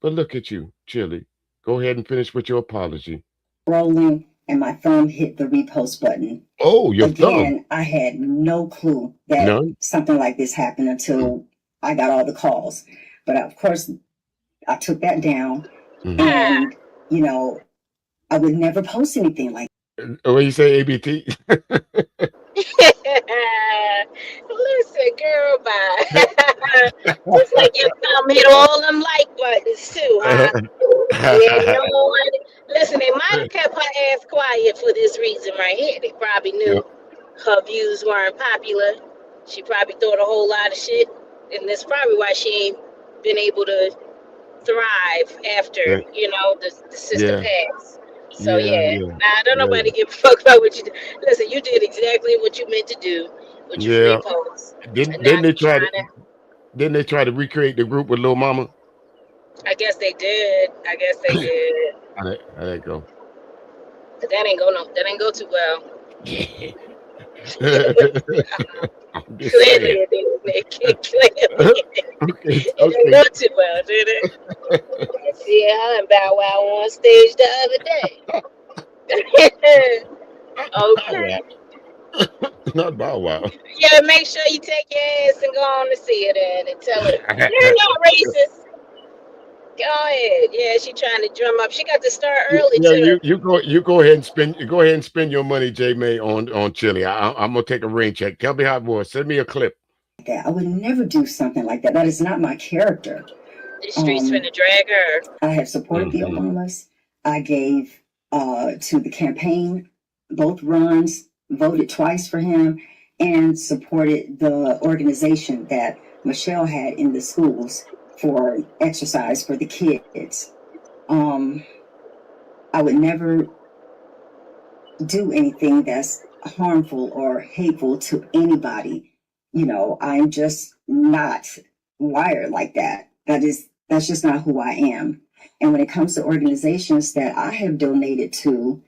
But look at you, Chili. Go ahead and finish with your apology. Rolling, and my thumb hit the repost button. Oh, your thumb. Again, I had no clue that None? something like this happened until I got all the calls. But of course, I took that down, and I would never post anything like What you say, ABT? Listen, girl, bye. Looks like your thumb hit all them like buttons too, huh? Yeah, no one. Listen, they might have kept her ass quiet for this reason right here. They probably knew her views weren't popular. She probably thought a whole lot of shit, and that's probably why she ain't been able to thrive after the sister passed. So don't nobody give a fuck about what you did. Listen, you did exactly what you meant to do with your free Yeah. posts. Didn't And now they you're try trying to didn't they try to recreate the group with Lil Mama? I guess they did. How'd that go? But that ain't go too well. I'm just Clearly saying. it didn't make it. Clearly it didn't go too well, did it? I see her and Bow Wow on stage the other day. Okay. Not Bow Wow. Yeah, make sure you take your ass and go on to see it and tell her you're not racist. Go ahead. Yeah, she trying to drum up. She got to start early Yeah, too. you go ahead and spend your money, J May, on chili. I'm gonna take a rain check. Tell me how it was. Send me a clip. I would never do something like that. That is not my character. The streets finna drag her. I have supported the Obamas. I gave to the campaign, both runs, voted twice for him, and supported the organization that Michelle had in the schools for exercise for the kids. I would never do anything that's harmful or hateful to anybody. You know, I'm just not wired like that. That's just not who I am. And when it comes to organizations that I have donated to,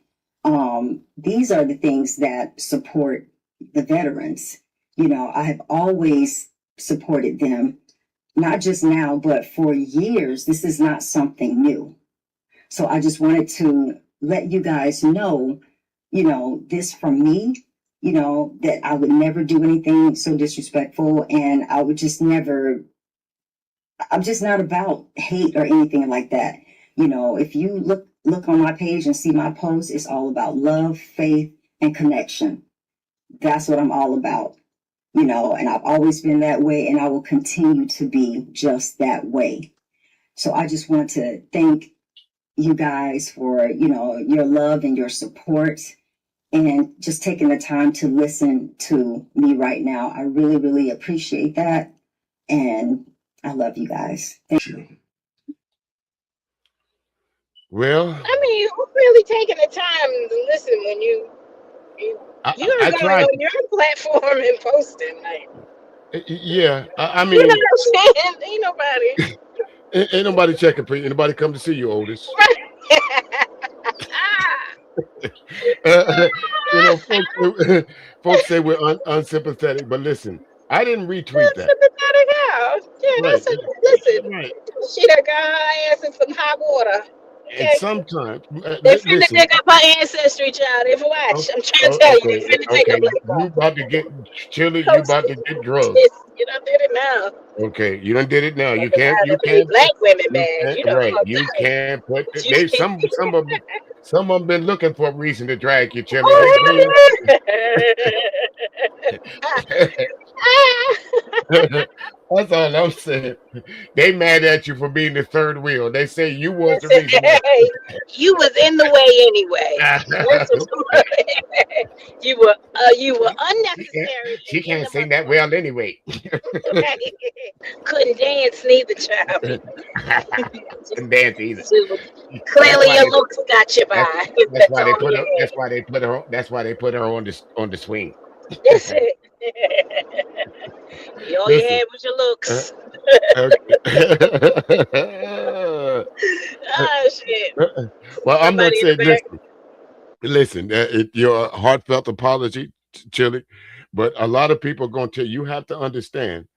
these are the things that support the veterans. You know, I have always supported them, not just now, but for years. This is not something new. So I just wanted to let you guys know, you know, this from me, you know, that I would never do anything so disrespectful, and I would just never, I'm just not about hate or anything like that. You know, if you look on my page and see my posts, it's all about love, faith, and connection. That's what I'm all about, you know, and I've always been that way, and I will continue to be just that way. So I just want to thank you guys for, you know, your love and your support, and just taking the time to listen to me right now. I really, really appreciate that. And I love you guys. Thank you. Well, I mean, you really taking the time to listen when you're I going tried. on your platform and posting, like, Yeah, I you mean, know what I'm saying? Ain't nobody. ain't nobody checking for you. Ain't nobody come to see you, Otis. You know, folks say we're unsympathetic, but listen, I didn't retweet that. Sympathetic how? Yeah, Right, listen. right. She done got her ass in some hot water. And Okay. sometimes, They finna listen. dig up her ancestry, child. If watch, I'm trying to tell you, they finna take her Okay. black You off. about to get chili. You about to get drugged. You done did it now. Okay, you done did it now. You Talking can't. about You the pretty can't. black women, You man. can't. You know Right. what You I'm can't put. saying? Some of them been looking for a reason to drag you, chili. They bring. That's all I'm saying. They mad at you for being the third wheel. They say you was the reason. You was in the way anyway. That's what you were unnecessary. She can't sing that well anyway. Couldn't dance neither, child. Couldn't dance either. Clearly, your looks got you by. That's why they put her. That's why they put her. That's why they put her on the swing. That's it. All you had was your looks. Oh shit. Well, I'm not Somebody in saying. the back. Listen. Your heartfelt apology, Chili, but a lot of people are going to tell you have to understand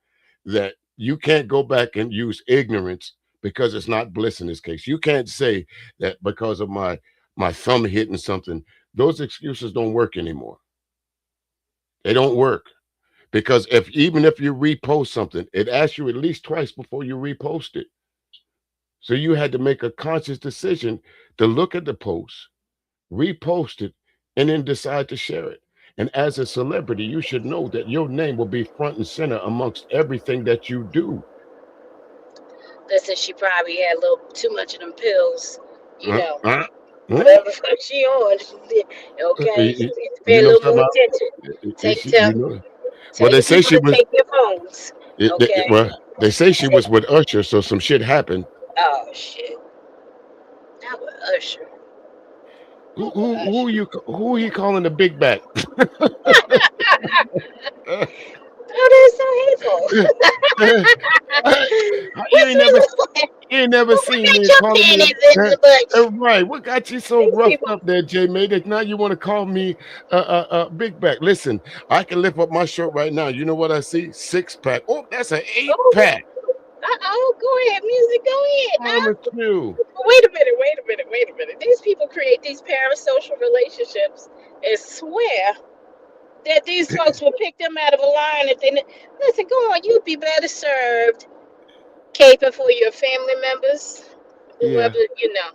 that you can't go back and use ignorance because it's not bliss in this case. You can't say that because of my thumb hitting something. Those excuses don't work anymore. They don't work. Because even if you repost something, it asks you at least twice before you repost it. So you had to make a conscious decision to look at the post, repost it, and then decide to share it. And as a celebrity, you should know that your name will be front and center amongst everything that you do. Listen, she probably had a little too much of them pills, you know. Whatever the fuck she on. Okay. She needs to pay You a know little more something? attention. Well, Tell they your say people she to was. take their phones. Okay. Well, they say she was with Usher, so some shit happened. Oh shit. Not with Usher. Who are you calling the big back? Oh, that's so hateful. You ain't never seen me calling me right. What got you so roughed up there, J May, that now you want to call me big back? Listen, I can lift up my shirt right now. You know what I see? 6-pack. Oh, that's an 8-pack. Go ahead, music. Go ahead. Promise you. Wait a minute. wait a minute. These people create these parasocial relationships and swear that these folks will pick them out of a line if they listen. Go on, you'd be better served caping for your family members, Yeah, whoever you know,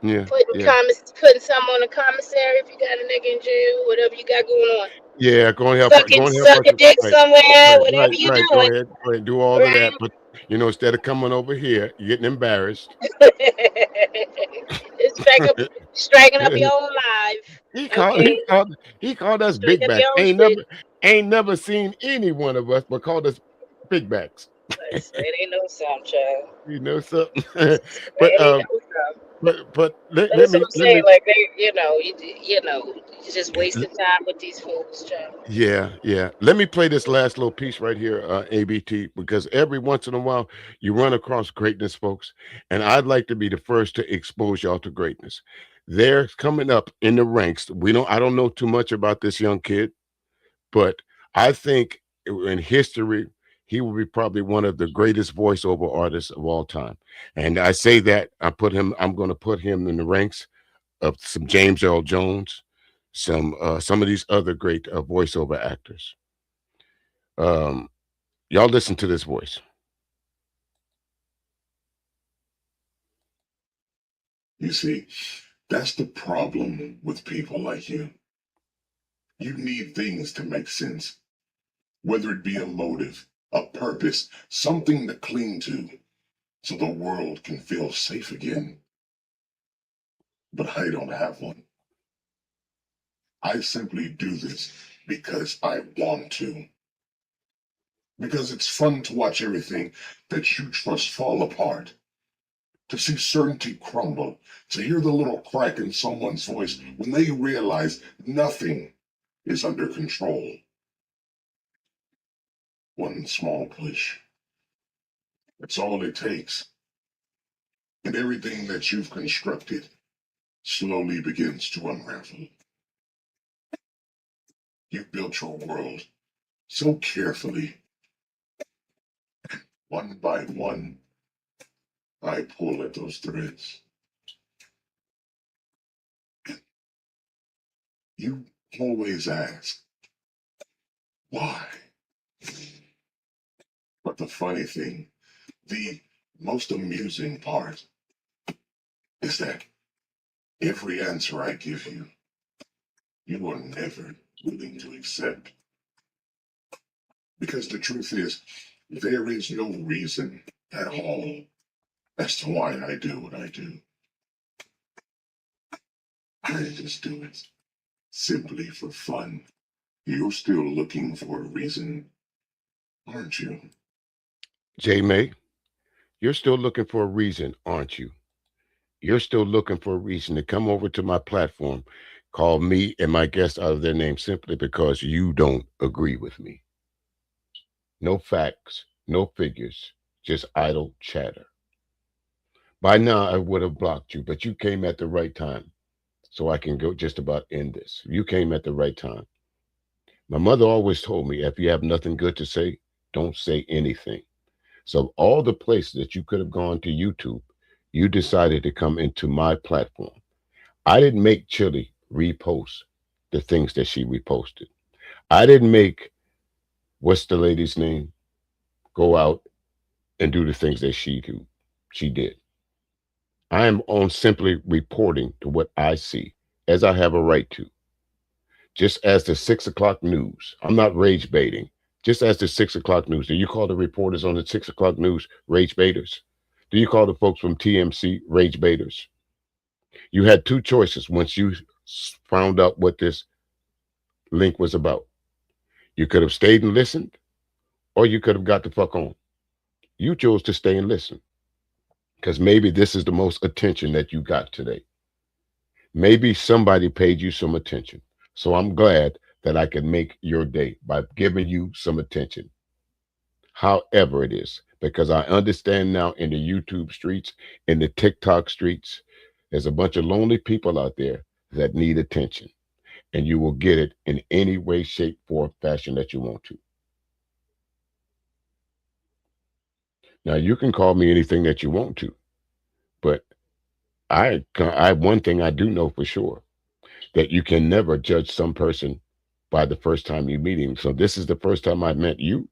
yeah, yeah. putting some on the commissary if you got a nigga in jail, whatever you got going on. Yeah, go and help her. Go and help Suck her. a dick Right, somewhere, right, whatever right, you right. Go doing, ahead, go ahead, do all of right? that. But instead of coming over here, you're getting embarrassed. It's striking up your own life. he called, Okay, he called, he called us strike big up backs. your own shit. Ain't never seen any one of us, but called us big backs. It ain't no sound, child. You know something. but It ain't no sound. let, That's what I'm let saying. me Like they, you're just wasting time with these fools, child. Yeah, yeah. Let me play this last little piece right here, ABT, because every once in a while you run across greatness, folks, and I'd like to be the first to expose y'all to greatness. They're coming up in the ranks. I don't know too much about this young kid, but I think in history, he will be probably one of the greatest voiceover artists of all time. And I say that I'm going to put him in the ranks of some James Earl Jones, some of these other great voiceover actors. Um, y'all listen to this voice. You see, that's the problem with people like you. You need things to make sense, whether it be a motive, a purpose, something to cling to, so the world can feel safe again. But I don't have one. I simply do this because I want to. Because it's fun to watch everything that you trust fall apart. To see certainty crumble, to hear the little crack in someone's voice when they realize nothing is under control. One small push. That's all it takes. And everything that you've constructed slowly begins to unravel. You've built your world so carefully. One by one, I pull at those threads. You always ask, why? But the funny thing, the most amusing part, is that every answer I give you, you are never willing to accept. Because the truth is, there is no reason at all as to why I do what I do. I just do it simply for fun. You're still looking for a reason, aren't you? J May, you're still looking for a reason, aren't you? You're still looking for a reason to come over to my platform, call me and my guests out of their name simply because you don't agree with me. No facts, no figures, just idle chatter. By now, I would have blocked you, but you came at the right time. So I can go just about end this. You came at the right time. My mother always told me if you have nothing good to say, don't say anything. So all the places that you could have gone to YouTube, you decided to come into my platform. I didn't make Chili repost the things that she reposted. I didn't make what's the lady's name go out and do the things that she did. I am on simply reporting to what I see, as I have a right to. Just as the 6 o'clock news, I'm not rage baiting. Just as the 6 o'clock news, do you call the reporters on the 6 o'clock news rage baiters? Do you call the folks from TMC rage baiters? You had two choices once you found out what this link was about. You could have stayed and listened, or you could have got the fuck on. You chose to stay and listen because maybe this is the most attention that you got today. Maybe somebody paid you some attention. So I'm glad that I can make your day by giving you some attention, however it is, because I understand now in the YouTube streets, in the TikTok streets, there's a bunch of lonely people out there that need attention, and you will get it in any way, shape, form, fashion that you want to. Now, you can call me anything that you want to, but I one thing I do know for sure, that you can never judge some person by the first time you meet him. So this is the first time I met you,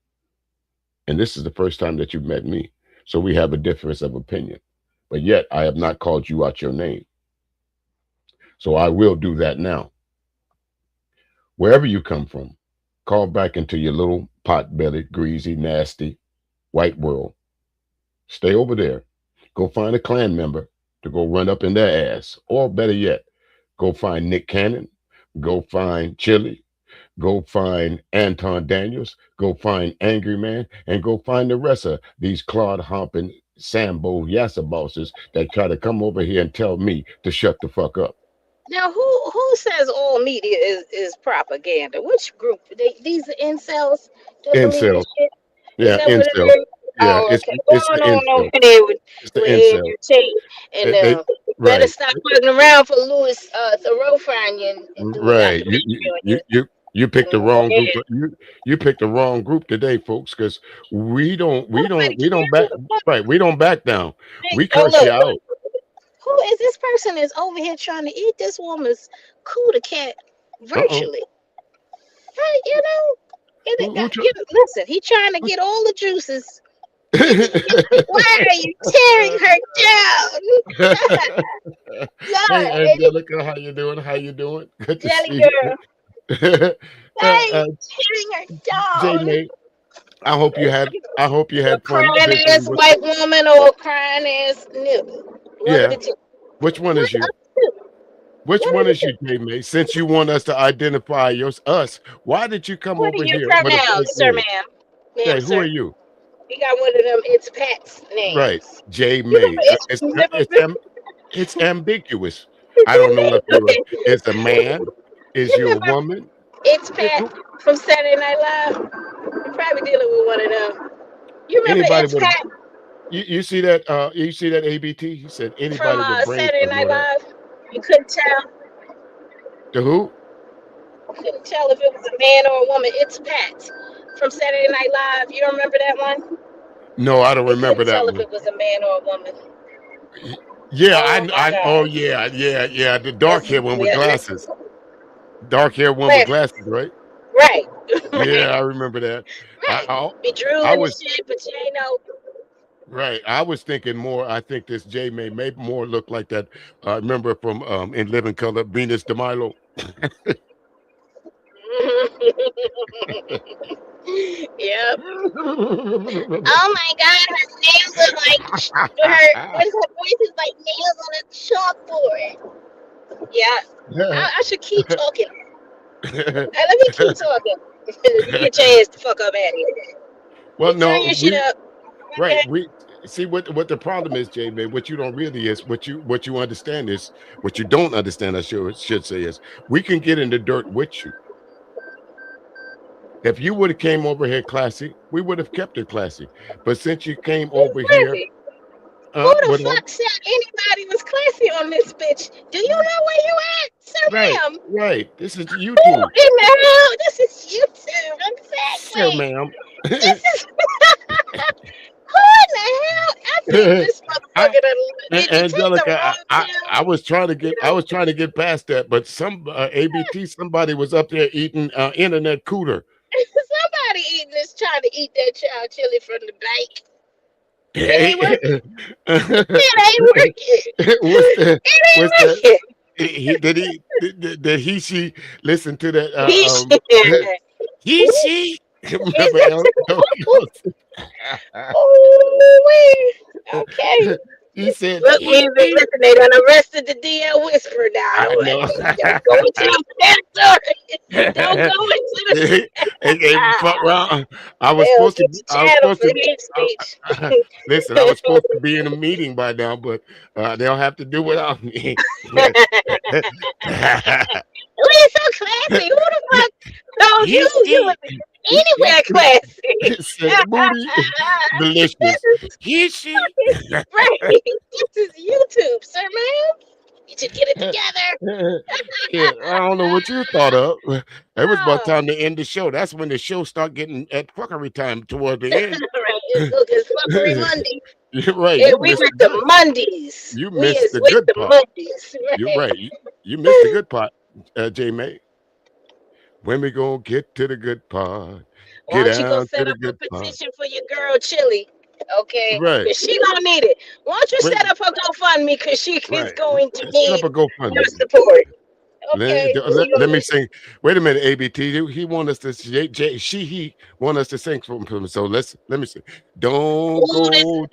and this is the first time that you've met me. So we have a difference of opinion. But yet I have not called you out your name. So I will do that now. Wherever you come from, call back into your little pot-bellied, greasy, nasty white world. Stay over there. Go find a Klan member to go run up in their ass. Or better yet, go find Nick Cannon. Go find Chili. Go find Anton Daniels. Go find Angry Man. And go find the rest of these clod hopping Sambo Yassa bosses that try to come over here and tell me to shut the fuck up. Now, who says all media is propaganda? Which group? These are incels that believe this Incels. shit? Yeah, Is that what it incels. is? Yeah, Oh, it's okay. it's the Going on incel. over there with It's the Andrew incel. Tate, and They better right. stop fucking around for Louis Therophane and do a Right. documentary on you. You picked the Go wrong group. ahead. You picked the wrong group today, folks, because Nobody we don't cares back who the fuck. right. We don't back down. We Oh, curse you look. out. Who is this person is over here trying to eat this woman's cooter cat Uh-oh. virtually? Hey, you know, Who listen, he trying to get all the juices. Why are you tearing her down? Hey, Lord, Angelica, how you doing? How you doing? Good to jelly see girl. you. Why are you tearing her J down? May, I hope you had A fun crying visiting ass with white woman or a crying ass nigga? One of yeah. the two. Which one One is you? of the two. Which One of one the is two. you, J May? Since you want us to identify us, why did you come What are over your here with a fake pronouns, sir, name? ma'am? Ma'am, Okay, who sir. are you? You got one of them it's Pat's Right, names. J You remember May. it's never been It's ambiguous. I don't know if it's a man. Is you you a remember woman? it's It- Pat from Saturday Night Live? You're probably dealing with one of them. You remember anybody it's with a Pat you see that ABT? He said from anybody with brain Saturday cells Night know that. Live? You couldn't tell. The who? Couldn't tell if it was a man or a woman. It's Pat from Saturday Night Live. You remember that one? No, I don't You remember couldn't that tell if one. it was a man or a woman. Yeah, Oh my oh God. yeah. The dark That's hair one with yeah, glasses. Dark hair one with glasses. glasses, right? Right. Yeah, Right. I remember that. I Right. I, Be drooling I and was shit, but you ain't know. right. I was thinking more. I think this J may more look like that. Remember from in Living Color, Venus de Milo. Yep. Oh my God, her nails are like her voice is like nails on a chalkboard. Yeah, I should keep talking. Let me keep talking. You get your ass the fuck up out of here. Well, You turn no, your shit up. right. Okay. We see what the problem is, J man. What you don't really is what you understand is what you don't understand. I should say is we can get in the dirt with you. If you would have came over here classy, we would have kept it classy. But since you came Who's over here, classy? Who the with all fuck said anybody was classy on this bitch? Do you know where you at, sir, right, ma'am? right. This is Who YouTube, in the hell? This is YouTube. sir, Exactly. ma'am. This is who in the hell? I think this motherfucker did you take the Angelica, wrong I town? was trying to get past that, but some ABT somebody was up there eating internet cooter. Somebody eating this trying to eat that child chili from the bake. It ain't Hey, working. It ain't working. what's the It ain't what's that? working. Did he she listen to that He he she remember El Ooh, okay. he said Look, music, listen, they done arrested the DL Whisperer now. I know. Don't go into that story. Don't go into the Hey, fuck around. I was They'll supposed to get be, you I was channel supposed for to hate speech. listen, I was supposed to be in a meeting by now, but they'll have to do without me. We're so classy. Who the fuck told you you was anywhere classy? Said booty delicious. He she. Right. This is YouTube, sir, man. You should get it together. Yeah, I don't know what you thought of. It was about Oh, time to end the show. That's when the show start getting at fuckery time toward the end. right. It's fuckery Monday. You're right. Yeah, You we missed with the the good. Mondays. You We missed is the with good the part. Mondays. You're Right. right. You missed the good part, J May. When we gonna get to the good part? Why Get don't you go down to set the up a good part. petition for your girl Chili? Okay, Right. because she gonna need it. Why don't you Wait. set up her GoFundMe? Because she is Right. going to Set up need a your GoFundMe. support. Let, Okay, let, let me sing. Wait a minute, ABT. He want us to he want us to sing from him. So let me sing. Don't Ooh, this go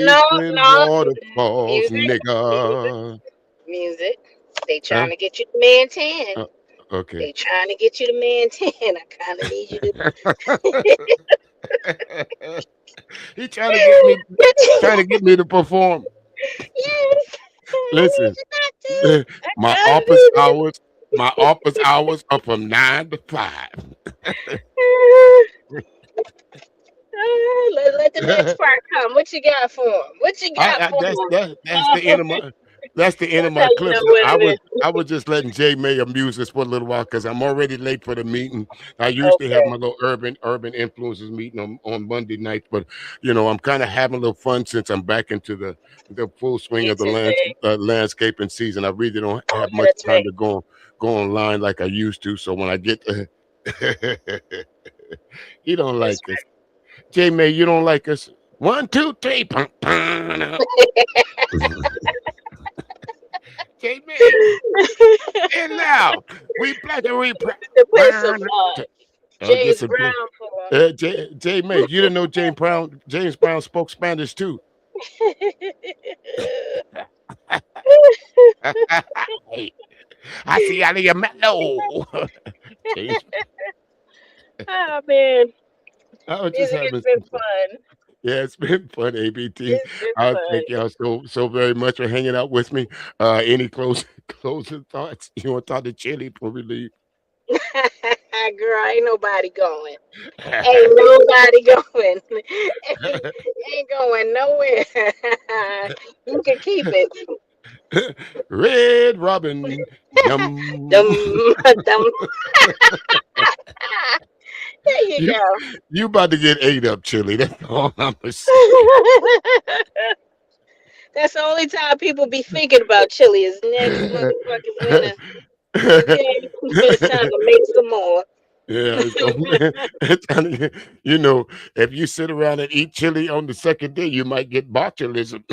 no, chasing no, waterfalls, music, music, nigga. music. They Huh? trying to get you the man 10. Okay. They trying to get you the man 10. I kind of need you to. He trying to get me to perform. Yes, I need Listen, you not to. I my kind of office need hours, my office hours are from 9 to 5. let the next part come. What you got for him? What you got for him? That's the end of my That's how you know clips. what it is. I was just letting J May amuse us for a little while because I'm already late for the meeting. I usually have Okay. my little urban influences meeting on Monday nights, but I'm kind of having a little fun since I'm back into the full swing of the Into the landscaping season. I really don't have much that's time right. to go online like I used to. So when I get he don't That's like us. J May, you don't like us. 1, 2, 3. J May, and now we black and we proud. To play some Get James some Brown for him. J May. You didn't know James Brown spoke Spanish too. Hey, I see out of your mellow. James, Oh man, I was just music has having been some fun. fun. Yeah, it's been fun, ABT. It's been I fun. thank y'all so very much for hanging out with me. Any closing thoughts? You want to talk to Chili before we leave? Girl, ain't nobody going. Ain't nobody going. Ain't going nowhere. You can keep it. Red Robin, yum. Dum, dum. There you you go. you about to get ate up, Chili. That's all I'm gonna say. That's the only time people be thinking about chili is next motherfucking winter. Okay? It's time to make some more. Yeah, if you sit around and eat chili on the second day, you might get botulism.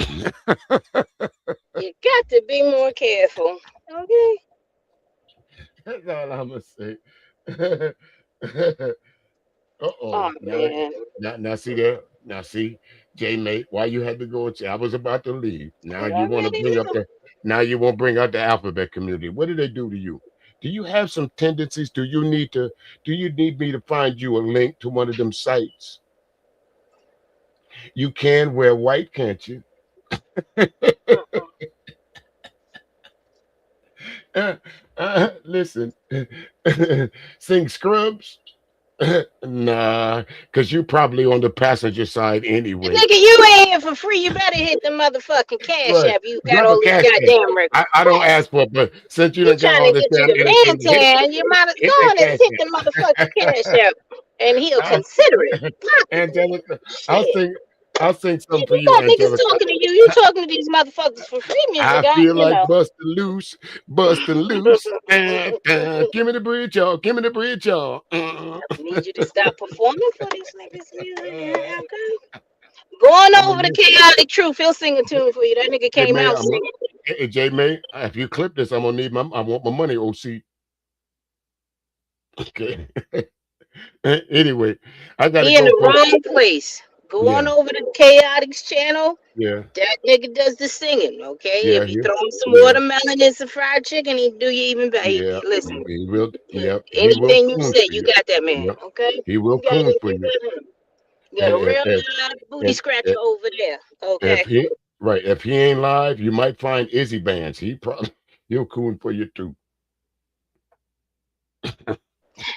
You got to be more careful. Okay? That's all I'm gonna say. Oh Uh-oh. man. Now see there. Now see, J Mate, why you had to go? I was about to leave. Now You you want to already bring up know. the. Now you won't bring out the alphabet community. What did they do to you? Do you have some tendencies? Do you need me to find you a link to one of them sites? You can wear white, can't you? Listen, sing Scrubs. Nah, because you probably on the passenger side anyway. Nigga, you ain't here for free. You better hit the motherfucking cash Right. app. You got Drop a all these cash app. goddamn I don't requests. ask for it, but since you You done got trying all to this get you damn the man entertainment, tan. You might hit go that on and cash hit the motherfucking cash app. And he'll app. consider it. Angelica, Shit. I'll sing You something for you, got niggas Angelica. talking to you. You talking to these motherfuckers for free music. I feel You like know. busting loose. Give me the bridge, y'all. Give me the bridge, y'all. I need you to stop performing for these niggas music. Yeah, okay. Going I'm over gonna the miss chaotic truth. He'll sing a tune for you. That nigga J came May. out singing. J May. If you clip this, I'm gonna need I want my money, OC. Okay. Anyway, I gotta He in go, the folks. wrong place. Go on Yeah, over to Chaotic's channel. yeah, That nigga does the singing, okay? yeah, If you throw him some yeah, watermelon and some fried chicken, he do you even better. yeah. Listen, He will. Yep, he will anything you coon say, for you you. got that man, Yep, okay? he will You got coon him. for you. You got a And real live booty and scratcher over there, if okay? if he ain't live, you might find Izzy Bands. He'll coon for you too.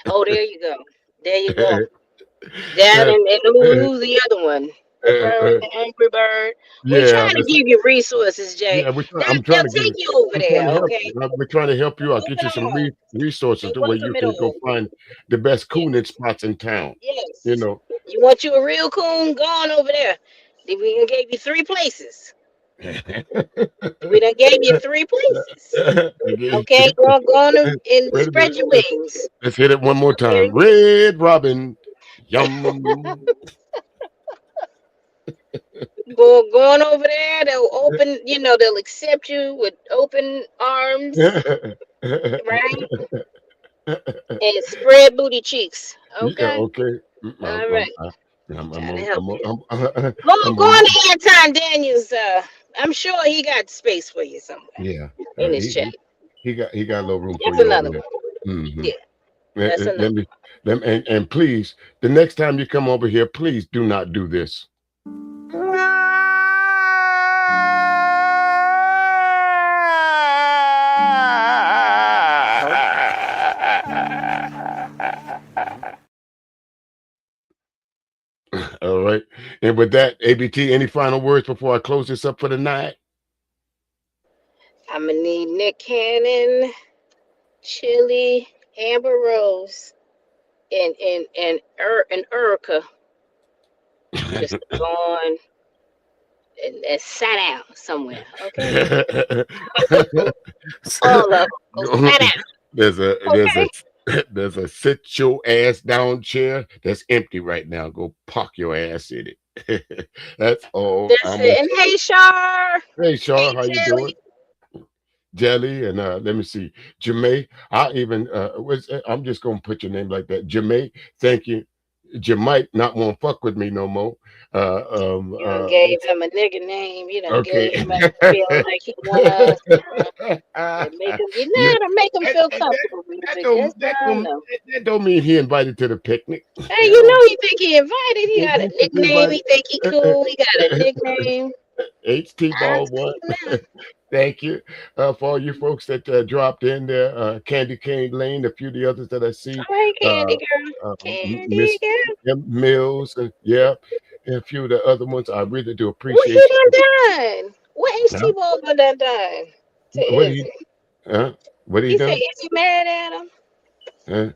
Oh, there you go. There you go. That and who's the other one? The bird, the angry bird. We're Yeah, trying to give you resources, Jay. yeah. I'm They'll trying to give take you. you over I'm trying there, to help okay? you. We're trying to help you out. Move Get it you some on resources and the way you welcome it can go all. find the best Yeah. cooning spots in town. You Yes. know. You want you a real coon? Go on over there. We done gave you 3 places. We done gave you 3 places. Okay, go on and Wait a spread minute. your wings. Let's hit it one more Okay. time. Red Robin. Yum. Go on over there. They'll open, they'll accept you with open arms, right? And spread booty cheeks. Yeah, Okay. okay. All right. I'm, Trying to I'm, help I'm, you. I'm, Go on to Anton Daniels. I'm sure he got space for you somewhere yeah. in his chat. He got a little room for That's you over another there. one. Mm-hmm. Yeah, that's another. And please, the next time you come over here, please do not do this. All right. And with that, ABT, any final words before I close this up for the night? I'm gonna need Nick Cannon, Chili, Amber Rose, and Erica just to go on and sat down somewhere. Okay. All of them go sat down. There's a sit your ass down chair that's empty right now. Go park your ass in it. That's all. That's it. And hey, Shar. Hey, Shar, Hey, how you Jelly. doing? Jelly and let me see, Jamae. I'm just gonna put your name like that, Jamae. Thank you. You might not want to fuck with me no more. You done gave him a nigga name. You done Okay. gave him a feel like he wanna make him. You know how to make him feel comfortable. That don't mean he invited to the picnic. Hey, he think he invited. He got a nickname. He think he cool. He got a nickname. HT Ball One. Thank you for all you folks that dropped in there. Candy Cane Lane, a few of the others that I see. Hey, Candy Girl. Candy Girl. Mills, and a few of the other ones. I really do appreciate. What he done? What HT Ball done? What he done? Said, is he mad at him? Huh?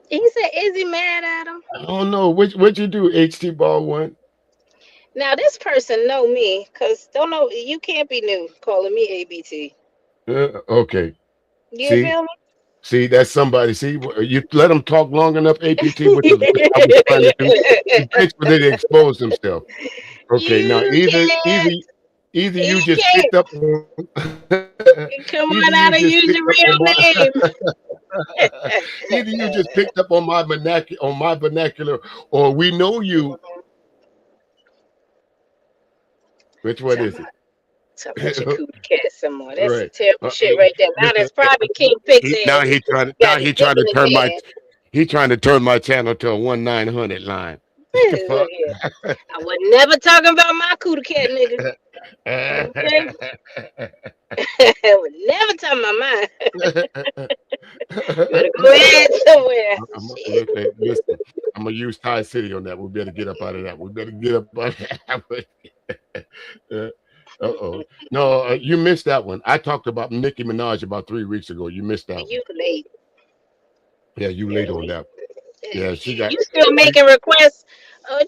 He said, is he mad at him? I don't know. What'd you do, HT Ball One? Now this person know me, cause you can't be new calling me ABT. Okay. You feel me? See, that's somebody. See, you let them talk long enough, APT, which is what I was trying to do. He takes for them to expose himself. Okay, now either you just picked up. Come on out and use your real name. Either you just picked up on my vernacular, or we know you. Which one is it? So put your cootie cat some more. That's Right. terrible shit right there. Now that's probably King Pixie. Now he trying to turn my channel to a 1-900 line. Look here. I was never talking about my cootie cat, nigga. Okay? I was never talking about mine. Better go ahead somewhere. Listen, I'm gonna use Thai City on that. We better get up out of that. We better get up out of that. No, you missed that one. I talked about Nicki Minaj about 3 weeks ago. You missed that one. You late. Yeah, you late on that. Yeah, she got. You still making requests?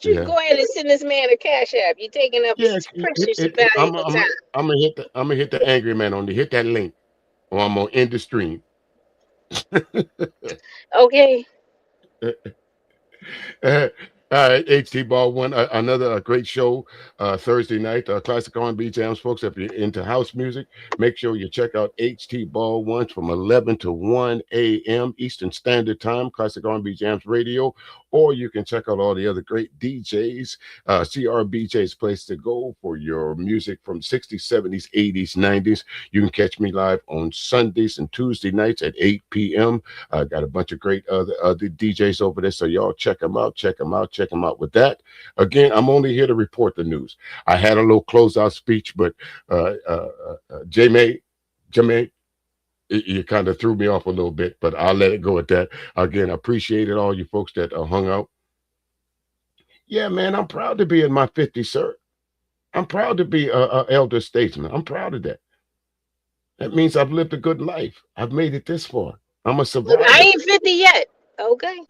You go ahead and send this man a cash app. You taking up precious valuable time. I'm gonna hit the angry man on hit that link, or I'm gonna end the stream. Okay. All right, HT Ball One, another great show Thursday night. Classic R&B jams, folks. If you're into house music, make sure you check out HT Ball One from 11 to 1 a.m. Eastern Standard Time. Classic R&B jams radio, or you can check out all the other great DJs. CRBJ's place to go for your music from 60s, 70s, 80s, 90s. You can catch me live on Sundays and Tuesday nights at 8 p.m. I got a bunch of great other DJs over there, so y'all check them out. Check them out. With that, again, I'm only here to report the news. I had a little closeout speech, but Jamae, you kind of threw me off a little bit, but I'll let it go at that. Again, I appreciated all you folks that hung out. Yeah, man, I'm proud to be in my 50s, sir. I'm proud to be an elder statesman. I'm proud of that. That means I've lived a good life. I've made it this far. I'm a survivor. Look, I ain't 50 yet. Okay.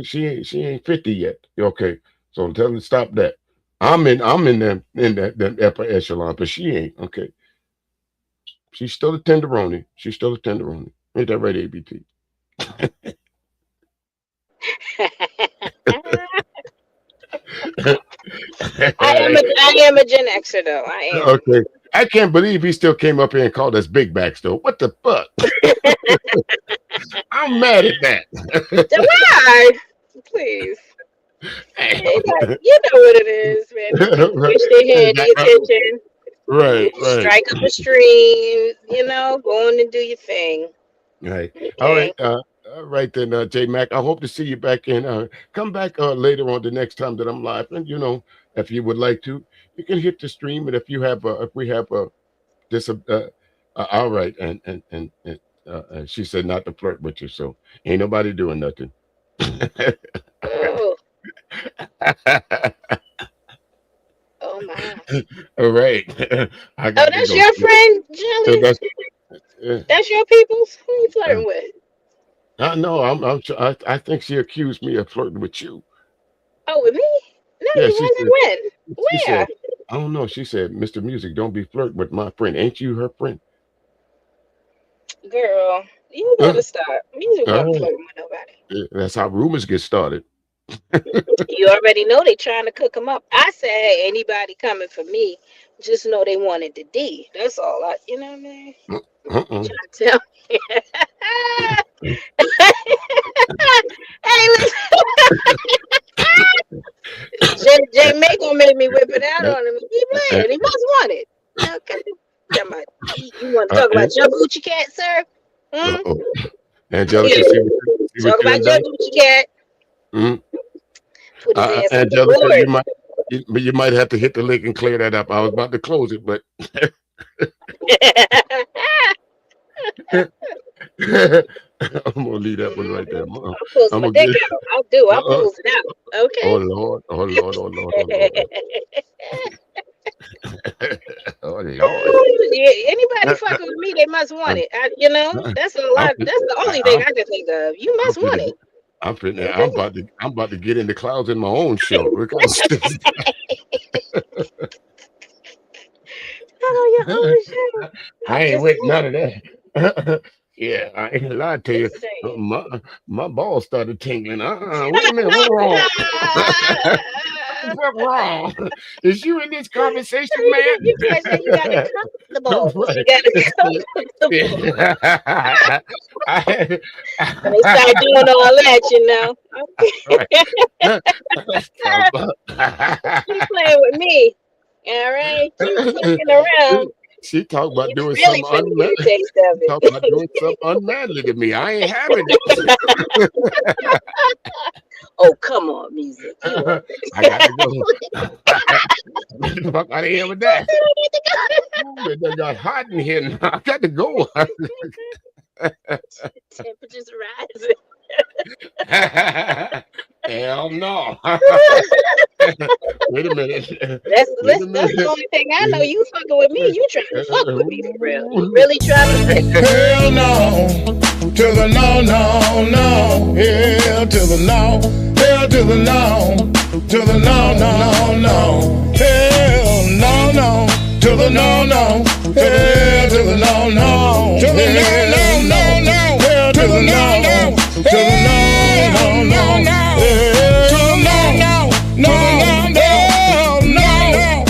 She ain't 50 yet. Okay. So tell her to stop that. I'm in that upper echelon, but she ain't. Okay. She's still a tenderoni. She's still a tenderoni. Ain't that right, ABT? I am a Gen Xer though. I am. Okay. I can't believe he still came up here and called us big backs though. What the fuck? I'm mad at that. Why? Please. You know what it is, man. These people wish they had the attention. Right, right. Strike up a stream, go on and do your thing. Right. Okay. All right. All right then, J Mac. I hope to see you back in. Come back later on the next time that I'm live, and if you would like to, you can hit the stream. And if we have this, all right. And she said not to flirt with you, so ain't nobody doing nothing. Oh. Oh my. All right. That's your friend, Jelly? That's your peoples? Who you flirting with? No, I think she accused me of flirting with you. Oh, with me? No, Yeah, you wasn't. When? She Where? said, I don't know. She said, Mr. Music, don't be flirting with my friend. Ain't you her friend? Girl, you better stop. Music wasn't flirting with nobody. That's how rumors get started. You already know they trying to cook them up. I said, hey, anybody coming for me, just know they wanted the D. That's all. You know what I mean? Trying to tell me. Hey, listen. J May gonna make me whip it out on him. He playing. He must want it. Okay. You want to talk about your Gucci cat, sir? Angelica, talk about your Gucci cat. Put his ass on the board. You might have to hit the link and clear that up. I was about to close it, but I'm gonna leave that one right there. I'll close my dick out. I'll close it out. Okay. Oh Lord. Oh Lord. Oh Lord. Oh Lord. Anybody fucking with me, they must want it. That's that's the only thing I can think of. You must want it. I'm about to get in the clouds in my own show. I ain't with none of that. Yeah, I ain't lied to you. My balls started tingling. Wait a minute, what's wrong? What's wrong? Is you in this conversation, man? You guys say you got to comfortable. Right. You got to comfortable. They start doing all that, Keep playing with me. All right, keep looking around. She talked about doing something unmanly. Talk about doing something unmanly to me. I ain't having it. Oh, come on, music. I gotta go. Get the fuck out of here with that. It done got hot in here now. I got to go. Temperature's rising. Hell no. Wait a minute. That's the only thing I know. You fucking with me. You trying to fuck with me for real. You really trying to hell no. To the no, no, no. Hell to the no. Hell to the no. To the no, no, no. Hell no, no. To the no, no. Hell to the no, no. To the no, no, no, no. Hell to the no, no. To the no, no, no, no. Hell to the no, no. No, no, no, no, no.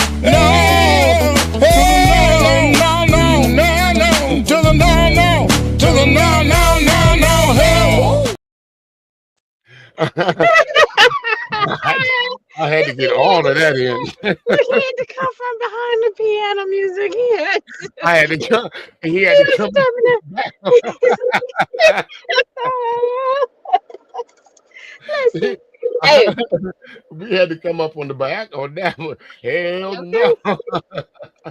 Hell no, no, no, no. To the no, no. To the no, no, no, no. Hell. I had to get all of that in. He had to come from behind the piano music. I had to come. He had to come back. Listen, hey. We had to come up on the back on that one. Hell no. To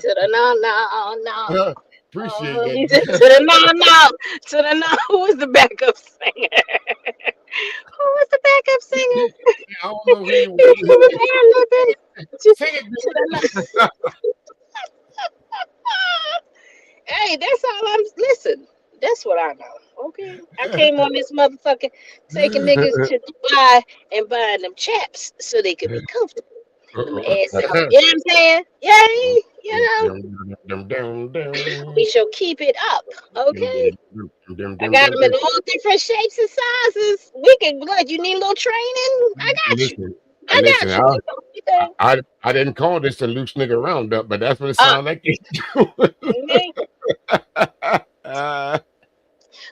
the no. Appreciate that. To the no. To the no. Who was the backup singer? Who was the backup singer? I don't know who you was. Sing it. Hey, that's all listen, that's what I know. Okay. I came on this motherfucker taking niggas to Dubai and buying them chaps so they could be comfortable. Them asses. You know what I'm saying? Yay! You know, we shall keep it up. Okay. I got them in all different shapes and sizes. We can. What? You need a little training? I got you. I got you. I didn't call this a loose nigga roundup, but that's what it sounds like.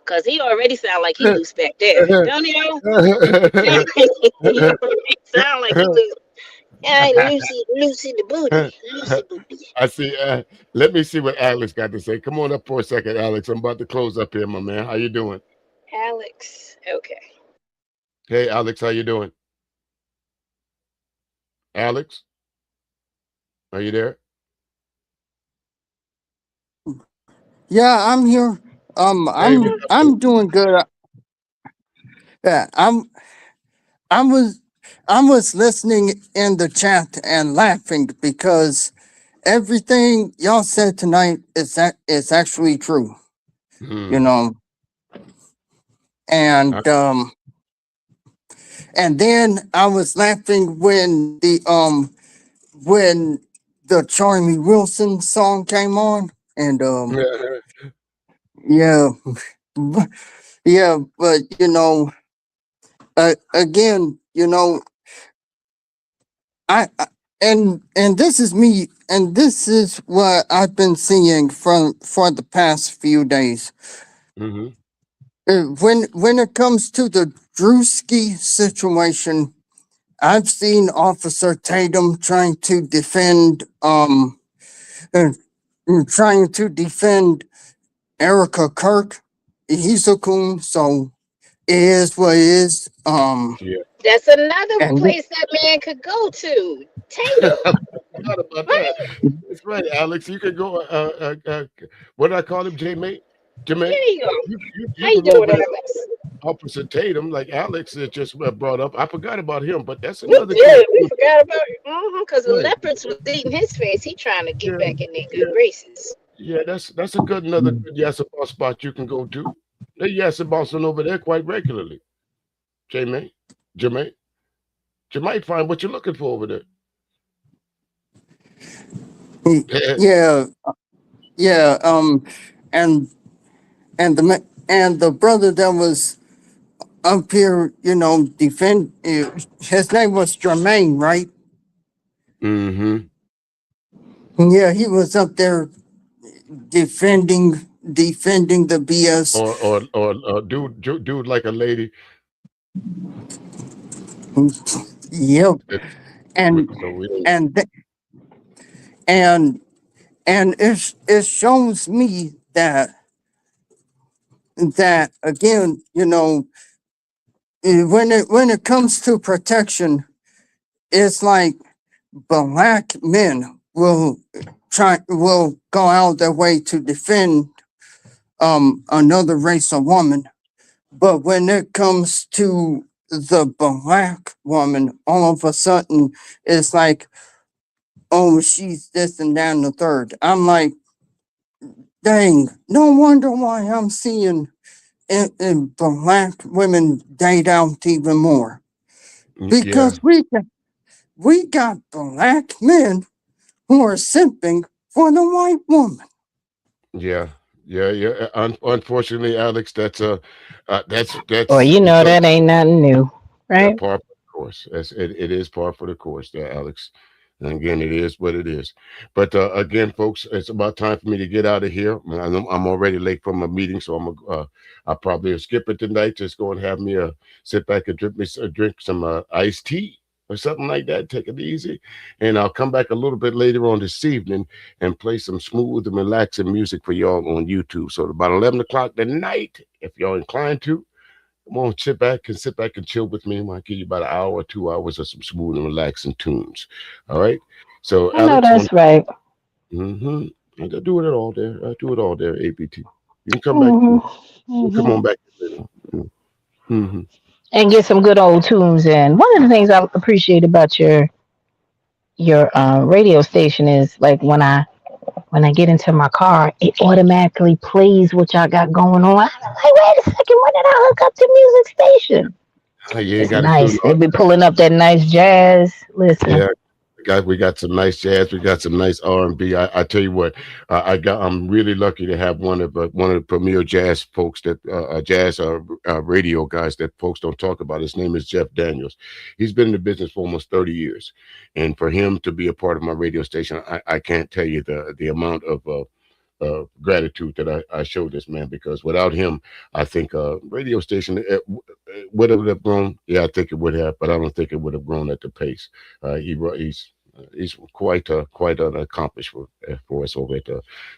Cause he already sound like he loose back there, don't he? He already sound like he loose. Lucy the booty. Lucy booty. I see. Let me see what Alex got to say. Come on up for a second, Alex. I'm about to close up here, my man. How you doing? Alex. Okay. Hey, Alex. How you doing? Alex, are you there? Yeah, I'm here. I'm doing good. Yeah, I was listening in the chat and laughing because everything y'all said tonight is actually true. You know. And then I was laughing when the Charlie Wilson song came on, and yeah, yeah, but you know, again, you know, and this is me, and this is what I've been seeing for the past few days. When it comes to the Druski situation, I've seen Officer Tatum trying to defend Erica Kirk. He's a coon, so it is what it is. That's another place that man could go to. Tatum. Forgot about that. That's right, Alex. You could go. What did I call him? Jermaine. There you go. You How you can go doing, over Alex? Opposite Tatum, like Alex just brought up. I forgot about him, but that's We another. did. We forgot about it. Because the leopards was eating his face. He trying to get back in their good graces. Yeah, that's another good Yasabal spot you can go to. They Yasabal over there quite regularly. Jermaine, you might find what you're looking for over there. Yeah, and the brother that was up here, you know, his name was Jermaine, right? Yeah, he was up there defending the BS. Or dude like a lady. Yep. And it shows me that again, you know, when it comes to protection, it's like black men will go out their way to defend another race of woman, but when it comes to the black woman, all of a sudden it's like, oh, she's this and that and the third. I'm like, dang, no wonder why I'm seeing black women date out even more. Because we got black men who are simping for the white woman. Yeah. Unfortunately, Alex, that's Well, you know that ain't nothing new, right? Par for the course. It is par for the course there, Alex. And again, it is what it is. But again, folks, it's about time for me to get out of here. I'm already late for my meeting, so I'll probably skip it tonight. Just go and have me sit back and drink some iced tea or something like that. Take it easy, and I'll come back a little bit later on this evening and play some smooth and relaxing music for y'all on YouTube. So about 11 o'clock tonight, if y'all inclined to, come on, sit back and chill with me. I'll give you about an hour or 2 hours of some smooth and relaxing tunes. All right. So I know that's right. I do it all there. I do it all there, ABT. You can come back. You come on back. And get some good old tunes in. One of the things I appreciate about your radio station is like when I get into my car, it automatically plays what y'all got going on. I'm like, wait a second, when did I hook up to music station? You ain't It's got nice. They be pulling up that nice jazz. Listen. Yeah, We got some nice jazz. We got some nice R&B. I tell you what, I'm really lucky to have one of the premier jazz folks that jazz radio guys that folks don't talk about. His name is Jeff Daniels. He's been in the business for almost 30 years, and for him to be a part of my radio station, I can't tell you the amount of gratitude that I show this man, because without him, I think radio station would have grown. Yeah, I think it would have, but I don't think it would have grown at the pace. He's quite an accomplishment for us over at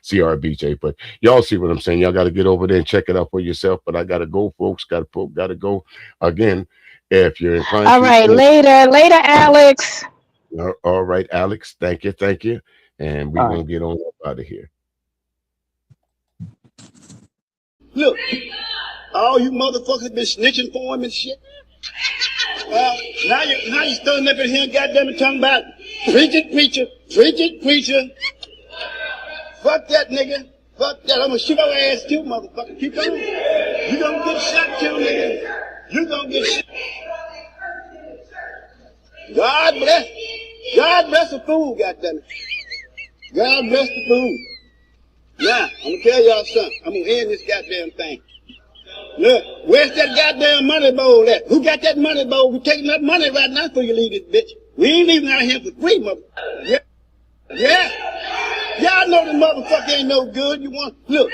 CRBJ. But y'all see what I'm saying? Y'all got to get over there and check it out for yourself. But I got to go, folks. Got to go again. If you're inclined. All right, later, Alex. All right, Alex. Thank you. And we're gonna get on up out of here. Look, all you motherfuckers been snitching for him and shit. Now you standing up in here and goddamn it talking about preach it, preacher. Fuck that nigga. Fuck that. I'm gonna shoot your ass too, motherfucker. Keep on. You gonna get shot too, nigga. You gonna get shot. God bless the fool, goddamn it. God bless the fool. Now, I'm gonna tell y'all something. I'm gonna end this goddamn thing. Look, where's that goddamn money bowl at? Who got that money bowl? We're taking that money right now before you leave this bitch. We ain't leaving out here for free, motherfucker. Yeah. Y'all know the motherfucker ain't no good. You want, look,